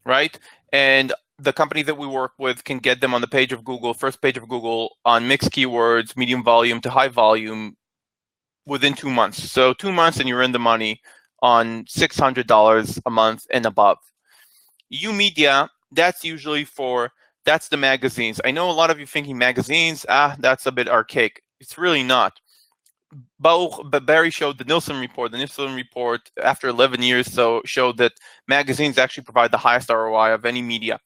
right? And the company that we work with can get them on the page of Google, first page of Google, on mixed keywords, medium volume to high volume, within 2 months. So 2 months and you're in the money on $600 a month and above. YouMedia, that's usually that's the magazines. I know a lot of you thinking magazines, that's a bit archaic. It's really not. But Barry showed the Nielsen report. The Nielsen report, after 11 years, showed that magazines actually provide the highest ROI of any media.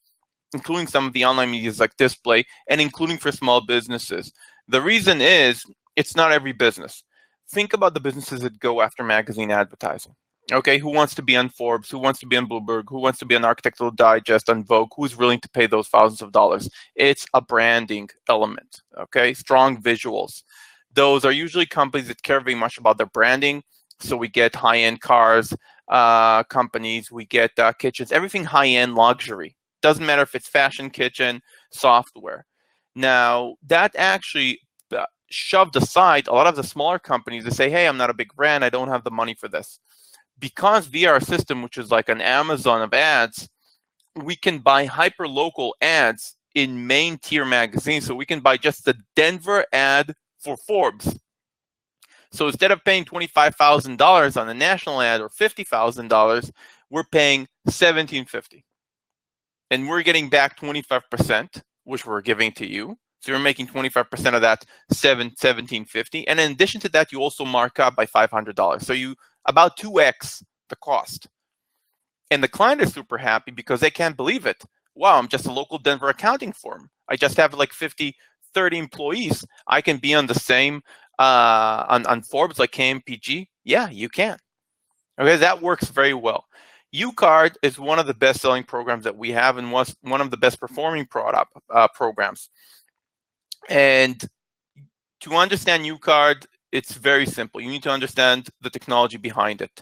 including some of the online medias like display, and including for small businesses. The reason is it's not every business. Think about the businesses that go after magazine advertising. Okay, who wants to be on Forbes? Who wants to be on Bloomberg? Who wants to be on Architectural Digest, on Vogue? Who's willing to pay those thousands of dollars? It's a branding element, okay? Strong visuals. Those are usually companies that care very much about their branding. So we get high-end cars, companies, we get kitchens, everything high-end luxury. Doesn't matter if it's fashion, kitchen, software. Now, that actually shoved aside a lot of the smaller companies that say, hey, I'm not a big brand, I don't have the money for this. Because via our system, which is like an Amazon of ads, we can buy hyper-local ads in main tier magazines. So we can buy just the Denver ad for Forbes. So instead of paying $25,000 on a national ad or $50,000, we're paying $1,750. And we're getting back 25%, which we're giving to you. So you're making 25% of that $1,750. And in addition to that, you also mark up by $500. So you about 2x the cost. And the client is super happy because they can't believe it. Wow, I'm just a local Denver accounting firm. I just have like 30 employees. I can be on the same, on Forbes like KMPG. Yeah, you can. Okay, that works very well. UCard is one of the best-selling programs that we have and was one of the best performing programs. And to understand UCard, it's very simple. You need to understand the technology behind it.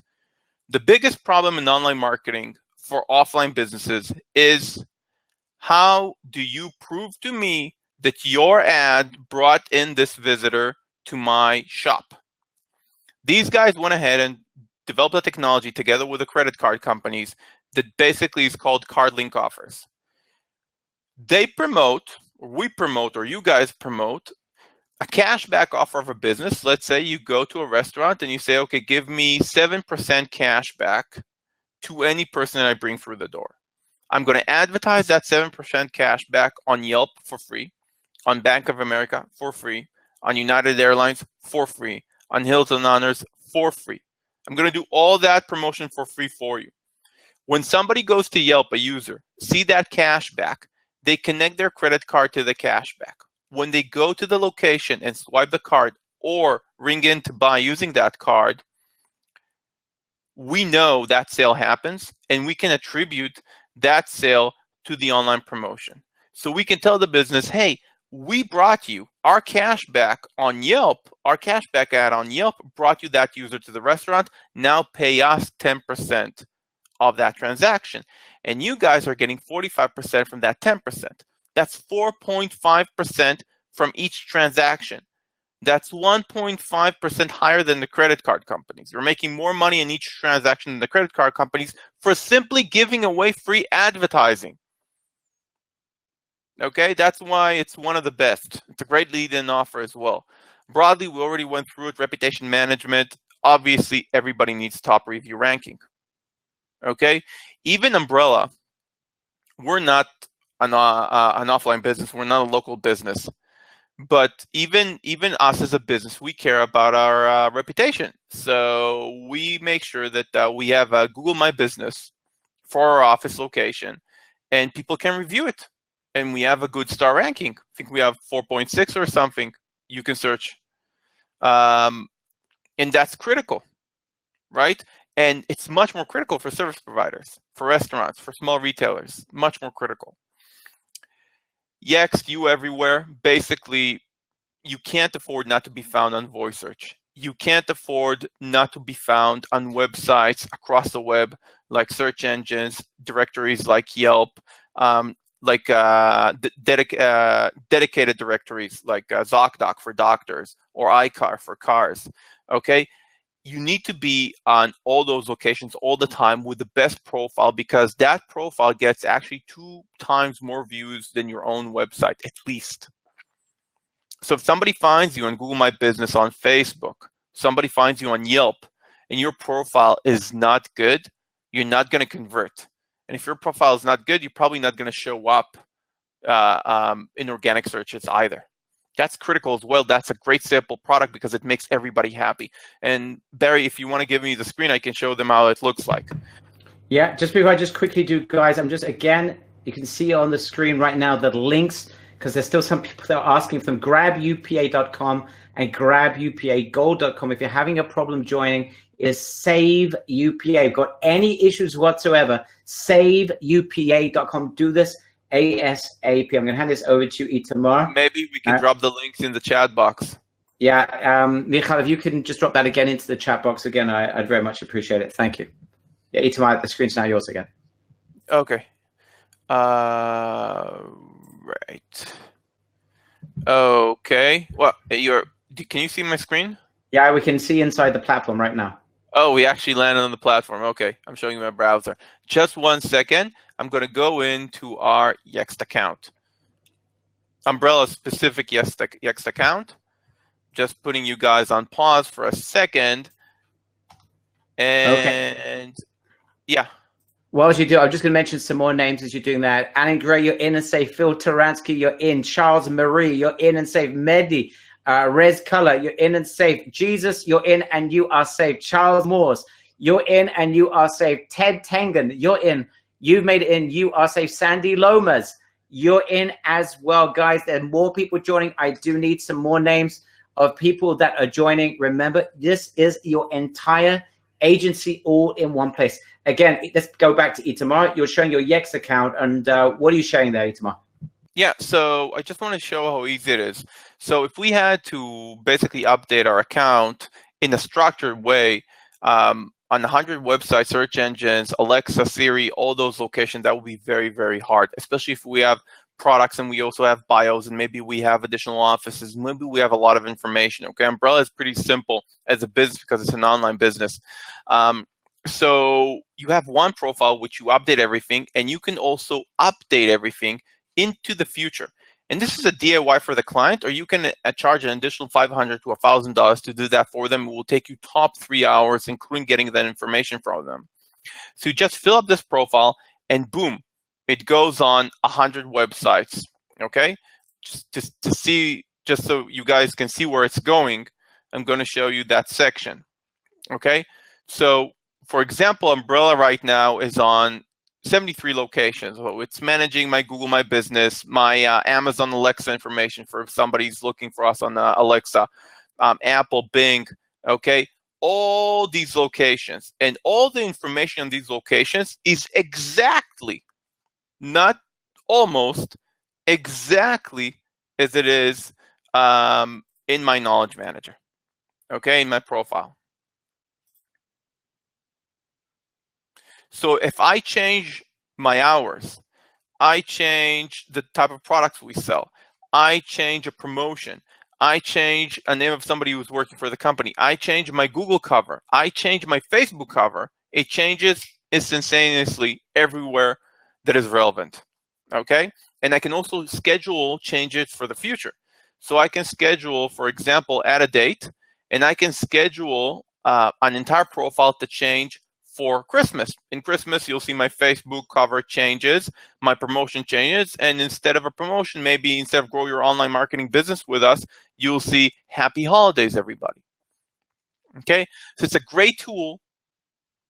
The biggest problem in online marketing for offline businesses is how do you prove to me that your ad brought in this visitor to my shop? These guys went ahead and developed a technology together with the credit card companies that basically is called card link offers. They promote, or we promote, or you guys promote a cashback offer of a business. Let's say you go to a restaurant and you say, okay, give me 7% cash back to any person that I bring through the door. I'm going to advertise that 7% cash back on Yelp for free, on Bank of America for free, on United Airlines for free, on Hilton Honors for free. I'm going to do all that promotion for free for you. When somebody goes to Yelp, a user, see that cash back, they connect their credit card to the cash back. When they go to the location and swipe the card or ring in to buy using that card, we know that sale happens and we can attribute that sale to the online promotion. So we can tell the business, hey, we brought you our cashback on Yelp, our cashback ad on Yelp brought you that user to the restaurant. Now pay us 10% of that transaction. And you guys are getting 45% from that 10%. That's 4.5% from each transaction. That's 1.5% higher than the credit card companies. You're making more money in each transaction than the credit card companies for simply giving away free advertising. Okay, that's why it's one of the best. It's a great lead-in offer as well. Broadly, we already went through it. Reputation management. Obviously, everybody needs top review ranking. Okay, even Umbrella, we're not an offline business. We're not a local business. But even us as a business, we care about our reputation. So we make sure that we have a Google My Business for our office location, and people can review it. And we have a good star ranking. I think we have 4.6 or something. You can search. And that's critical, right? And it's much more critical for service providers, for restaurants, for small retailers, much more critical. Yext, you everywhere. Basically, you can't afford not to be found on voice search. You can't afford not to be found on websites across the web, like search engines, directories like Yelp, like dedicated directories like ZocDoc for doctors or iCar for cars. Okay, you need to be on all those locations all the time with the best profile, because that profile gets actually 2 times more views than your own website, at least. So if somebody finds you on Google My Business, on Facebook, somebody finds you on Yelp, and your profile is not good, you're not going to convert. And if your profile is not good, you're probably not going to show up in organic searches either. That's critical as well. That's a great sample product because it makes everybody happy. And Barry, if you want to give me the screen, I can show them how it looks like. Yeah, just before I just quickly do, guys, I'm just, again, You can see on the screen right now the links, because there's still some people that are asking for them. GrabUPA.com and GrabUPAGold.com. If you're having a problem joining, is Save UPA. Got any issues whatsoever? SaveUPA.com. Do this ASAP. I'm going to hand this over to you, Itamar. Maybe we can drop the links in the chat box. Yeah, Michal, if you can just drop that again into the chat box again, I'd very much appreciate it. Thank you. Yeah, Itamar, the screen's now yours again. Okay. Right. Okay. Well, can you see my screen? Yeah, we can see inside the platform right now. Oh, we actually landed on the platform. Okay, I'm showing you my browser. Just 1 second. I'm going to go into our Yext account. Umbrella specific Yext account. Just putting you guys on pause for a second. And okay. Yeah. Well, as you do, I'm just going to mention some more names as you're doing that. Alan Gray, you're in and safe. Phil Taransky, you're in. Charles Marie, you're in and safe. Mehdi, Rez Color, you're in and safe. Jesus, you're in and you are safe. Charles Morse, you're in and you are safe. Ted Tengen, you're in. You've made it in. You are safe. Sandy Lomas, you're in as well. Guys, there are more people joining. I do need some more names of people that are joining. Remember, this is your entire agency all in one place. Again, let's go back to Itamar. You're showing your Yext account, and what are you showing there, Itamar? Yeah, so I just want to show how easy it is. So if we had to basically update our account in a structured way on 100 website search engines, Alexa, Siri, all those locations, that would be very, very hard, especially if we have products and we also have bios and maybe we have additional offices, maybe we have a lot of information. Okay, Umbrella is pretty simple as a business because it's an online business. So you have one profile which you update everything, and you can also update everything into the future. And this is a DIY for the client, or you can charge an additional $500 to $1,000 to do that for them. It will take you top 3 hours, including getting that information from them. So you just fill up this profile, and boom, it goes on 100 websites. Okay, just to see, just so you guys can see where it's going, I'm going to show you that section. Okay, so for example, Umbrella right now is on 73 locations. So it's managing my Google My Business, my Amazon Alexa information for if somebody's looking for us on Alexa, Apple, Bing, okay? All these locations, and all the information on these locations is exactly, not almost, exactly as it is in my Knowledge Manager, okay, in my profile. So if I change my hours, I change the type of products we sell, I change a promotion, I change a name of somebody who's working for the company, I change my Google cover, I change my Facebook cover, it changes instantaneously everywhere that is relevant, okay? And I can also schedule changes for the future. So I can schedule, for example, add a date, and I can schedule an entire profile to change for Christmas. In Christmas, you'll see my Facebook cover changes, my promotion changes, and instead of a promotion, maybe instead of grow your online marketing business with us, you'll see happy holidays, everybody. Okay, so it's a great tool.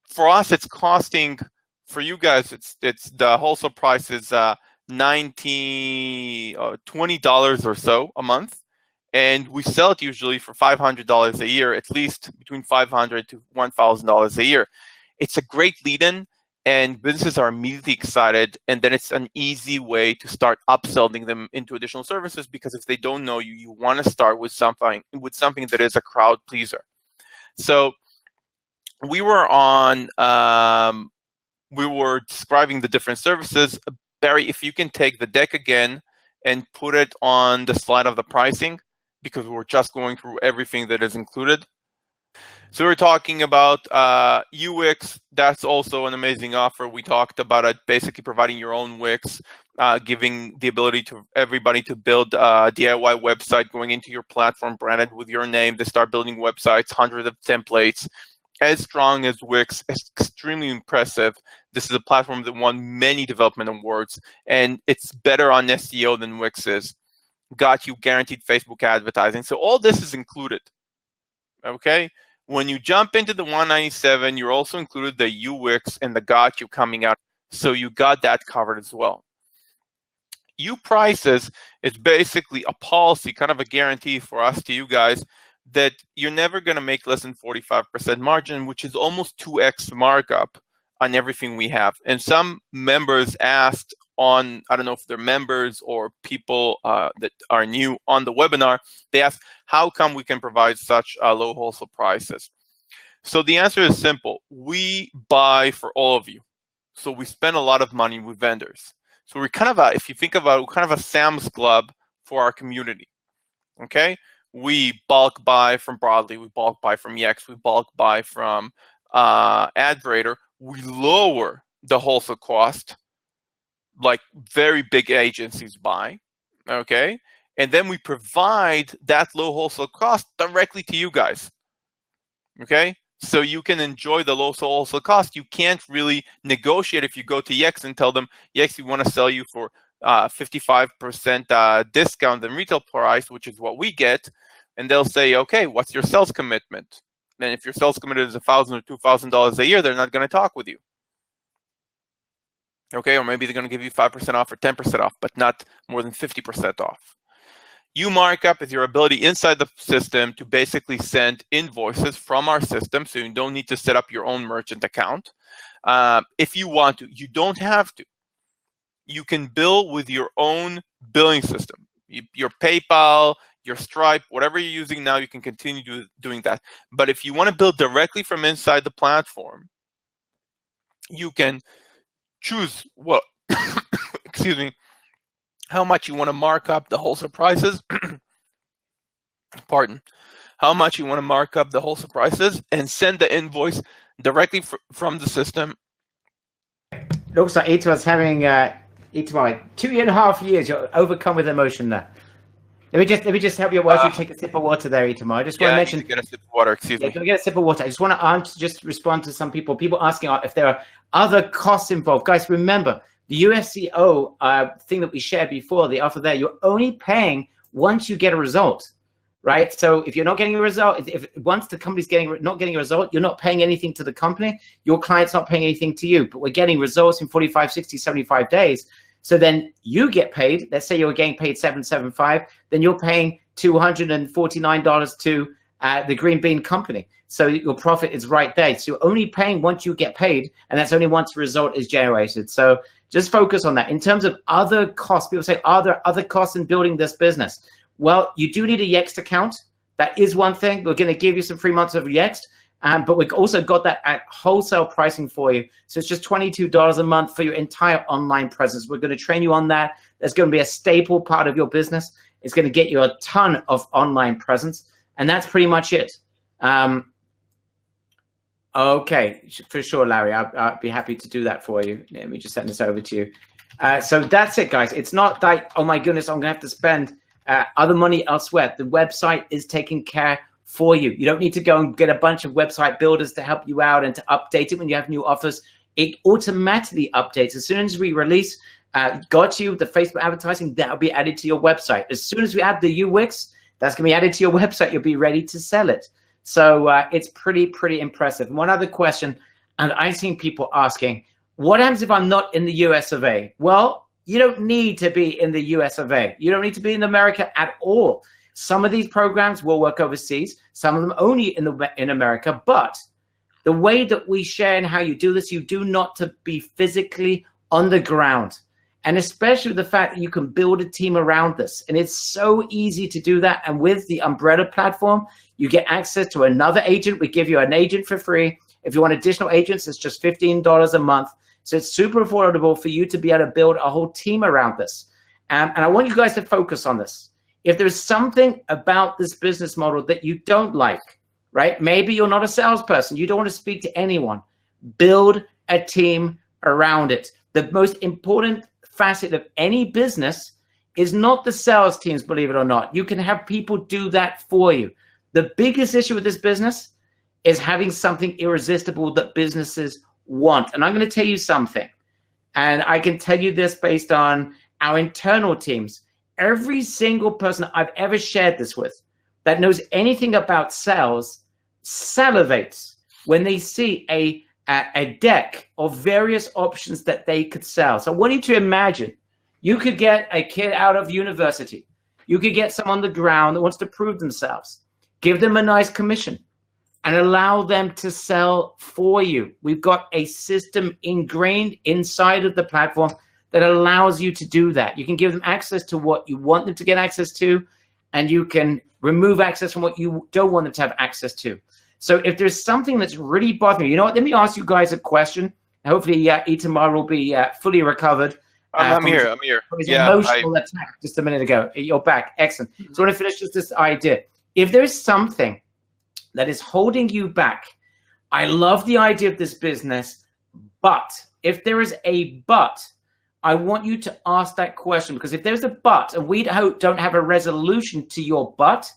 For us, it's costing, for you guys, it's the wholesale price is $20 or so a month, and we sell it usually for $500 a year, at least between $500 to $1,000 a year. It's a great lead-in, and businesses are immediately excited, and then it's an easy way to start upselling them into additional services, because if they don't know you, you want to start with something that is a crowd pleaser. So we were describing the different services. Barry, if you can take the deck again and put it on the slide of the pricing, because we're just going through everything that is included. So we're talking about UWix. That's also an amazing offer. We talked about it, basically providing your own Wix, giving the ability to everybody to build a DIY website, going into your platform branded with your name. They start building websites, hundreds of templates, as strong as Wix. It's extremely impressive. This is a platform that won many development awards, and it's better on SEO than Wix is. Got you guaranteed Facebook advertising. So all this is included, okay? When you jump into the 197, you're also included the UWix and the Got You coming out. So you got that covered as well. U-Prices is basically a policy, kind of a guarantee for us to you guys that you're never going to make less than 45% margin, which is almost 2x markup on everything we have. And some members asked on, I don't know if they're members or people that are new on the webinar, they asked, how come we can provide such low wholesale prices? So the answer is simple. We buy for all of you. So we spend a lot of money with vendors. So we're kind of a, if you think about it, we're kind of a Sam's Club for our community, okay? We bulk buy from Broadly, we bulk buy from Yext, we bulk buy from AdBrader. We lower the wholesale cost like very big agencies buy, okay? And then we provide that low wholesale cost directly to you guys, okay? So you can enjoy the low wholesale cost. You can't really negotiate if you go to Yext and tell them, Yext, we want to sell you for 55% discount than retail price, which is what we get. And they'll say, okay, what's your sales commitment? And if your sales commitment is $1,000 or $2,000 a year, they're not going to talk with you. Okay, or maybe they're going to give you 5% off or 10% off, but not more than 50% off. U-Markup is your ability inside the system to basically send invoices from our system, so you don't need to set up your own merchant account. If you want to, you don't have to. You can bill with your own billing system. Your PayPal, your Stripe, whatever you're using now, you can continue doing that. But if you want to bill directly from inside the platform, you can choose what, excuse me, how much you want to mark up the wholesale prices. Pardon. How much you want to mark up the wholesale prices and send the invoice directly from the system. Looks like Itamar having Itamar 2.5 years. You're overcome with emotion there. Let me just help you while you take a sip of water there, Itamar. I just want to mention. Get a sip of water. Excuse me. Get a sip of water. I just want to just respond to some people. People asking if there are other costs involved. Guys, remember the USCO thing that we shared before. The offer there. You're only paying once you get a result, right? So if you're not getting a result, if once the company's not getting a result, you're not paying anything to the company. Your client's not paying anything to you. But we're getting results in 45, 60, 75 days. So then you get paid. Let's say you're getting paid $775. Then you're paying $249 to the Green Bean company. So your profit is right there. So you're only paying once you get paid, and that's only once the result is generated. So just focus on that. In terms of other costs, people say, are there other costs in building this business? Well, you do need a Yext account. That is one thing. We're going to give you some free months of Yext. But we've also got that at wholesale pricing for you. So it's just $22 a month for your entire online presence. We're going to train you on that. That's going to be a staple part of your business. It's going to get you a ton of online presence. And that's pretty much it. Okay, for sure, Larry. I'll be happy to do that for you. Let me just send this over to you. So that's it, guys. It's not like, oh, my goodness, I'm going to have to spend other money elsewhere. The website is taking care for you. You don't need to go and get a bunch of website builders to help you out and to update it when you have new offers. It automatically updates. As soon as we release got you the Facebook advertising, that'll be added to your website. As soon as we add the UWix, that's going to be added to your website. You'll be ready to sell it. So it's pretty impressive. One other question, and I've seen people asking, what happens if I'm not in the US of A? Well, you don't need to be in the US of A. You don't need to be in America at all. Some of these programs will work overseas, some of them only in America, but the way that we share and how you do this, you do not to be physically on the ground. And especially the fact that you can build a team around this. And it's so easy to do that. And with the Umbrella platform, you get access to another agent. We give you an agent for free. If you want additional agents, it's just $15 a month. So it's super affordable for you to be able to build a whole team around this. And I want you guys to focus on this. If there's something about this business model that you don't like, right? Maybe you're not a salesperson. You don't want to speak to anyone. Build a team around it. The most important facet of any business is not the sales teams, believe it or not. You can have people do that for you. The biggest issue with this business is having something irresistible that businesses want. And I'm going to tell you something. And I can tell you this based on our internal teams. Every single person I've ever shared this with that knows anything about sales salivates when they see a deck of various options that they could sell. So I want you to imagine You could get a kid out of university. You could get someone on the ground that wants to prove themselves. Give them a nice commission and allow them to sell for you. We've got a system ingrained inside of the platform that allows you to do that. You can give them access to what you want them to get access to, and you can remove access from what you don't want them to have access to. So if there's something that's really bothering you, let me ask you guys a question. Hopefully Itamar will be fully recovered. I'm here. From his emotional attack just a minute ago. You're back. Excellent. So I want to finish just this idea. If there's something that is holding you back, I love the idea of this business, but if there is a but, I want you to ask that question, because if there's a but and we don't have a resolution to your but,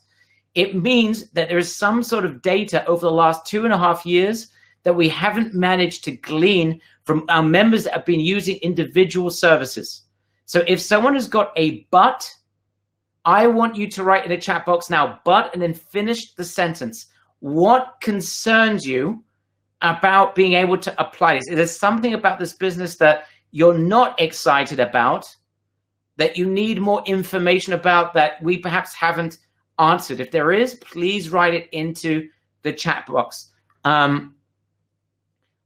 it means that there is some sort of data over the last 2.5 years that we haven't managed to glean from our members that have been using individual services. So if someone has got a but, I want you to write in the chat box now, but, and then finish the sentence. What concerns you about being able to apply this? If there's something about this business that you're not excited about, that you need more information about, that we perhaps haven't answered. If there is, please write it into the chat box.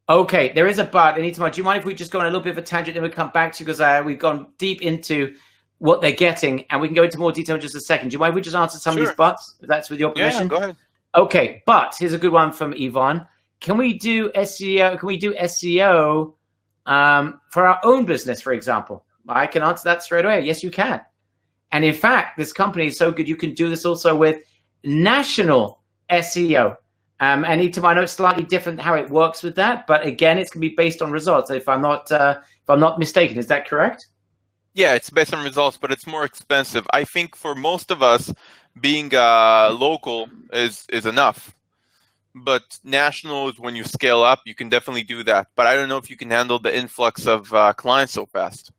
Okay, there is a but. Do you mind if we just go on a little bit of a tangent and we come back to you, because we've gone deep into what they're getting, and we can go into more detail in just a second. Do you mind if we just answer some of these buts, if that's with your permission? Yeah, go ahead. Okay, but here's a good one from Yvonne. Can we do SEO? Can we do SEO for our own business, for example? I can answer that straight away. Yes, you can. And in fact, this company is so good, you can do this also with national SEO. And Itamar, I know it's slightly different how it works with that, but again, it's going to be based on results. If I'm not mistaken, is that correct? Yeah, it's based on results, but it's more expensive. I think for most of us, being local is enough. But national is when you scale up, you can definitely do that. But I don't know if you can handle the influx of clients so fast.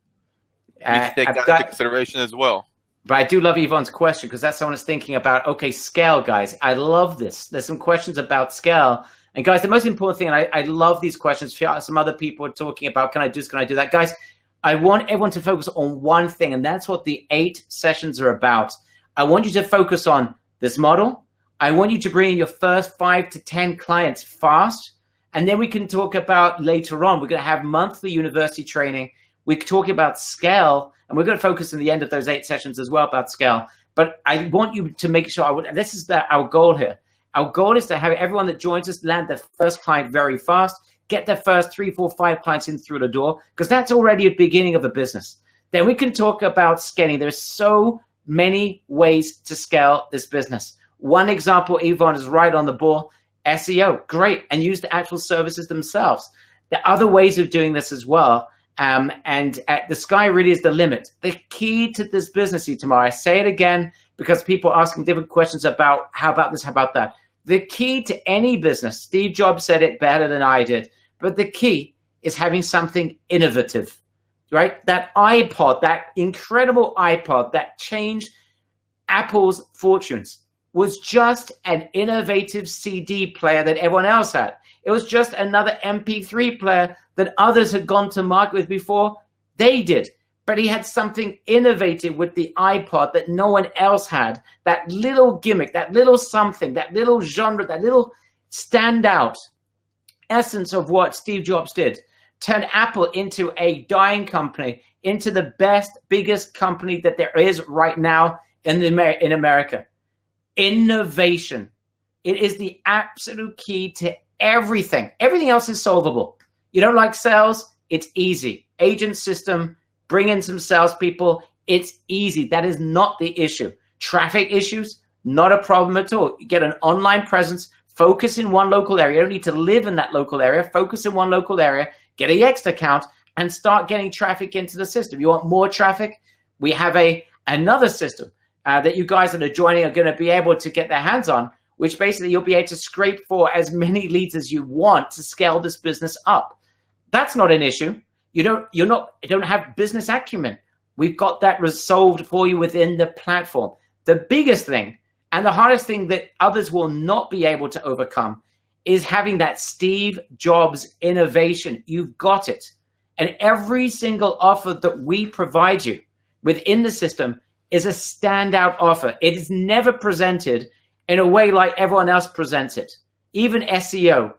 You can take that into consideration as well. But I do love Yvonne's question, because that's someone who's thinking about, okay, scale, guys. I love this. There's some questions about scale. And guys, the most important thing, and I love these questions. Some other people are talking about, can I do this, can I do that? Guys, I want everyone to focus on one thing, and that's what the 8 sessions are about. I want you to focus on this model. I want you to bring in your first 5 to 10 clients fast. And then we can talk about later on, we're going to have monthly university training. We're talking about scale, and we're going to focus in the end of those 8 sessions as well about scale. But I want you to make sure, this is our goal here. Our goal is to have everyone that joins us land their first client very fast, get their first 3, 4, 5 clients in through the door, because that's already a beginning of a business. Then we can talk about scaling. There's so many ways to scale this business. One example, Yvonne is right on the ball. SEO, great, and use the actual services themselves. There are other ways of doing this as well. The sky really is the limit. The key to this business, Itamar, I say it again because people are asking different questions about how about this, how about that. The key to any business, Steve Jobs said it better than I did, but the key is having something innovative, right? That iPod, that incredible iPod that changed Apple's fortunes, was just an innovative CD player that everyone else had. It was just another MP3 player that others had gone to market with before they did. But he had something innovative with the iPod that no one else had. That little gimmick, that little something, that little genre, that little standout essence of what Steve Jobs did. Turned Apple into a dying company, into the best, biggest company that there is right now in America. Innovation. It is the absolute key to everything. Everything else is solvable. You don't like sales? It's easy. Agent system, bring in some salespeople. It's easy. That is not the issue. Traffic issues, not a problem at all. You get an online presence, focus in one local area. You don't need to live in that local area. Focus in one local area, get a Yext account, and start getting traffic into the system. You want more traffic? We have another system that you guys that are joining are going to be able to get their hands on, which basically you'll be able to scrape for as many leads as you want to scale this business up. That's not an issue. You don't have business acumen. We've got that resolved for you within the platform. The biggest thing and the hardest thing that others will not be able to overcome is having that Steve Jobs innovation. You've got it. And every single offer that we provide you, within the system is a standout offer. It is never presented in a way like everyone else presents it. Even SEO,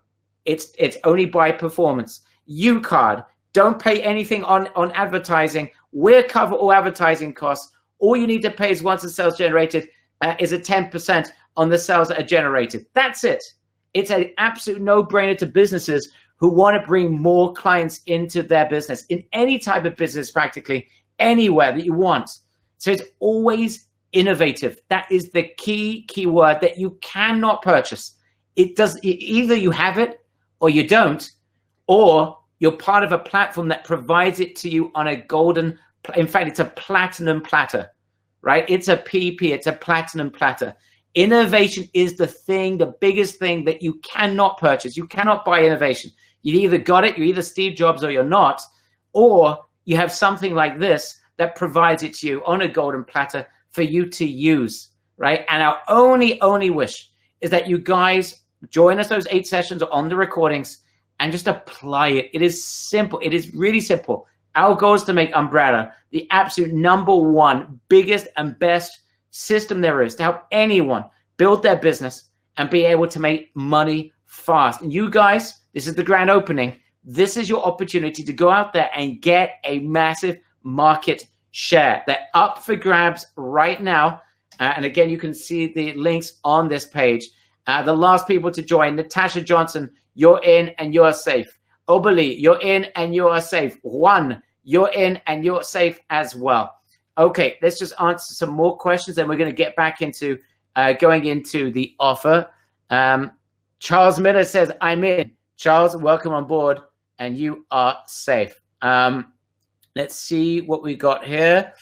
it's only by performance. UCard, don't pay anything on advertising. We'll cover all advertising costs. All you need to pay is once the sales generated is a 10% on the sales that are generated. That's it. It's an absolute no-brainer to businesses who want to bring more clients into their business, in any type of business, practically anywhere that you want. So it's always innovative. That is the key word that you cannot purchase. Either you have it or you don't, or you're part of a platform that provides it to you on a golden, in fact, it's a platinum platter, right? It's a PP, it's a platinum platter. Innovation is the thing, the biggest thing that you cannot purchase. You cannot buy innovation. You either got it, you're either Steve Jobs or you're not, or you have something like this that provides it to you on a golden platter for you to use, right? And our only wish is that you guys join us those 8 sessions on the recordings and just apply it. It is simple. It is really simple. Our goal is to make Umbrella the absolute #1 biggest and best system there is to help anyone build their business and be able to make money fast. And you guys, this is the grand opening. This is your opportunity to go out there and get a massive market share. They're up for grabs right now. And again, you can see the links on this page. The last people to join, Natasha Johnson, you're in and you're safe. Obali, you're in and you are safe. Juan, you're in and you're safe as well. Okay, let's just answer some more questions, and we're going to get back into going into the offer. Charles Miller says, I'm in. Charles, welcome on board, and you are safe. Let's see what we got here.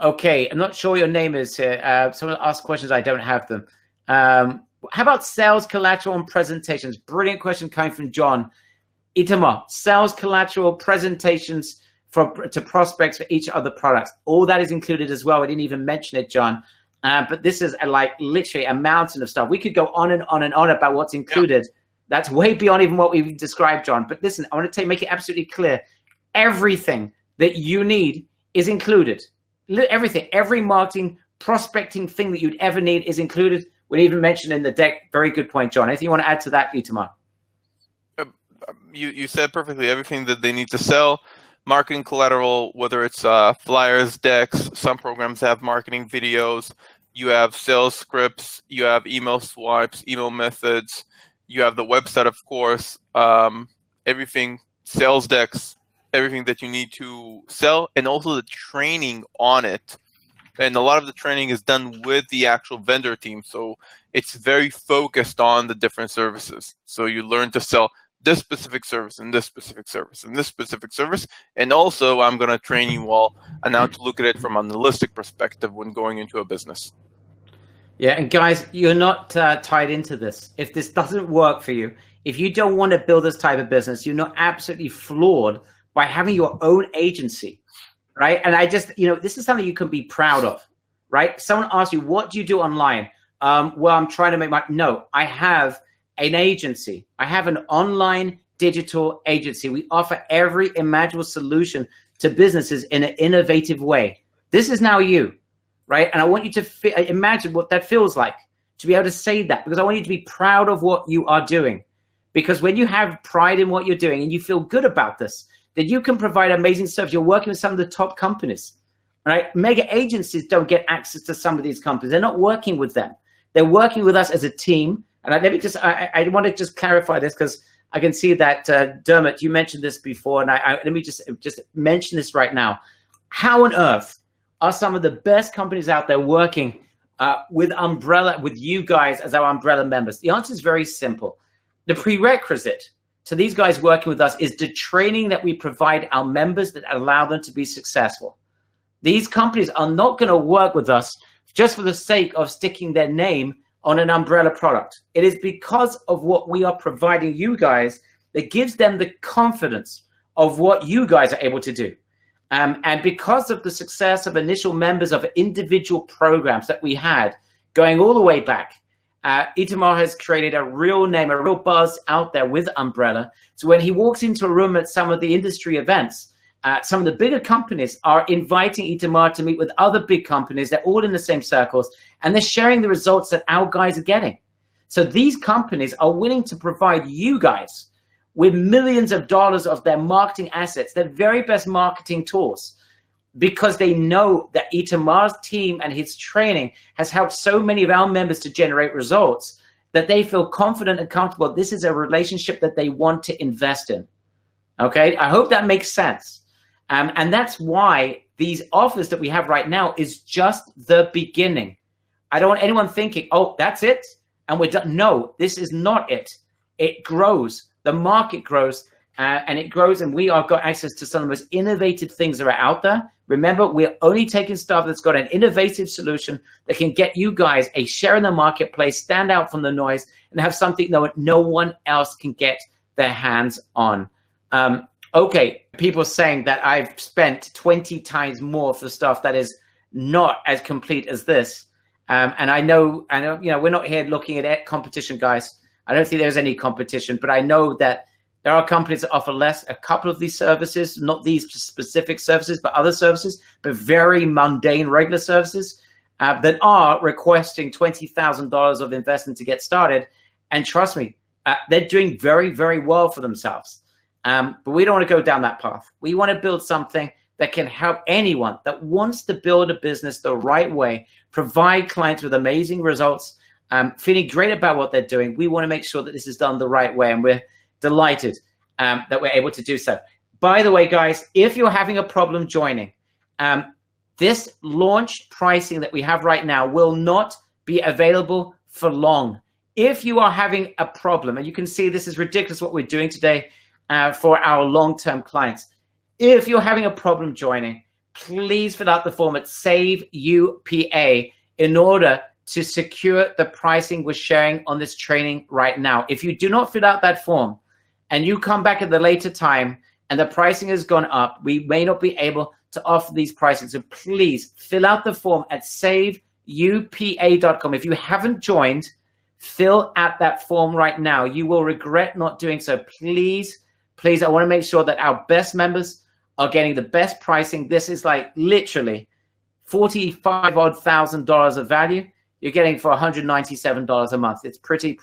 Okay, I'm not sure what your name is here. Someone asked questions, I don't have them. How about sales collateral and presentations? Brilliant question coming from John. Itamar, sales collateral presentations to prospects for each of the products. All that is included as well. I didn't even mention it, John. But this is like literally a mountain of stuff. We could go on and on and on about what's included. Yeah. That's way beyond even what we've described, John. But listen, I want to make it absolutely clear. Everything that you need is included. Everything, every marketing, prospecting thing that you'd ever need is included. We even mentioned in the deck. Very good point, John. Anything you want to add to that, Itamar? You said perfectly everything that they need to sell. Marketing collateral, whether it's flyers, decks, some programs have marketing videos, you have sales scripts, you have email swipes, email methods, you have the website, of course, everything, sales decks, everything that you need to sell, and also the training on it. And a lot of the training is done with the actual vendor team. So it's very focused on the different services. So you learn to sell this specific service and this specific service and this specific service. And also I'm going to train you all on how to look at it from an holistic perspective when going into a business. Yeah, and guys, you're not tied into this. If this doesn't work for you, if you don't want to build this type of business, you're not absolutely flawed by having your own agency, right? And I just, this is something you can be proud of, right? Someone asks you, what do you do online? Well, I'm trying to make my, no, I have an agency. I have an online digital agency. We offer every imaginable solution to businesses in an innovative way. This is now you, right? And I want you to imagine what that feels like, to be able to say that, because I want you to be proud of what you are doing. Because when you have pride in what you're doing and you feel good about this, that you can provide amazing service. You're working with some of the top companies, right? Mega agencies don't get access to some of these companies. They're not working with them. They're working with us as a team. And let me just, I want to just clarify this, because I can see that Dermot, you mentioned this before, and let me just mention this right now. How on earth are some of the best companies out there working with Umbrella, with you guys as our Umbrella members? The answer is very simple. The prerequisite to these guys working with us is the training that we provide our members that allow them to be successful. These companies are not going to work with us just for the sake of sticking their name on an Umbrella product. It is because of what we are providing you guys that gives them the confidence of what you guys are able to do. And because of the success of initial members of individual programs that we had going all the way back, Itamar has created a real name, a real buzz out there with Umbrella. So when he walks into a room at some of the industry events, some of the bigger companies are inviting Itamar to meet with other big companies. They're all in the same circles, and they're sharing the results that our guys are getting. So these companies are willing to provide you guys with millions of dollars of their marketing assets, their very best marketing tools, because they know that Itamar's team and his training has helped so many of our members to generate results that they feel confident and comfortable. This is a relationship that they want to invest in. Okay, I hope that makes sense. And that's why these offers that we have right now is just the beginning. I don't want anyone thinking, oh, that's it, and we're done. No, this is not it. It grows. The market grows, and it grows, and we have got access to some of the most innovative things that are out there. Remember, we're only taking stuff that's got an innovative solution that can get you guys a share in the marketplace, stand out from the noise, and have something that no one else can get their hands on. Okay, people saying that I've spent 20 times more for stuff that is not as complete as this. And I know, you know, we're not here looking at competition, guys. I don't think there's any competition, but I know that there are companies that offer less, a couple of these services, not these specific services, but other services, but very mundane, regular services that are requesting $20,000 of investment to get started. And trust me, they're doing very, very well for themselves. But we don't want to go down that path. We want to build something that can help anyone that wants to build a business the right way, provide clients with amazing results, feeling great about what they're doing. We want to make sure that this is done the right way, and we're delighted that we're able to do so. By the way, guys, if you're having a problem joining, this launch pricing that we have right now will not be available for long. If you are having a problem, and you can see this is ridiculous what we're doing today for our long-term clients. If you're having a problem joining, please fill out the form at Save UPA in order to secure the pricing we're sharing on this training right now. If you do not fill out that form and you come back at a later time and the pricing has gone up, we may not be able to offer these pricing. So please fill out the form at saveupa.com. If you haven't joined, fill out that form right now. You will regret not doing so. Please, please, I want to make sure that our best members are getting the best pricing. This is like literally $45,000 of value you're getting for $197 a month. It's pretty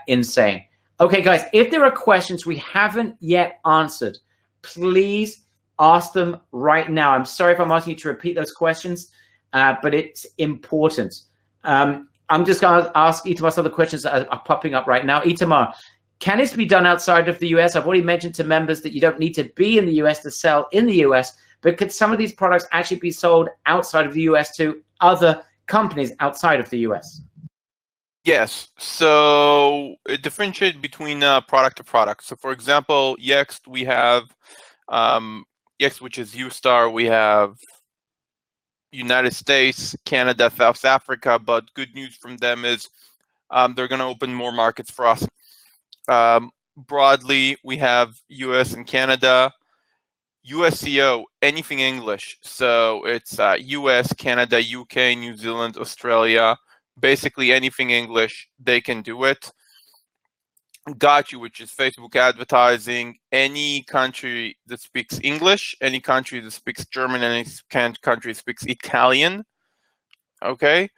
insane. Okay, guys, if there are questions we haven't yet answered, please ask them right now. I'm sorry if I'm asking you to repeat those questions, but it's important. I'm just going to ask Itamar some of the questions that are popping up right now. Itamar, can this be done outside of the US? I've already mentioned to members that you don't need to be in the US to sell in the US, but could some of these products actually be sold outside of the US to other companies outside of the US? Yes. So it differentiates between product to product. So for example, Yext, we have Yext, which is Ustar. We have United States, Canada, South Africa. But good news from them is they're going to open more markets for us. Broadly, we have US and Canada. USCO, anything English. So it's US, Canada, UK, New Zealand, Australia. Basically anything English, they can do it. Got You, which is Facebook advertising. Any country that speaks English, any country that speaks German, any country that speaks Italian. Okay.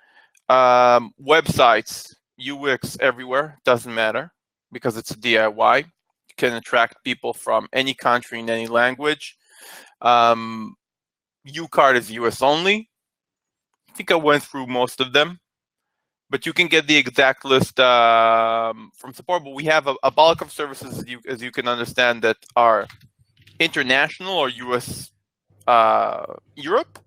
Websites, UX everywhere, doesn't matter because it's a DIY. You can attract people from any country in any language. UCard is US only. I think I went through most of them. But you can get the exact list from support. But we have a bulk of services, as you can understand, that are international or US, Europe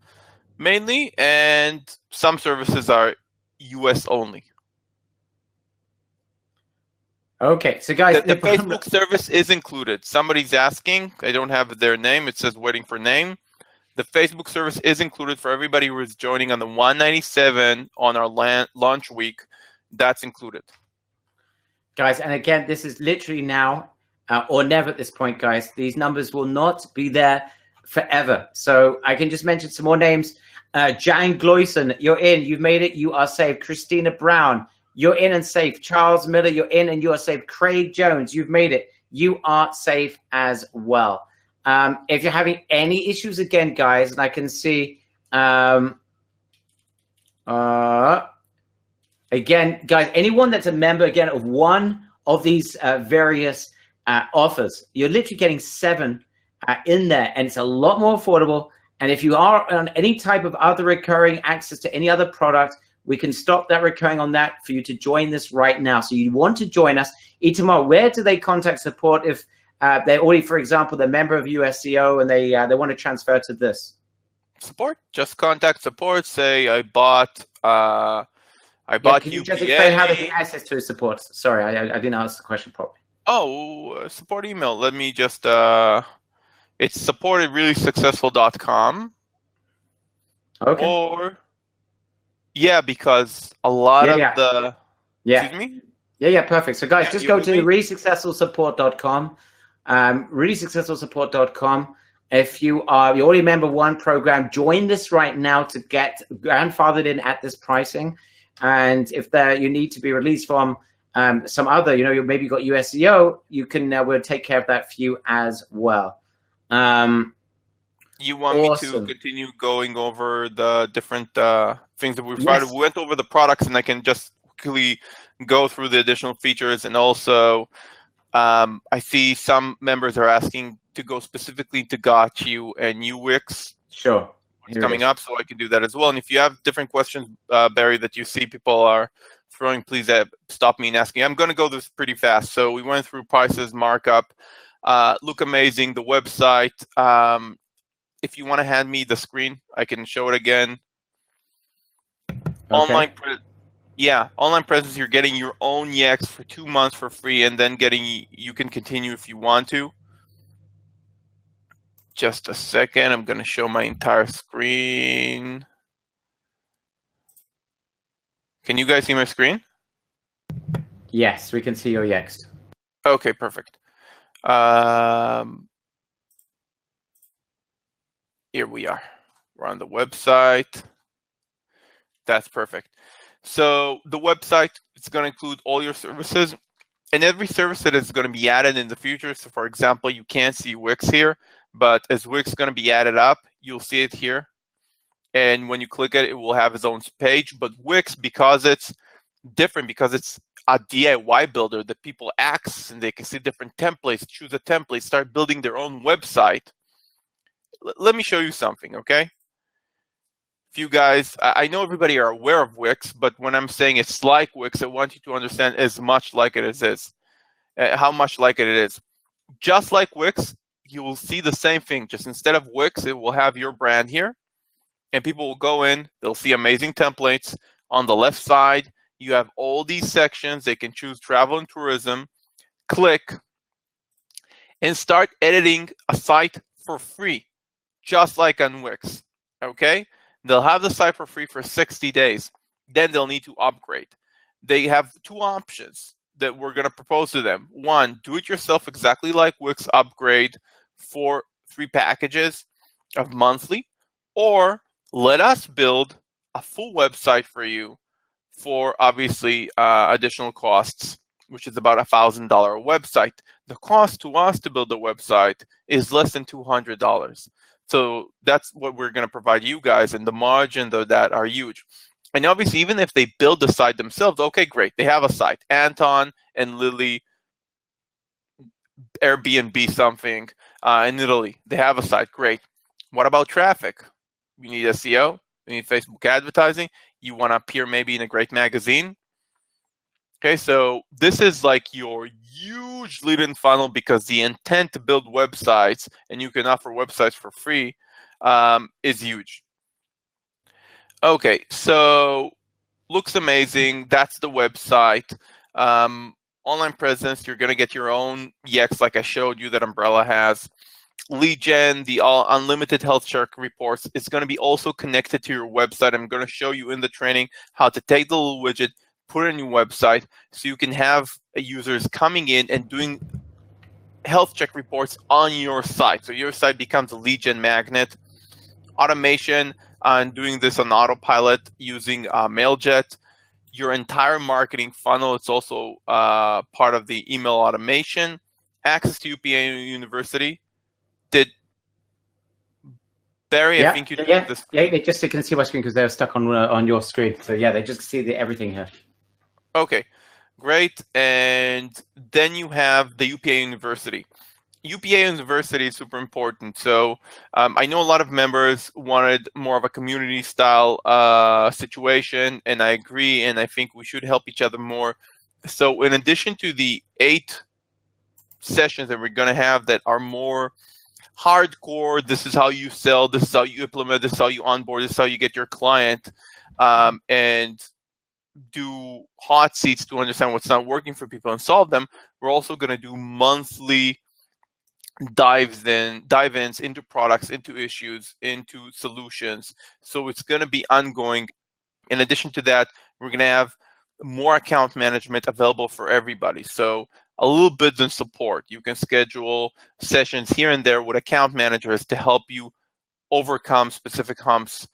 mainly, and some services are US only. Okay, so guys, the Facebook service is included. Somebody's asking. I don't have their name. It says waiting for name. The Facebook service is included for everybody who is joining on the 197 on our launch week. That's included. Guys, and again, this is literally now or never at this point, guys. These numbers will not be there forever. So I can just mention some more names. Jan Gloyson, you're in. You've made it. You are safe. Christina Brown, you're in and safe. Charles Miller, you're in and you are safe. Craig Jones, you've made it. You are safe as well. If you're having any issues again, guys, and I can see, again, guys, anyone that's a member, again, of one of these various offers, you're literally getting 7 in there, and it's a lot more affordable. And if you are on any type of other recurring access to any other product, we can stop that recurring on that for you to join this right now. So you want to join us. Itamar, where do they contact support if they're already, for example, they're a member of USCO and they want to transfer to this? Support. Just contact support. Say I bought. Can you just explain how they get access to support? Sorry, I didn't ask the question properly. Oh, support email. Let me just. It's support@reallysuccessful.com. Okay. Or. Yeah, because a lot of the. Yeah. Excuse me? Yeah, perfect. So, guys, just go to reallysuccessfulsupport.com. Reallysuccessfulsupport.com. If you already a member one program, join this right now to get grandfathered in at this pricing. And if you need to be released from some other, maybe you got USCO, you can we'll take care of that for you as well. You want me to continue going over the different things that we've started? We went over the products, and I can just quickly go through the additional features. And also, I see some members are asking to go specifically to GotYou and UWix. Sure. It's coming up, so I can do that as well. And if you have different questions, Barry, that you see people are throwing, please stop me and ask me. I'm going to go this pretty fast. So we went through prices, markup, look amazing, the website. If you want to hand me the screen, I can show it again. Okay. Online presence, you're getting your own Yext for 2 months for free, and then you can continue if you want to. Just a second, I'm going to show my entire screen. Can you guys see my screen? Yes, we can see your Yext. Okay, perfect. Here we are. We're on the website. That's perfect. So the website, it's going to include all your services and every service that is going to be added in the future. So for example, you can't see Wix here, but as Wix is going to be added up, you'll see it here. And when you click it, it will have its own page. But Wix, because it's different, because it's a DIY builder that people access and they can see different templates, choose a template, start building their own website. Let me show you something, okay? If you guys, I know everybody are aware of Wix, but when I'm saying it's like Wix, I want you to understand as much like it is, how much like it is. Just like Wix, you will see the same thing. Just instead of Wix, it will have your brand here, and people will go in. They'll see amazing templates. On the left side, you have all these sections. They can choose travel and tourism, click, and start editing a site for free, just like on Wix, okay? They'll have the site for free for 60 days. Then they'll need to upgrade. They have 2 options that we're going to propose to them. 1, do it yourself exactly like Wix, upgrade for 3 packages of monthly, or let us build a full website for you for obviously additional costs, which is about $1,000 website. The cost to us to build a website is less than $200. So that's what we're going to provide you guys, and the margins of that are huge. And obviously, even if they build the site themselves, okay, great. They have a site. Anton and Lily, Airbnb something in Italy. They have a site. Great. What about traffic? You need SEO. You need Facebook advertising. You want to appear maybe in a great magazine. Okay, so this is like your huge lead-in funnel, because the intent to build websites, and you can offer websites for free, is huge. Okay, so looks amazing. That's the website. Online presence, you're going to get your own Yext, like I showed you that Umbrella has. Lead gen, the unlimited health check reports, is going to be also connected to your website. I'm going to show you in the training how to take the little widget, put it in your website, so you can have users coming in and doing health check reports on your site. So your site becomes a lead gen magnet. Automation, and doing this on autopilot using Mailjet. Your entire marketing funnel, it's also part of the email automation. Access to UPA University. Did Barry? Yeah, I think you took yeah, this. yeah. They just can see my screen because they're stuck on your screen. So yeah, they just see everything here. Okay, great. And then you have the UPA University. UPA University is super important. So I know a lot of members wanted more of a community style situation, and I agree. And I think we should help each other more. So in addition to the 8 sessions that we're going to have that are more hardcore, this is how you sell, this is how you implement, this is how you onboard, this is how you get your client, and do hot seats to understand what's not working for people and solve them. We're also going to do monthly dive-ins into products, into issues, into solutions. So it's going to be ongoing. In addition to that, we're going to have more account management available for everybody. So a little bit of support. You can schedule sessions here and there with account managers to help you overcome specific humps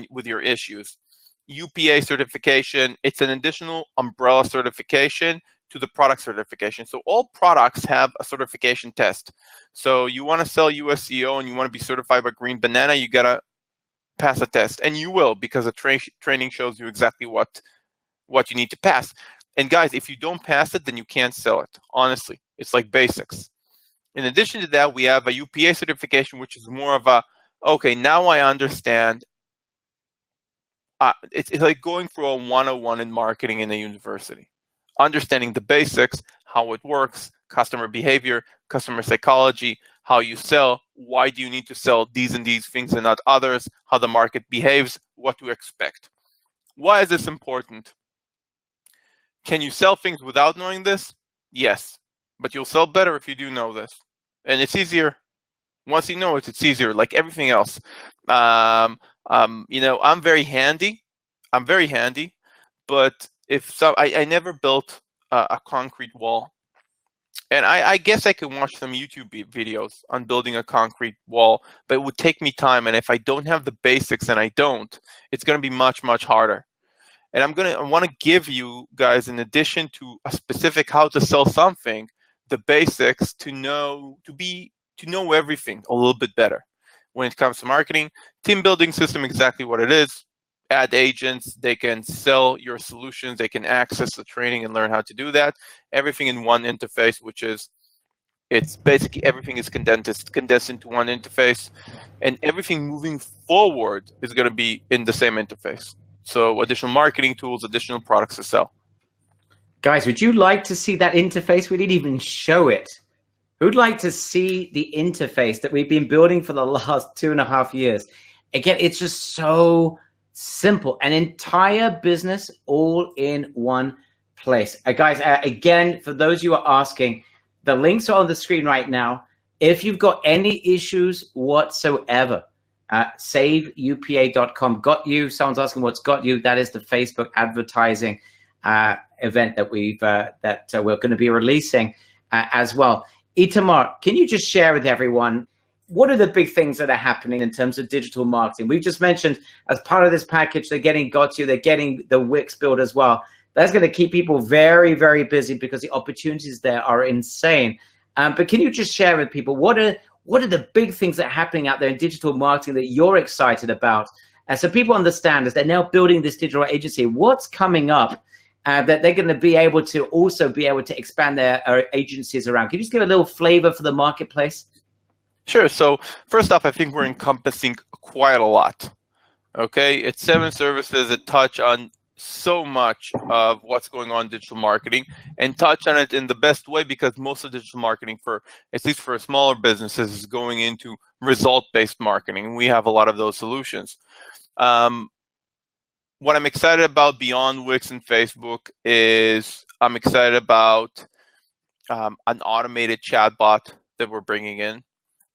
with your issues. UPA certification, it's an additional umbrella certification to the product certification. So all products have a certification test. So you want to sell USEO and you want to be certified by Green Banana, you got to pass a test. And you will, because the training shows you exactly what you need to pass. And guys, if you don't pass it, then you can't sell it. Honestly, it's like basics. In addition to that, we have a UPA certification, which is more of a, okay, now I understand. It's like going through a 101 in marketing in a university. Understanding the basics, how it works, customer behavior, customer psychology, how you sell, why do you need to sell these and these things and not others, how the market behaves, what to expect. Why is this important? Can you sell things without knowing this? Yes, but you'll sell better if you do know this. And it's easier. Once you know it, it's easier, like everything else. I'm very handy. But I never built a concrete wall. And I guess I could watch some YouTube videos on building a concrete wall, but it would take me time. And if I don't have the basics, and I don't, it's going to be much, much harder. And I want to give you guys, in addition to a specific how to sell something, the basics to know everything a little bit better. When it comes to marketing, team building system, exactly what it is. Ad agents, they can sell your solutions, they can access the training and learn how to do that. Everything in one interface, it's basically everything is condensed into one interface, and everything moving forward is going to be in the same interface. So additional marketing tools, additional products to sell. Guys, would you like to see that interface? We didn't even show it. Who'd like to see the interface that we've been building for the last 2.5 years? Again, it's just so simple. An entire business all in one place. Guys, again, for those you are asking, the links are on the screen right now. If you've got any issues whatsoever, saveupa.com. Got You. Someone's asking what's Got You. That is the Facebook advertising event that we're going to be releasing as well. Itamar, can you just share with everyone what are the big things that are happening in terms of digital marketing? We just mentioned as part of this package, they're getting Got You, they're getting the Wix build as well. That's going to keep people very, very busy because the opportunities there are insane. But can you just share with people what are the big things that are happening out there in digital marketing that you're excited about? And so people understand as they're now building this digital agency, what's coming up that they're going to be able to expand their agencies around. Can you just give a little flavor for the marketplace? Sure. So first off, I think we're encompassing quite a lot. Okay, it's 7 services that touch on so much of what's going on in digital marketing, and touch on it in the best way, because most of digital marketing, for at least for smaller businesses, is going into result-based marketing. We have a lot of those solutions. What I'm excited about beyond Wix and Facebook is I'm excited about an automated chatbot that we're bringing in.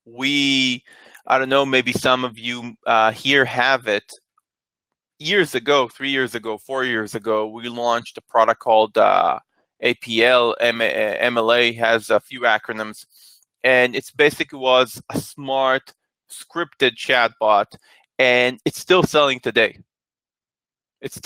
I don't know, maybe some of you here have it. Years ago, 3 years ago, 4 years ago, we launched a product called APL. MLA has a few acronyms, and it's basically was a smart scripted chatbot, and it's still selling today. It's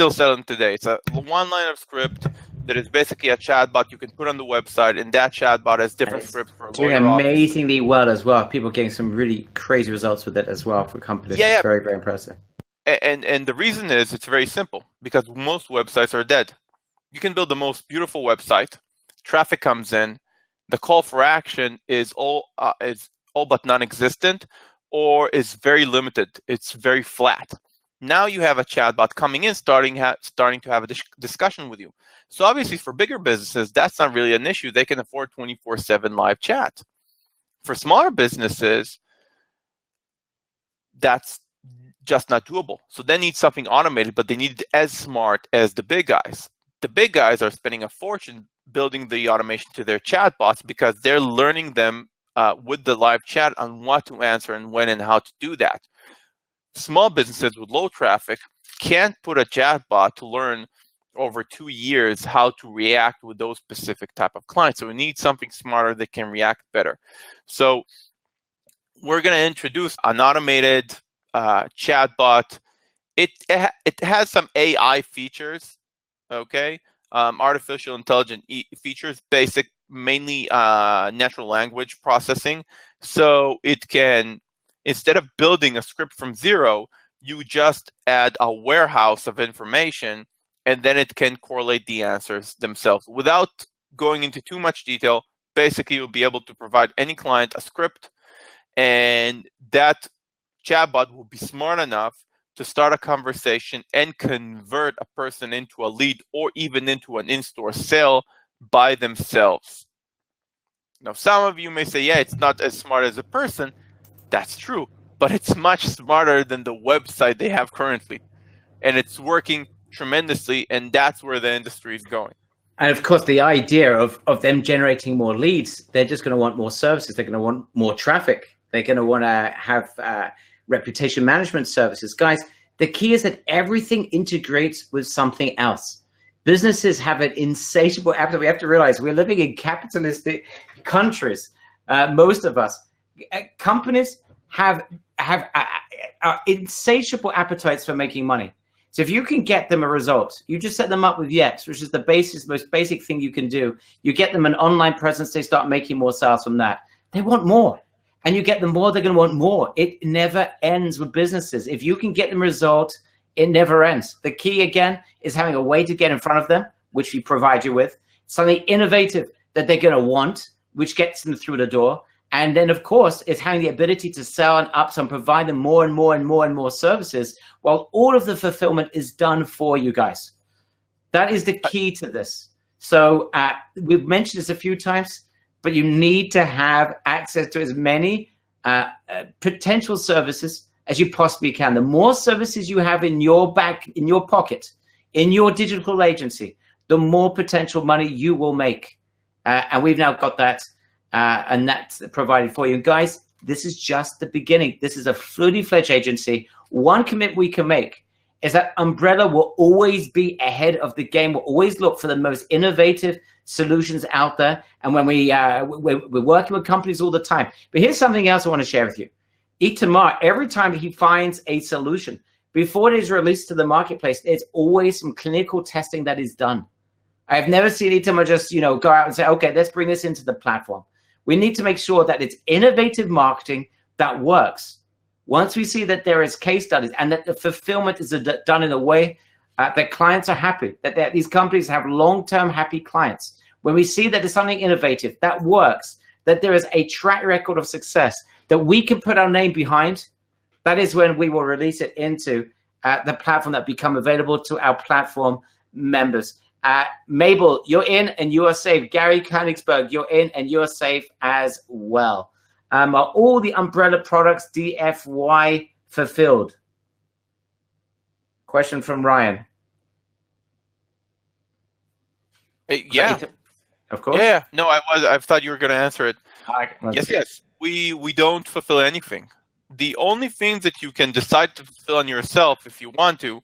a one line of script that is basically a chatbot you can put on the website, and that chatbot has different scripts for doing lawyer office. amazingly well as well. People getting some really crazy results with it as well for companies. Yeah, It's very, very impressive. And the reason is it's very simple, because most websites are dead. You can build the most beautiful website, traffic comes in, the call for action is all but non-existent, or is very limited. It's very flat. Now you have a chatbot coming in, starting to have a discussion with you. So obviously for bigger businesses, that's not really an issue. They can afford 24/7 live chat. For smaller businesses, that's just not doable. So they need something automated, but they need it as smart as the big guys. The big guys are spending a fortune building the automation to their chatbots, because they're learning them with the live chat on what to answer and when and how to do that. Small businesses with low traffic can't put a chatbot to learn over 2 years how to react with those specific type of clients. So we need something smarter that can react better. So we're going to introduce an automated chatbot. It has some AI features, okay? Artificial intelligence features, mainly natural language processing. So it can, instead of building a script from zero, you just add a warehouse of information, and then it can correlate the answers themselves. Without going into too much detail, basically you'll be able to provide any client a script, and that chatbot will be smart enough to start a conversation and convert a person into a lead, or even into an in-store sale by themselves. Now, some of you may say, yeah, it's not as smart as a person. That's true, but it's much smarter than the website they have currently. And it's working tremendously, and that's where the industry is going. And of course, the idea of them generating more leads, they're just going to want more services. They're going to want more traffic. They're going to want to have reputation management services. Guys, the key is that everything integrates with something else. Businesses have an insatiable appetite. We have to realize we're living in capitalistic countries, most of us. Companies have insatiable appetites for making money. So if you can get them a result, you just set them up with Yext, which is the most basic thing you can do. You get them an online presence, they start making more sales from that. They want more. And you get them more, they're going to want more. It never ends with businesses. If you can get them a result, it never ends. The key, again, is having a way to get in front of them, which we provide you with, something innovative that they're going to want, which gets them through the door. And then, of course, it's having the ability to sell and upsell and provide them more and more and more and more services, while all of the fulfillment is done for you guys. That is the key to this. So we've mentioned this a few times, but you need to have access to as many potential services as you possibly can. The more services you have in your pocket, in your digital agency, the more potential money you will make. And we've now got that. And that's provided for you. Guys, this is just the beginning. This is a fully fledged agency. One commit we can make is that Umbrella will always be ahead of the game. We'll always look for the most innovative solutions out there. And when we're working with companies all the time. But here's something else I want to share with you. Itamar, every time he finds a solution, before it is released to the marketplace, there's always some clinical testing that is done. I've never seen Itamar just, go out and say, okay, let's bring this into the platform. We need to make sure that it's innovative marketing that works. Once we see that there is case studies and that the fulfillment is done in a way that clients are happy, that these companies have long-term happy clients. When we see that there's something innovative that works, that there is a track record of success that we can put our name behind, that is when we will release it into the platform that become available to our platform members. Mabel, you're in and you are safe. Gary Koenigsberg, you're in and you're safe as well. Are all the Umbrella products DFY fulfilled? Question from Ryan. Yeah, of course. Yeah, no, I thought you were going to answer it. Yes. We don't fulfill anything. The only thing that you can decide to fulfill on yourself if you want to,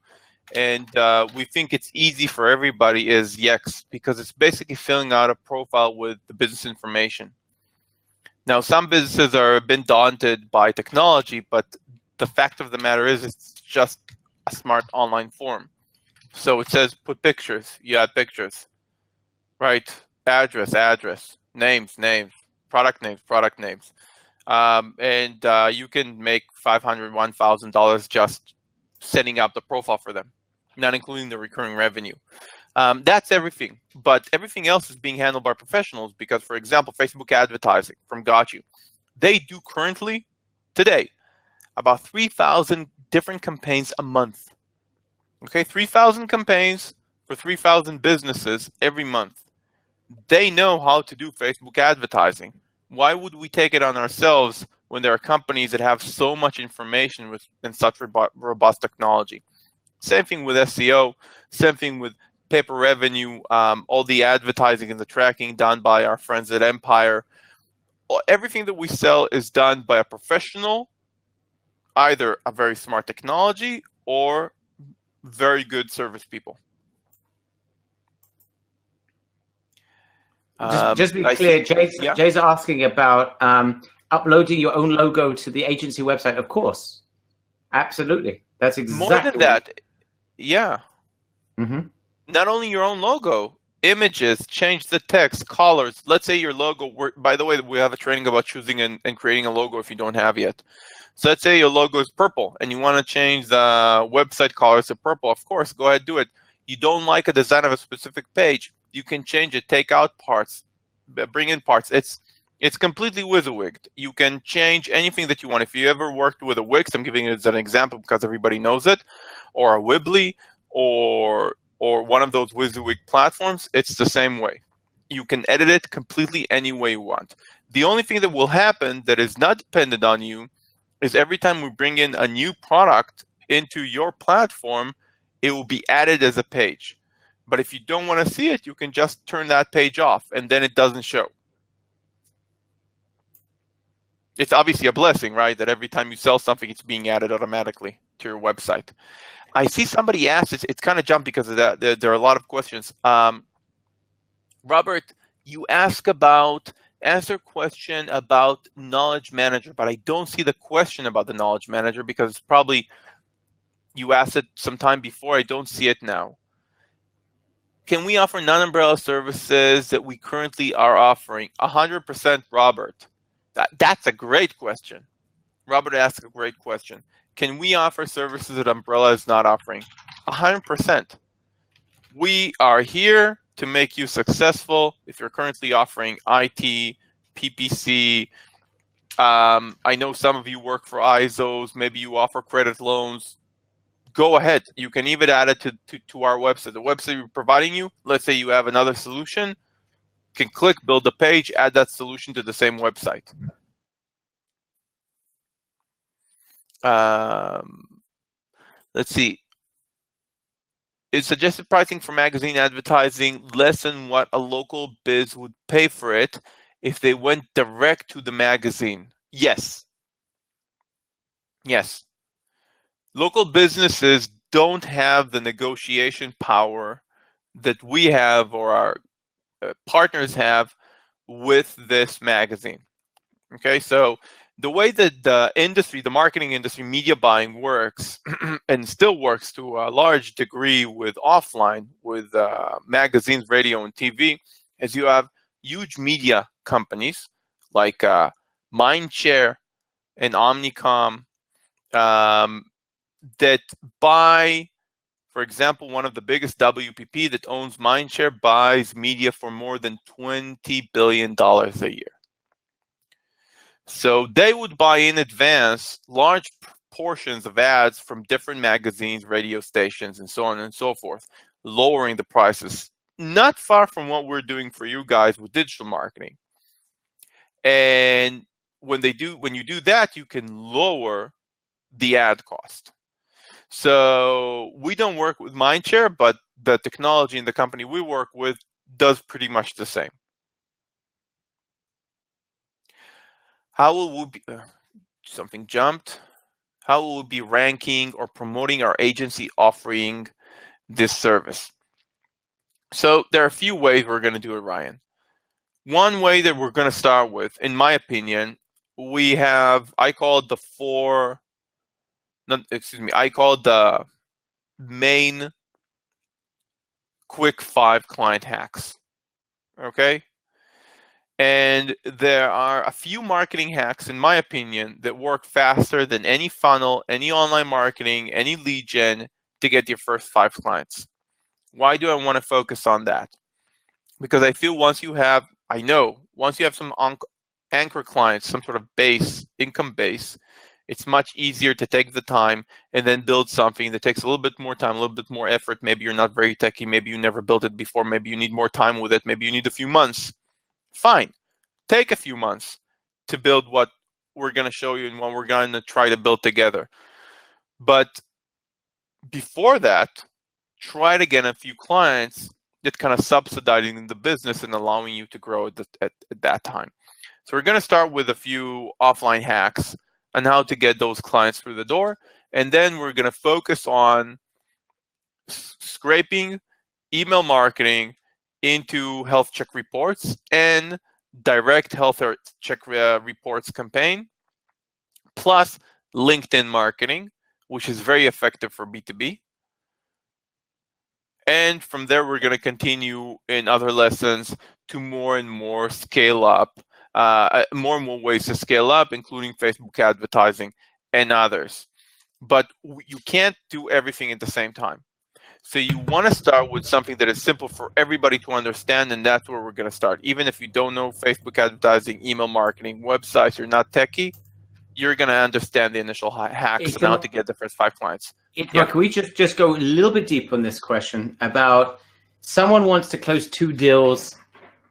and we think it's easy for everybody, is Yext, because it's basically filling out a profile with the business information. Now, some businesses are a bit daunted by technology, but the fact of the matter is it's just a smart online form. So it says put pictures, you add pictures. right? Address, names, product names. And you can make $500, $1,000 just setting up the profile for them, not including the recurring revenue. That's everything. But everything else is being handled by professionals because, for example, Facebook advertising from GotYou, they do currently, today, about 3,000 different campaigns a month. Okay, 3,000 campaigns for 3,000 businesses every month. They know how to do Facebook advertising. Why would we take it on ourselves when there are companies that have so much information and such robust technology? Same thing with SEO, same thing with pay per revenue, all the advertising and the tracking done by our friends at Empire. Everything that we sell is done by a professional, either a very smart technology or very good service people. Just to be clear, Jay's asking about uploading your own logo to the agency website. Of course, absolutely. That's exactly more than that. Yeah. Mm-hmm. Not only your own logo, images, change the text, colors. Let's say your logo. By the way, we have a training about choosing and creating a logo if you don't have yet. So let's say your logo is purple and you want to change the website colors to purple. Of course, go ahead, do it. You don't like a design of a specific page, you can change it, take out parts, bring in parts. It's completely WYSIWYG'd. You can change anything that you want. If you ever worked with a Wix, I'm giving it as an example because everybody knows it, or a Weebly, or one of those WYSIWYG platforms, it's the same way. You can edit it completely any way you want. The only thing that will happen that is not dependent on you is every time we bring in a new product into your platform, it will be added as a page. But if you don't want to see it, you can just turn that page off, and then it doesn't show. It's obviously a blessing, right? That every time you sell something, it's being added automatically to your website. I see somebody asked, it's kind of jumped because of that. There are a lot of questions. Robert, you answer question about Knowledge Manager, but I don't see the question about the Knowledge Manager because probably you asked it some time before. I don't see it now. Can we offer non-umbrella services that we currently are offering? 100%, Robert. That's a great question. Robert asked a great question. Can we offer services that Umbrella is not offering? 100%. We are here to make you successful. If you're currently offering IT, PPC, I know some of you work for ISOs, maybe you offer credit loans. Go ahead. You can even add it to our website. The website we're providing you, let's say you have another solution, you can click, build a page, add that solution to the same website. Let's see. Is suggested pricing for magazine advertising less than what a local biz would pay for it if they went direct to the magazine? Yes. Yes. Local businesses don't have the negotiation power that we have or our partners have with this magazine. Okay, so the way that the industry, the marketing industry, media buying works, and still works to a large degree with offline, with magazines, radio, and TV, is you have huge media companies like Mindshare and Omnicom that buy, for example, one of the biggest, WPP, that owns Mindshare, buys media for more than $20 billion a year. So they would buy in advance large portions of ads from different magazines, radio stations, and so on and so forth, lowering the prices. Not far from what we're doing for you guys with digital marketing. And when you do that, you can lower the ad cost. So we don't work with Mindshare, but the technology in the company we work with does pretty much the same. How will we be, something jumped. How will we be ranking or promoting our agency offering this service? So there are a few ways we're going to do it, Ryan. One way that we're going to start with, in my opinion, I call it the main quick 5 client hacks. okay? And there are a few marketing hacks, in my opinion, that work faster than any funnel, any online marketing, any lead gen to get your first 5 clients. Why do I want to focus on that? Because I feel once you have some anchor clients, some sort of income base, it's much easier to take the time and then build something that takes a little bit more time, a little bit more effort. Maybe you're not very techy, maybe you never built it before, maybe you need more time with it, maybe you need a few months. Fine, take a few months to build what we're going to show you and what we're going to try to build together. But before that, try to get a few clients that kind of subsidizing the business and allowing you to grow at that time. So we're going to start with a few offline hacks on how to get those clients through the door. And then we're going to focus on scraping email marketing into health check reports and direct health check reports campaign, plus LinkedIn marketing, which is very effective for B2B. And from there, we're going to continue in other lessons to more and more scale up, more and more ways to scale up, including Facebook advertising and others. But you can't do everything at the same time. So you want to start with something that is simple for everybody to understand, and that's where we're going to start. Even if you don't know Facebook advertising, email marketing, websites, you're not techie, you're going to understand the initial hacks and how to get the first 5 clients. Can we just go a little bit deep on this question about someone wants to close 2 deals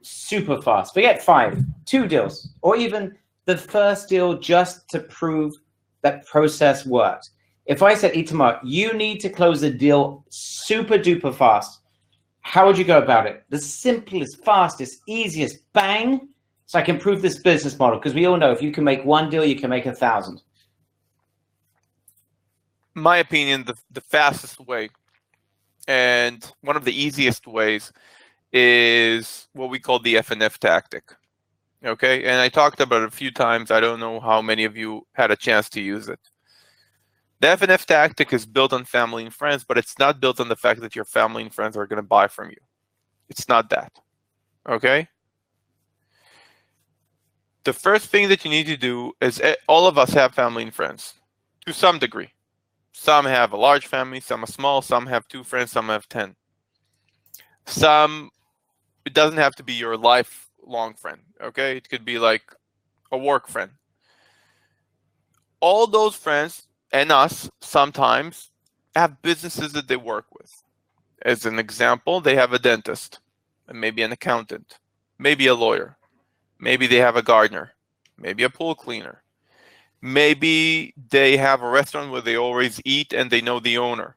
super fast. Forget 5, 2 deals, or even the first deal just to prove that process works. If I said, Itamar, you need to close a deal super duper fast, how would you go about it? The simplest, fastest, easiest, bang, so I can prove this business model. Because we all know if you can make 1 deal, you can make 1,000. My opinion, the fastest way and one of the easiest ways is what we call the F&F tactic. Okay, and I talked about it a few times. I don't know how many of you had a chance to use it. The F&F tactic is built on family and friends, but it's not built on the fact that your family and friends are going to buy from you. It's not that. Okay? The first thing that you need to do is all of us have family and friends to some degree. Some have a large family, some are small, some have 2 friends, some have 10. Some, it doesn't have to be your lifelong friend, okay? It could be like a work friend. All those friends and us sometimes have businesses that they work with. As an example, they have a dentist, and maybe an accountant, maybe a lawyer. Maybe they have a gardener, maybe a pool cleaner. Maybe they have a restaurant where they always eat and they know the owner.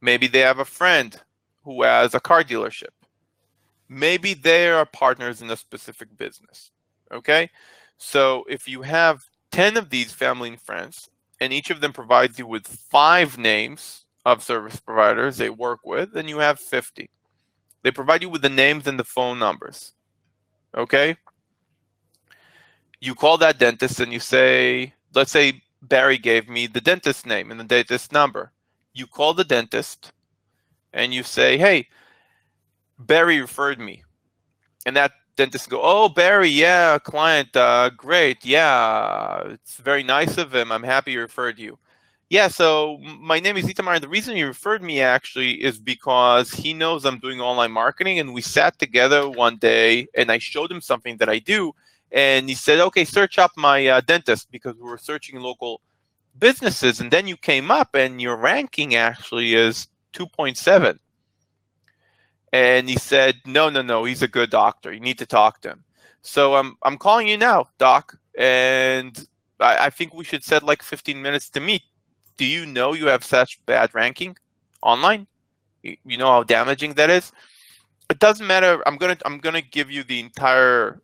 Maybe they have a friend who has a car dealership. Maybe they are partners in a specific business. Okay? So if you have 10 of these family and friends, and each of them provides you with 5 names of service providers they work with, then you have 50. They provide you with the names and the phone numbers. Okay? You call that dentist and you say, let's say Barry gave me the dentist name and the dentist number. You call the dentist and you say, hey, Barry referred me. And that dentist go, oh, Barry, yeah, client, great. Yeah, it's very nice of him. I'm happy he referred you. Yeah, so my name is Itamar, and the reason he referred me actually is because he knows I'm doing online marketing, and we sat together one day and I showed him something that I do. And he said, okay, search up my dentist, because we were searching local businesses. And then you came up and your ranking actually is 2.7. And he said, no, he's a good doctor. You need to talk to him. So I'm calling you now, doc. And I think we should set like 15 minutes to meet. Do you know you have such bad ranking online? You know how damaging that is? It doesn't matter. I'm gonna give you the entire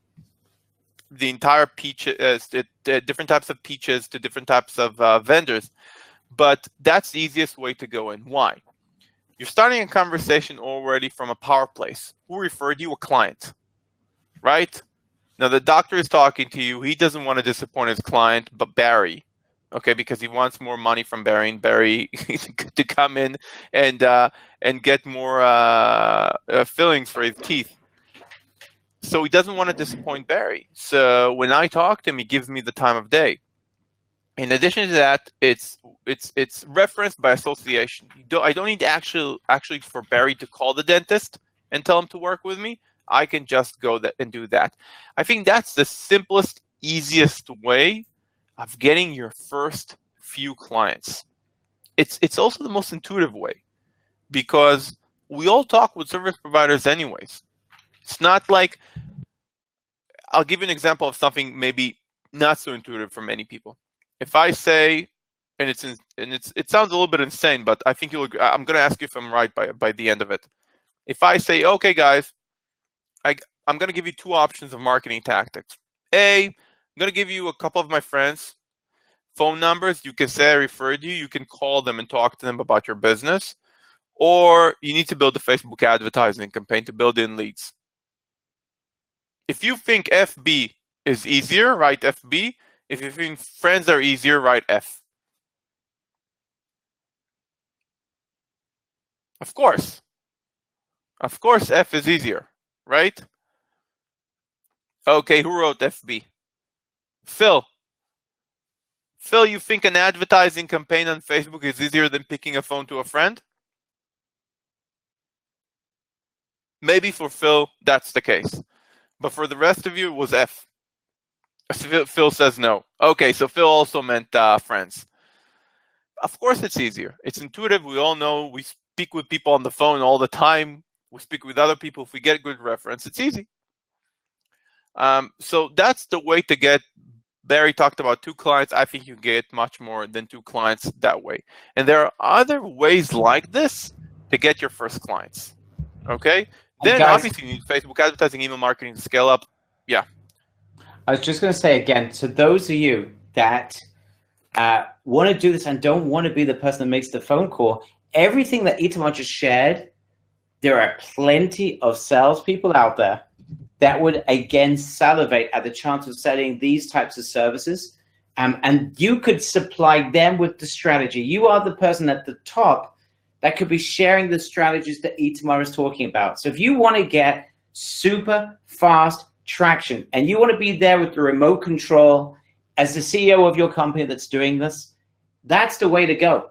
peach, different types of peaches to different types of vendors, but that's the easiest way to go in. Why? You're starting a conversation already from a power place. Who referred you? A client, right? Now the doctor is talking to you. He doesn't want to disappoint his client, but Barry, okay, because he wants more money from Barry, and Barry to come in and get more fillings for his teeth. So he doesn't want to disappoint Barry. So when I talk to him, he gives me the time of day. In addition to that, it's referenced by association. I don't need to actually for Barry to call the dentist and tell him to work with me. I can just go and do that. I think that's the simplest, easiest way of getting your first few clients. It's also the most intuitive way, because we all talk with service providers anyways. It's not like, I'll give you an example of something maybe not so intuitive for many people. If I say, and it sounds a little bit insane, but I think you'll agree. I'm going to ask you if I'm right by the end of it. If I say, okay, guys, I'm going to give you two options of marketing tactics. A, I'm going to give you a couple of my friends' phone numbers. You can say I referred you. You can call them and talk to them about your business. Or you need to build a Facebook advertising campaign to build in leads. If you think FB is easier, write FB. If you think friends are easier, write F. Of course. Of course, F is easier, right? Okay, who wrote FB? Phil. Phil, you think an advertising campaign on Facebook is easier than picking a phone to a friend? Maybe for Phil, that's the case. But for the rest of you, it was F. Phil says no. Okay, so Phil also meant friends. Of course it's easier. It's intuitive. We all know. We speak with people on the phone all the time. We speak with other people. If we get good reference, it's easy. So that's the way to get. Barry talked about 2 clients. I think you get much more than 2 clients that way. And there are other ways like this to get your first clients. Okay? Then guys, obviously you need Facebook advertising, email marketing to scale up. Yeah. I was just going to say again, to those of you that want to do this and don't want to be the person that makes the phone call, everything that Itamar just shared, there are plenty of salespeople out there that would, again, salivate at the chance of selling these types of services. And you could supply them with the strategy. You are the person at the top that could be sharing the strategies that Itamar is talking about. So if you want to get super fast traction and you want to be there with the remote control as the CEO of your company that's doing this, that's the way to go.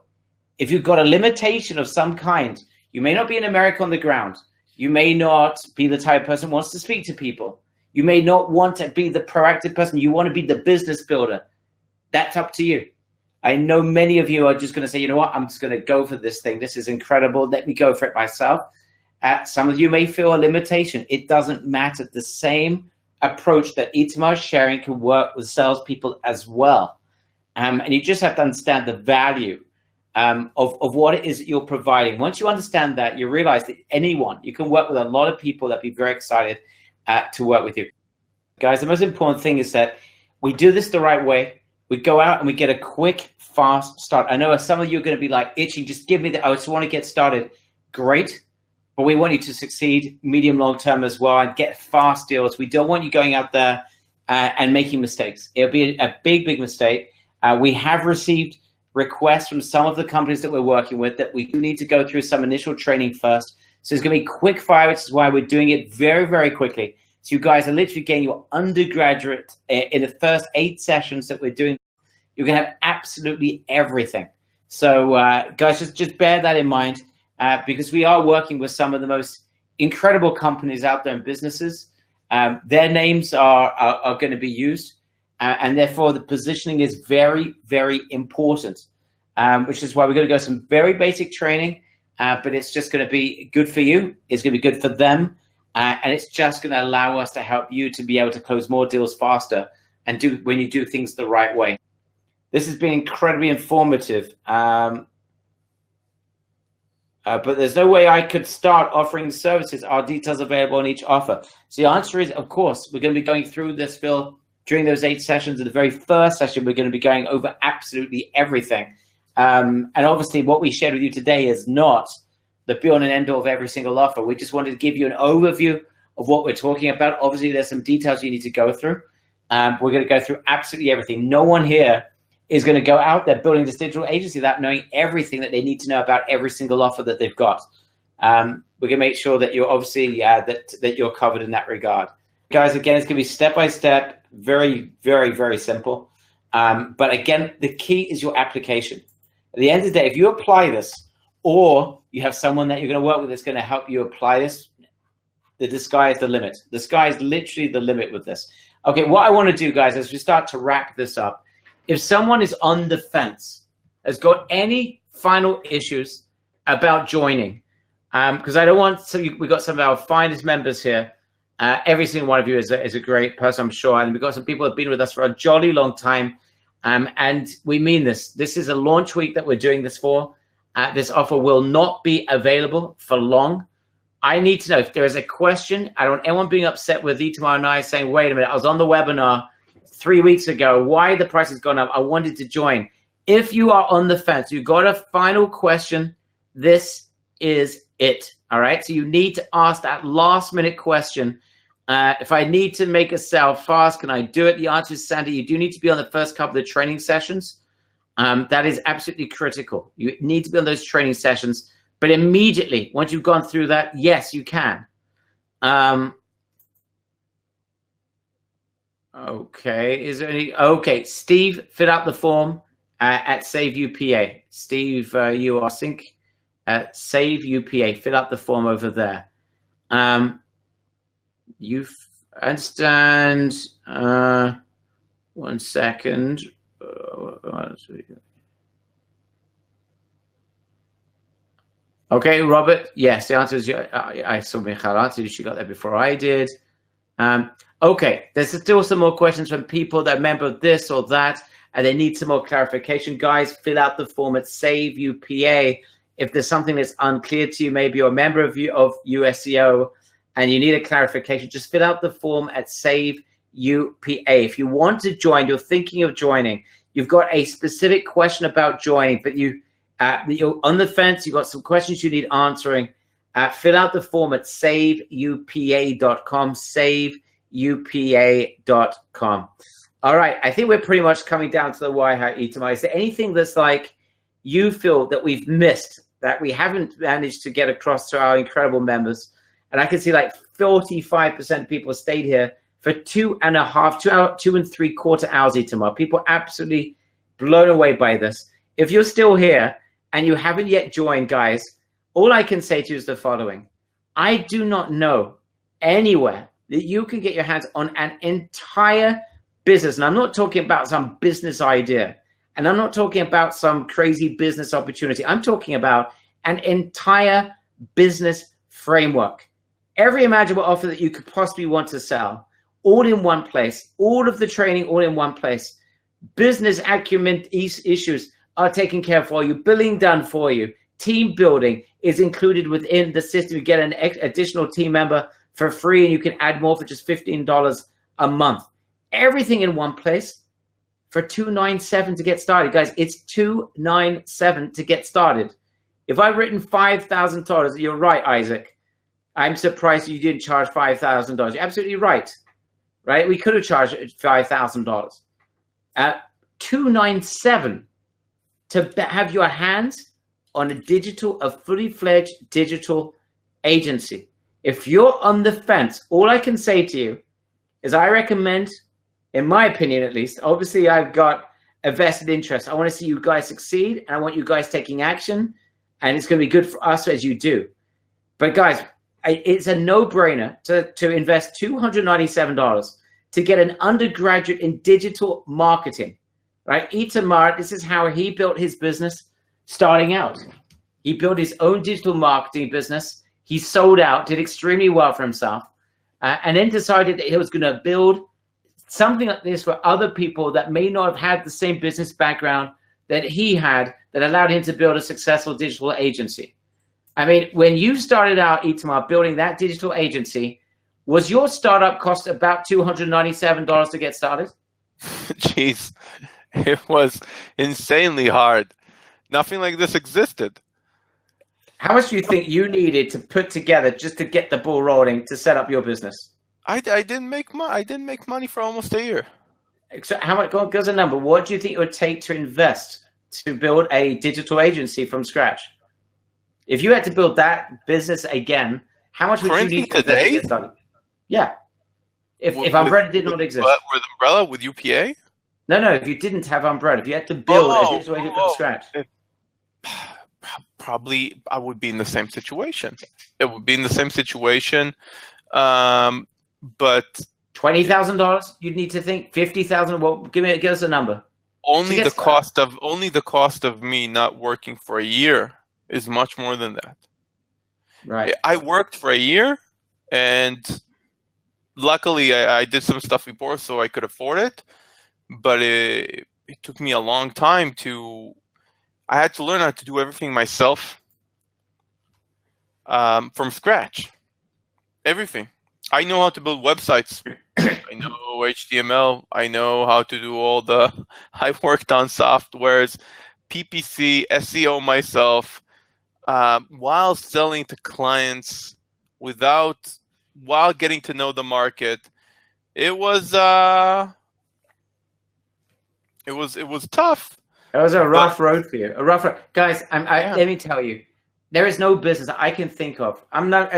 If you've got a limitation of some kind, you may not be in America on the ground. You may not be the type of person who wants to speak to people. You may not want to be the proactive person. You want to be the business builder. That's up to you. I know many of you are just going to say, you know what, I'm just going to go for this thing. This is incredible. Let me go for it myself. Some of you may feel a limitation. It doesn't matter. The same approach that Itamar is sharing can work with salespeople as well. And you just have to understand the value of what it is that you're providing. Once you understand that, you realize that you can work with a lot of people that be very excited to work with you. Guys, the most important thing is that we do this the right way. We go out and we get a quick, fast start. I know some of you are going to be like itching, just give me I just want to get started. Great. But we want you to succeed medium, long term as well and get fast deals. We don't want you going out there and making mistakes. It'll be a big, big mistake. We have received requests from some of the companies that we're working with that we do need to go through some initial training first. So it's going to be quick fire, which is why we're doing it very, very quickly. So you guys are literally getting your undergraduate in the first 8 sessions that we're doing. You're going to have absolutely everything. So guys, just bear that in mind because we are working with some of the most incredible companies out there and businesses. Their names are going to be used. And therefore, the positioning is very, very important, which is why we're going to go some very basic training, but it's just going to be good for you. It's going to be good for them. And it's just going to allow us to help you to be able to close more deals faster and when you do things the right way. This has been incredibly informative. But there's no way I could start offering services. Are details available on each offer? So the answer is, of course, we're going to be going through this, Phil, during those 8 sessions. In the very first session, we're going to be going over absolutely everything. And obviously, what we shared with you today is not the be-all and end-all of every single offer. We just wanted to give you an overview of what we're talking about. Obviously, there's some details you need to go through. We're going to go through absolutely everything. No one here is going to go out there building this digital agency without knowing everything that they need to know about every single offer that they've got. We're going to make sure that you're obviously that you're covered in that regard. guys, again, it's going to be step-by-step, very, very, very simple. But again, the key is your application. At the end of the day, if you apply this, or you have someone that you're going to work with that's going to help you apply this, the sky is the limit. The sky is literally the limit with this. Okay, what I want to do, guys, as we start to wrap this up, if someone is on the fence, has got any final issues about joining, because I don't want, so we've got some of our finest members here. Every single one of you is a great person, I'm sure. And we've got some people who have been with us for a jolly long time. And we mean this. This is a launch week that we're doing this for. This offer will not be available for long. I need to know if there is a question. I don't want anyone being upset with Itamar and I saying, wait a minute, I was on the webinar 3 weeks ago. Why the price has gone up? I wanted to join. If you are on the fence, you've got a final question, this is it. All right. So you need to ask that last minute question. If I need to make a sale fast, can I do it? The answer is, Sandy, you do need to be on the first couple of the training sessions. That is absolutely critical. You need to be on those training sessions. But immediately, once you've gone through that, yes, you can. Okay. Is there any? Okay. Steve, fill out the form at Save UPA. Steve, you are sync at Save UPA. Fill out the form over there. You understand? 1 second. Okay, Robert. Yes, the answer is I saw Michal answered. She got there before I did. Okay, there's still some more questions from people that remember this or that, and they need some more clarification. Guys, fill out the form at Save UPA. If there's something that's unclear to you, maybe you're a member of USEO and you need a clarification, just fill out the form at Save UPA. If you want to join, you're thinking of joining, you've got a specific question about joining, but you're on the fence, you've got some questions you need answering, fill out the form at saveupa.com, saveupa.com. All right, I think we're pretty much coming down to the wire, Itamar. Is there anything that's like you feel that we've missed, that we haven't managed to get across to our incredible members? And I can see like 45% of people stayed here for 2.5, 2.75 hours, Itamar. People absolutely blown away by this. If you're still here and you haven't yet joined, guys, all I can say to you is the following. I do not know anywhere that you can get your hands on an entire business. And I'm not talking about some business idea. And I'm not talking about some crazy business opportunity. I'm talking about an entire business framework. Every imaginable offer that you could possibly want to sell, all in one place, all of the training, all in one place. Business acumen issues are taken care of for you, billing done for you, team building is included within the system. You get an additional team member for free, and you can add more for just $15 a month. Everything in one place for $297 to get started. Guys, it's $297 to get started. If I've written $5,000, you're right, Isaac. I'm surprised you didn't charge $5,000. You're absolutely right. Right? We could have charged $5,000. $297 to have your hands on a fully fledged digital agency. If you're on the fence, all I can say to you is I recommend, in my opinion at least, obviously I've got a vested interest. I want to see you guys succeed, and I want you guys taking action, and it's going to be good for us as you do. But guys, it's a no-brainer to invest $297 to get an undergraduate in digital marketing, right? Itamar, this is how he built his business starting out. He built his own digital marketing business. He sold out, did extremely well for himself, and then decided that he was going to build something like this for other people that may not have had the same business background that he had, that allowed him to build a successful digital agency. I mean, when you started out, Itamar, building that digital agency, was your startup cost about $297 to get started? Jeez, it was insanely hard. Nothing like this existed. How much do you think you needed to put together just to get the ball rolling to set up your business? I didn't make money. I didn't make money for almost a year. So how much? Go a number. What do you think it would take to invest to build a digital agency from scratch? If you had to build that business again, how much would you need to get started? Yeah. If Umbrella did not exist. With Umbrella, with UPA? No, if you didn't have Umbrella, if you had to build a digital agent from scratch. Probably I would be in the same situation. It would be in the same situation. But $20,000, you'd need to think. 50,000. Well, give us a number. Only the cost of me not working for a year is much more than that. Right. I worked for a year, and luckily I did some stuff before, so I could afford it. But it took me a long time to. I had to learn how to do everything myself, from scratch. Everything. I know how to build websites. I know HTML. I know how to do all the. I've worked on softwares, PPC, SEO myself, while selling to clients, while getting to know the market. It was tough. It was a rough road for you. A rough road, guys. Let me tell you. There is no business I can think of. I'm not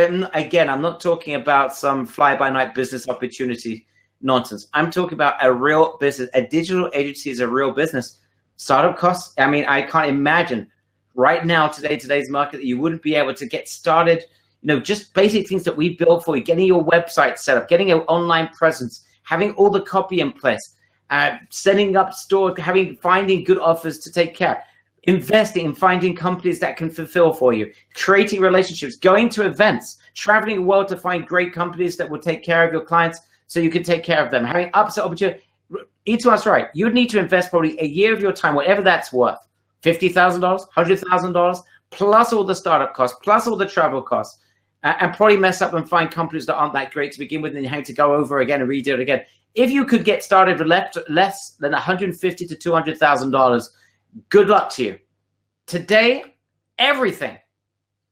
talking about some fly-by-night business opportunity nonsense. I'm talking about a real business. A digital agency is a real business. Startup costs, I mean, I can't imagine right now, today's market, that you wouldn't be able to get started. Just basic things that we build for you, getting your website set up, getting an online presence, having all the copy in place, setting up store, finding good offers to take care, investing in finding companies that can fulfill for you, creating relationships, going to events, traveling the world to find great companies that will take care of your clients so you can take care of them, having upsell opportunity. Itamar's right. You'd need to invest probably a year of your time, whatever that's worth, $50,000, $100,000, plus all the startup costs, plus all the travel costs, and probably mess up and find companies that aren't that great to begin with and having to go over again and redo it again. If you could get started with less than $150,000 to $200,000, good luck to you. Today, everything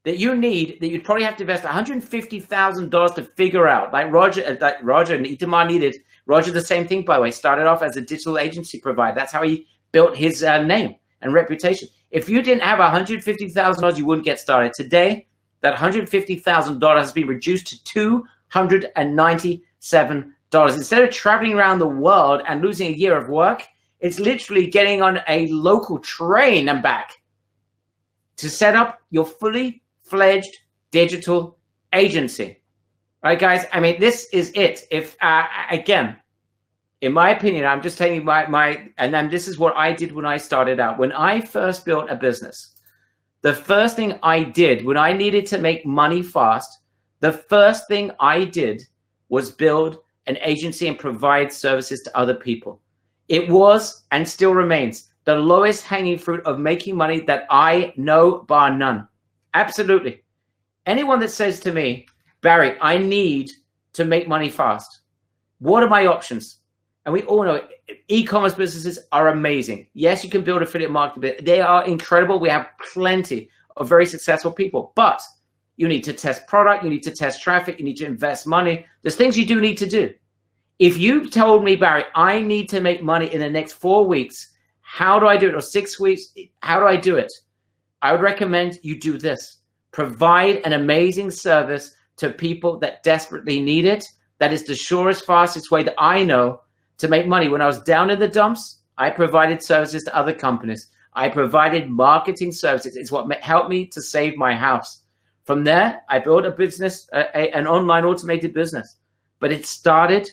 that you need, that you'd probably have to invest $150,000 to figure out, like Roger and Itamar needed. Roger, the same thing, by the way, started off as a digital agency provider. That's how he built his name and reputation. If you didn't have $150,000, you wouldn't get started. Today, that $150,000 has been reduced to $297. Instead of traveling around the world and losing a year of work, it's literally getting on a local train and back to set up your fully fledged digital agency. Right, guys? I mean, this is it. If, again, in my opinion, I'm just telling you and then this is what I did when I started out. When I first built a business, the first thing I did when I needed to make money fast, the first thing I did was build an agency and provide services to other people. It was and still remains the lowest hanging fruit of making money that I know, bar none. Absolutely. Anyone that says to me, Barry, I need to make money fast, what are my options? And we all know e-commerce businesses are amazing. Yes, you can build affiliate marketing, but they are incredible. We have plenty of very successful people, but you need to test product, you need to test traffic, you need to invest money. There's things you do need to do. If you told me, Barry, I need to make money in the next 4 weeks, how do I do it? Or 6 weeks, how do I do it? I would recommend you do this. Provide an amazing service to people that desperately need it. That is the surest, fastest way that I know to make money. When I was down in the dumps, I provided services to other companies. I provided marketing services. It's what helped me to save my house. From there, I built a business, an online automated business. But it started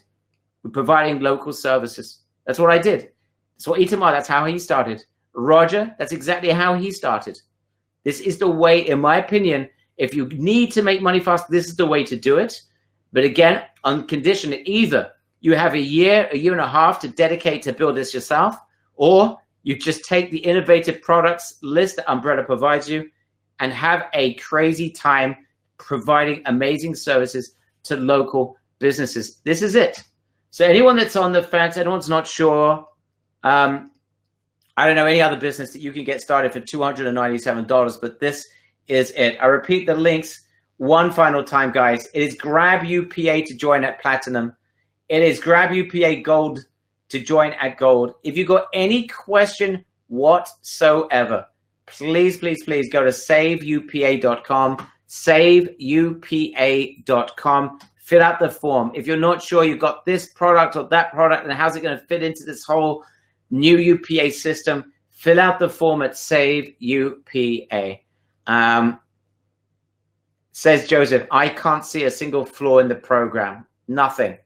with providing local services. That's what I did. That's what Itamar, that's how he started. Roger, that's exactly how he started. This is the way, in my opinion, if you need to make money fast, this is the way to do it. But again, on condition that either you have a year and a half to dedicate to build this yourself, or you just take the innovative products list that Umbrella provides you and have a crazy time providing amazing services to local businesses. This is it. So anyone that's on the fence, anyone's not sure, I don't know any other business that you can get started for $297, but this is it. I repeat the links one final time, guys. It is Grab UPA to join at Platinum. It is Grab UPA Gold to join at Gold. If you've got any question whatsoever, please, please, please go to saveupa.com, saveupa.com. fill out the form. If you're not sure you've got this product or that product and how's it going to fit into this whole new UPA system, fill out the form at Save UPA. Says Joseph, I can't see a single flaw in the program. Nothing.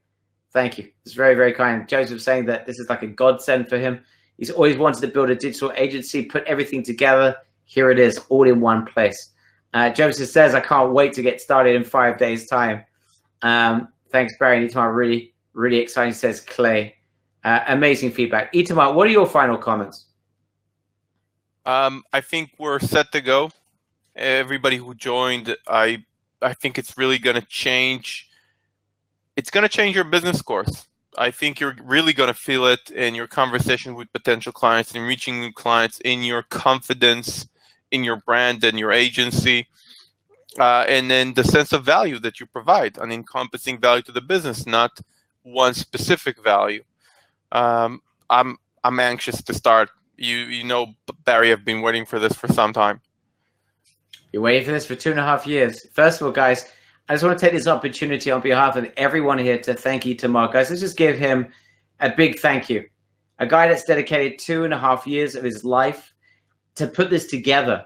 Thank you. It's very, very kind. Joseph saying that this is like a godsend for him. He's always wanted to build a digital agency, put everything together. Here it is, all in one place. Joseph says, I can't wait to get started in 5 days' time. Thanks, Barry. Itamar, really, really exciting, says Clay. Amazing feedback. Itamar, what are your final comments? I think we're set to go. Everybody who joined, I think it's really going to change. It's going to change your business course. I think you're really going to feel it in your conversation with potential clients, in reaching new clients, in your confidence, in your brand and your agency, and then the sense of value that you provide, an encompassing value to the business, not one specific value. I'm anxious to start. You know, Barry, I've been waiting for this for some time. You're waiting for this for 2.5 years. First of all, guys, I just want to take this opportunity on behalf of everyone here to thank Itamar. Guys, let's just give him a big thank you. A guy that's dedicated 2.5 years of his life to put this together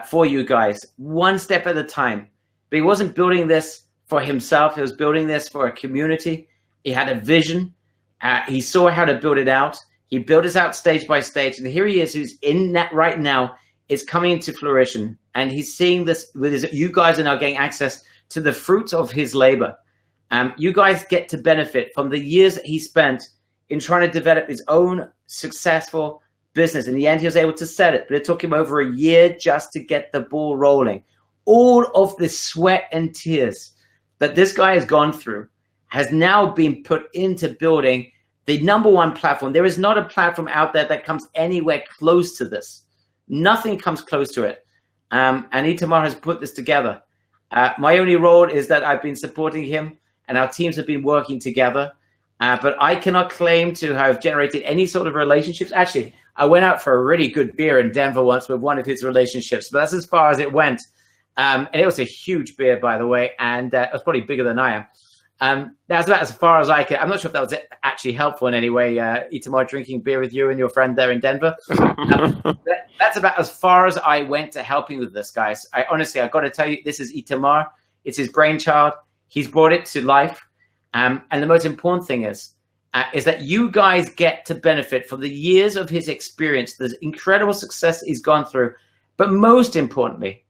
for you guys, one step at a time. But he wasn't building this for himself. He was building this for a community. He had a vision. He saw how to build it out. He built this out stage by stage. And here he is, who's in that right now. It's coming into fruition. And he's seeing this with his, you guys are now getting access to the fruits of his labor. You guys get to benefit from the years that he spent in trying to develop his own successful business. In the end, he was able to sell it, but it took him over a year just to get the ball rolling. All of the sweat and tears that this guy has gone through has now been put into building the #1 platform. There is not a platform out there that comes anywhere close to this. Nothing comes close to it. And Itamar has put this together. My only role is that I've been supporting him and our teams have been working together. But I cannot claim to have generated any sort of relationships. Actually, I went out for a really good beer in Denver once with one of his relationships, but that's as far as it went. And it was a huge beer, by the way, and it was probably bigger than I am. That's about as far as I can. I'm not sure if that was actually helpful in any way, Itamar, drinking beer with you and your friend there in Denver. That's about as far as I went to helping with this, guys. Honestly, I've got to tell you, this is Itamar. It's his brainchild. He's brought it to life. And the most important thing is that you guys get to benefit from the years of his experience, the incredible success he's gone through. But most importantly,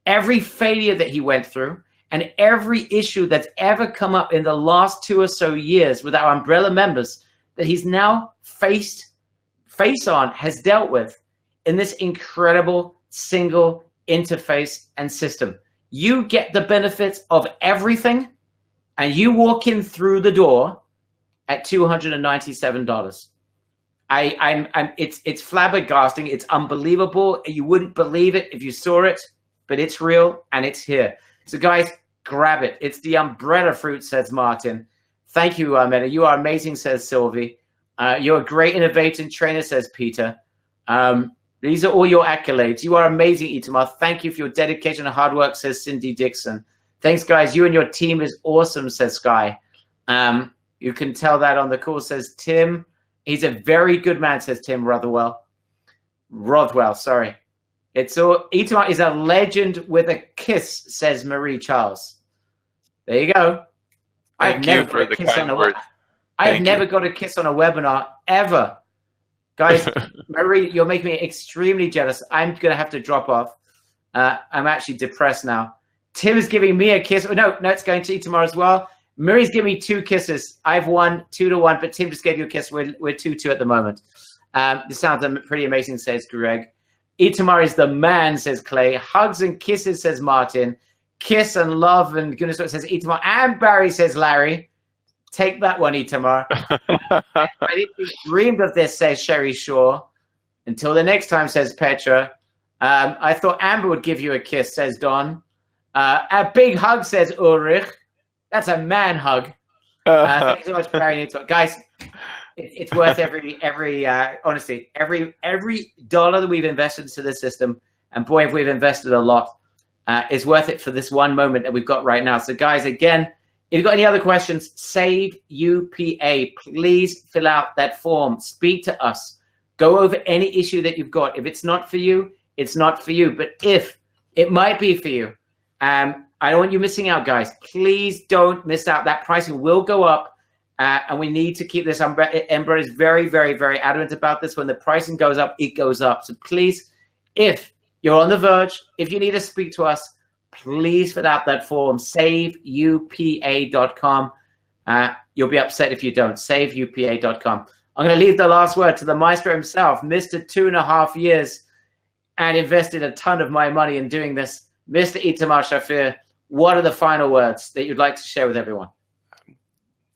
every failure that he went through and every issue that's ever come up in the last 2 or so years with our umbrella members that he's now face on, has dealt with in this incredible single interface and system. You get the benefits of everything, and you walk in through the door at $297. It's flabbergasting. It's unbelievable. You wouldn't believe it if you saw it, but it's real and it's here. So guys, grab it. It's the umbrella fruit, says Martin. Thank you, Meta. You are amazing, says Sylvie. You're a great innovator and trainer, says Peter. These are all your accolades. You are amazing, Itamar. Thank you for your dedication and hard work, says Cindy Dixon. Thanks, guys. You and your team is awesome, says Sky. You can tell that on the call, says Tim. He's a very good man, says Tim Rothwell, sorry. Itamar is a legend with a kiss, says Marie Charles. There you go. Thank you for the kind word. I have never got a kiss on a webinar, ever. Guys, Marie, you're making me extremely jealous. I'm going to have to drop off. I'm actually depressed now. Tim is giving me a kiss. Oh, no, it's going to Itamar as well. Marie's giving me 2 kisses. I've won 2-1, but Tim just gave you a kiss. We're 2-2 at the moment. This sounds pretty amazing, says Greg. Itamar is the man, says Clay. Hugs and kisses, says Martin. Kiss and love and goodness, says Itamar. And Barry, says Larry. Take that one, Itamar. I didn't dreamed of this, says Sherry Shaw. Until the next time, says Petra. I thought Amber would give you a kiss, says Don. A big hug, says Ulrich. That's a man hug. Thanks so much, Barry. Guys, it's worth honestly, every dollar that we've invested into this system, and boy, if we've invested a lot, is worth it for this one moment that we've got right now. So guys, again, If you've got any other questions, Save UPA. Please fill out that form. Speak to us. Go over any issue that you've got. If it's not for you, it's not for you. But if it might be for you, I don't want you missing out, guys. Please don't miss out. That pricing will go up, and we need to keep this. Ember is very, very, very adamant about this. When the pricing goes up, it goes up. So please, if you're on the verge, if you need to speak to us, please fill out that form, saveupa.com. You'll be upset if you don't. Saveupa.com. I'm going to leave the last word to the maestro himself, Mr. 2.5 years, and invested a ton of my money in doing this. Mr. Itamar Shafir, what are the final words that you'd like to share with everyone?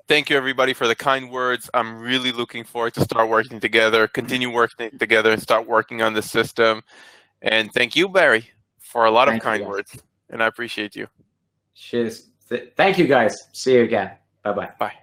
Thank you, everybody, for the kind words. I'm really looking forward to start working together, continue working together, and start working on the system. And thank you, Barry, for a lot of kind words. And I appreciate you. Cheers. Thank you, guys. See you again. Bye-bye. Bye.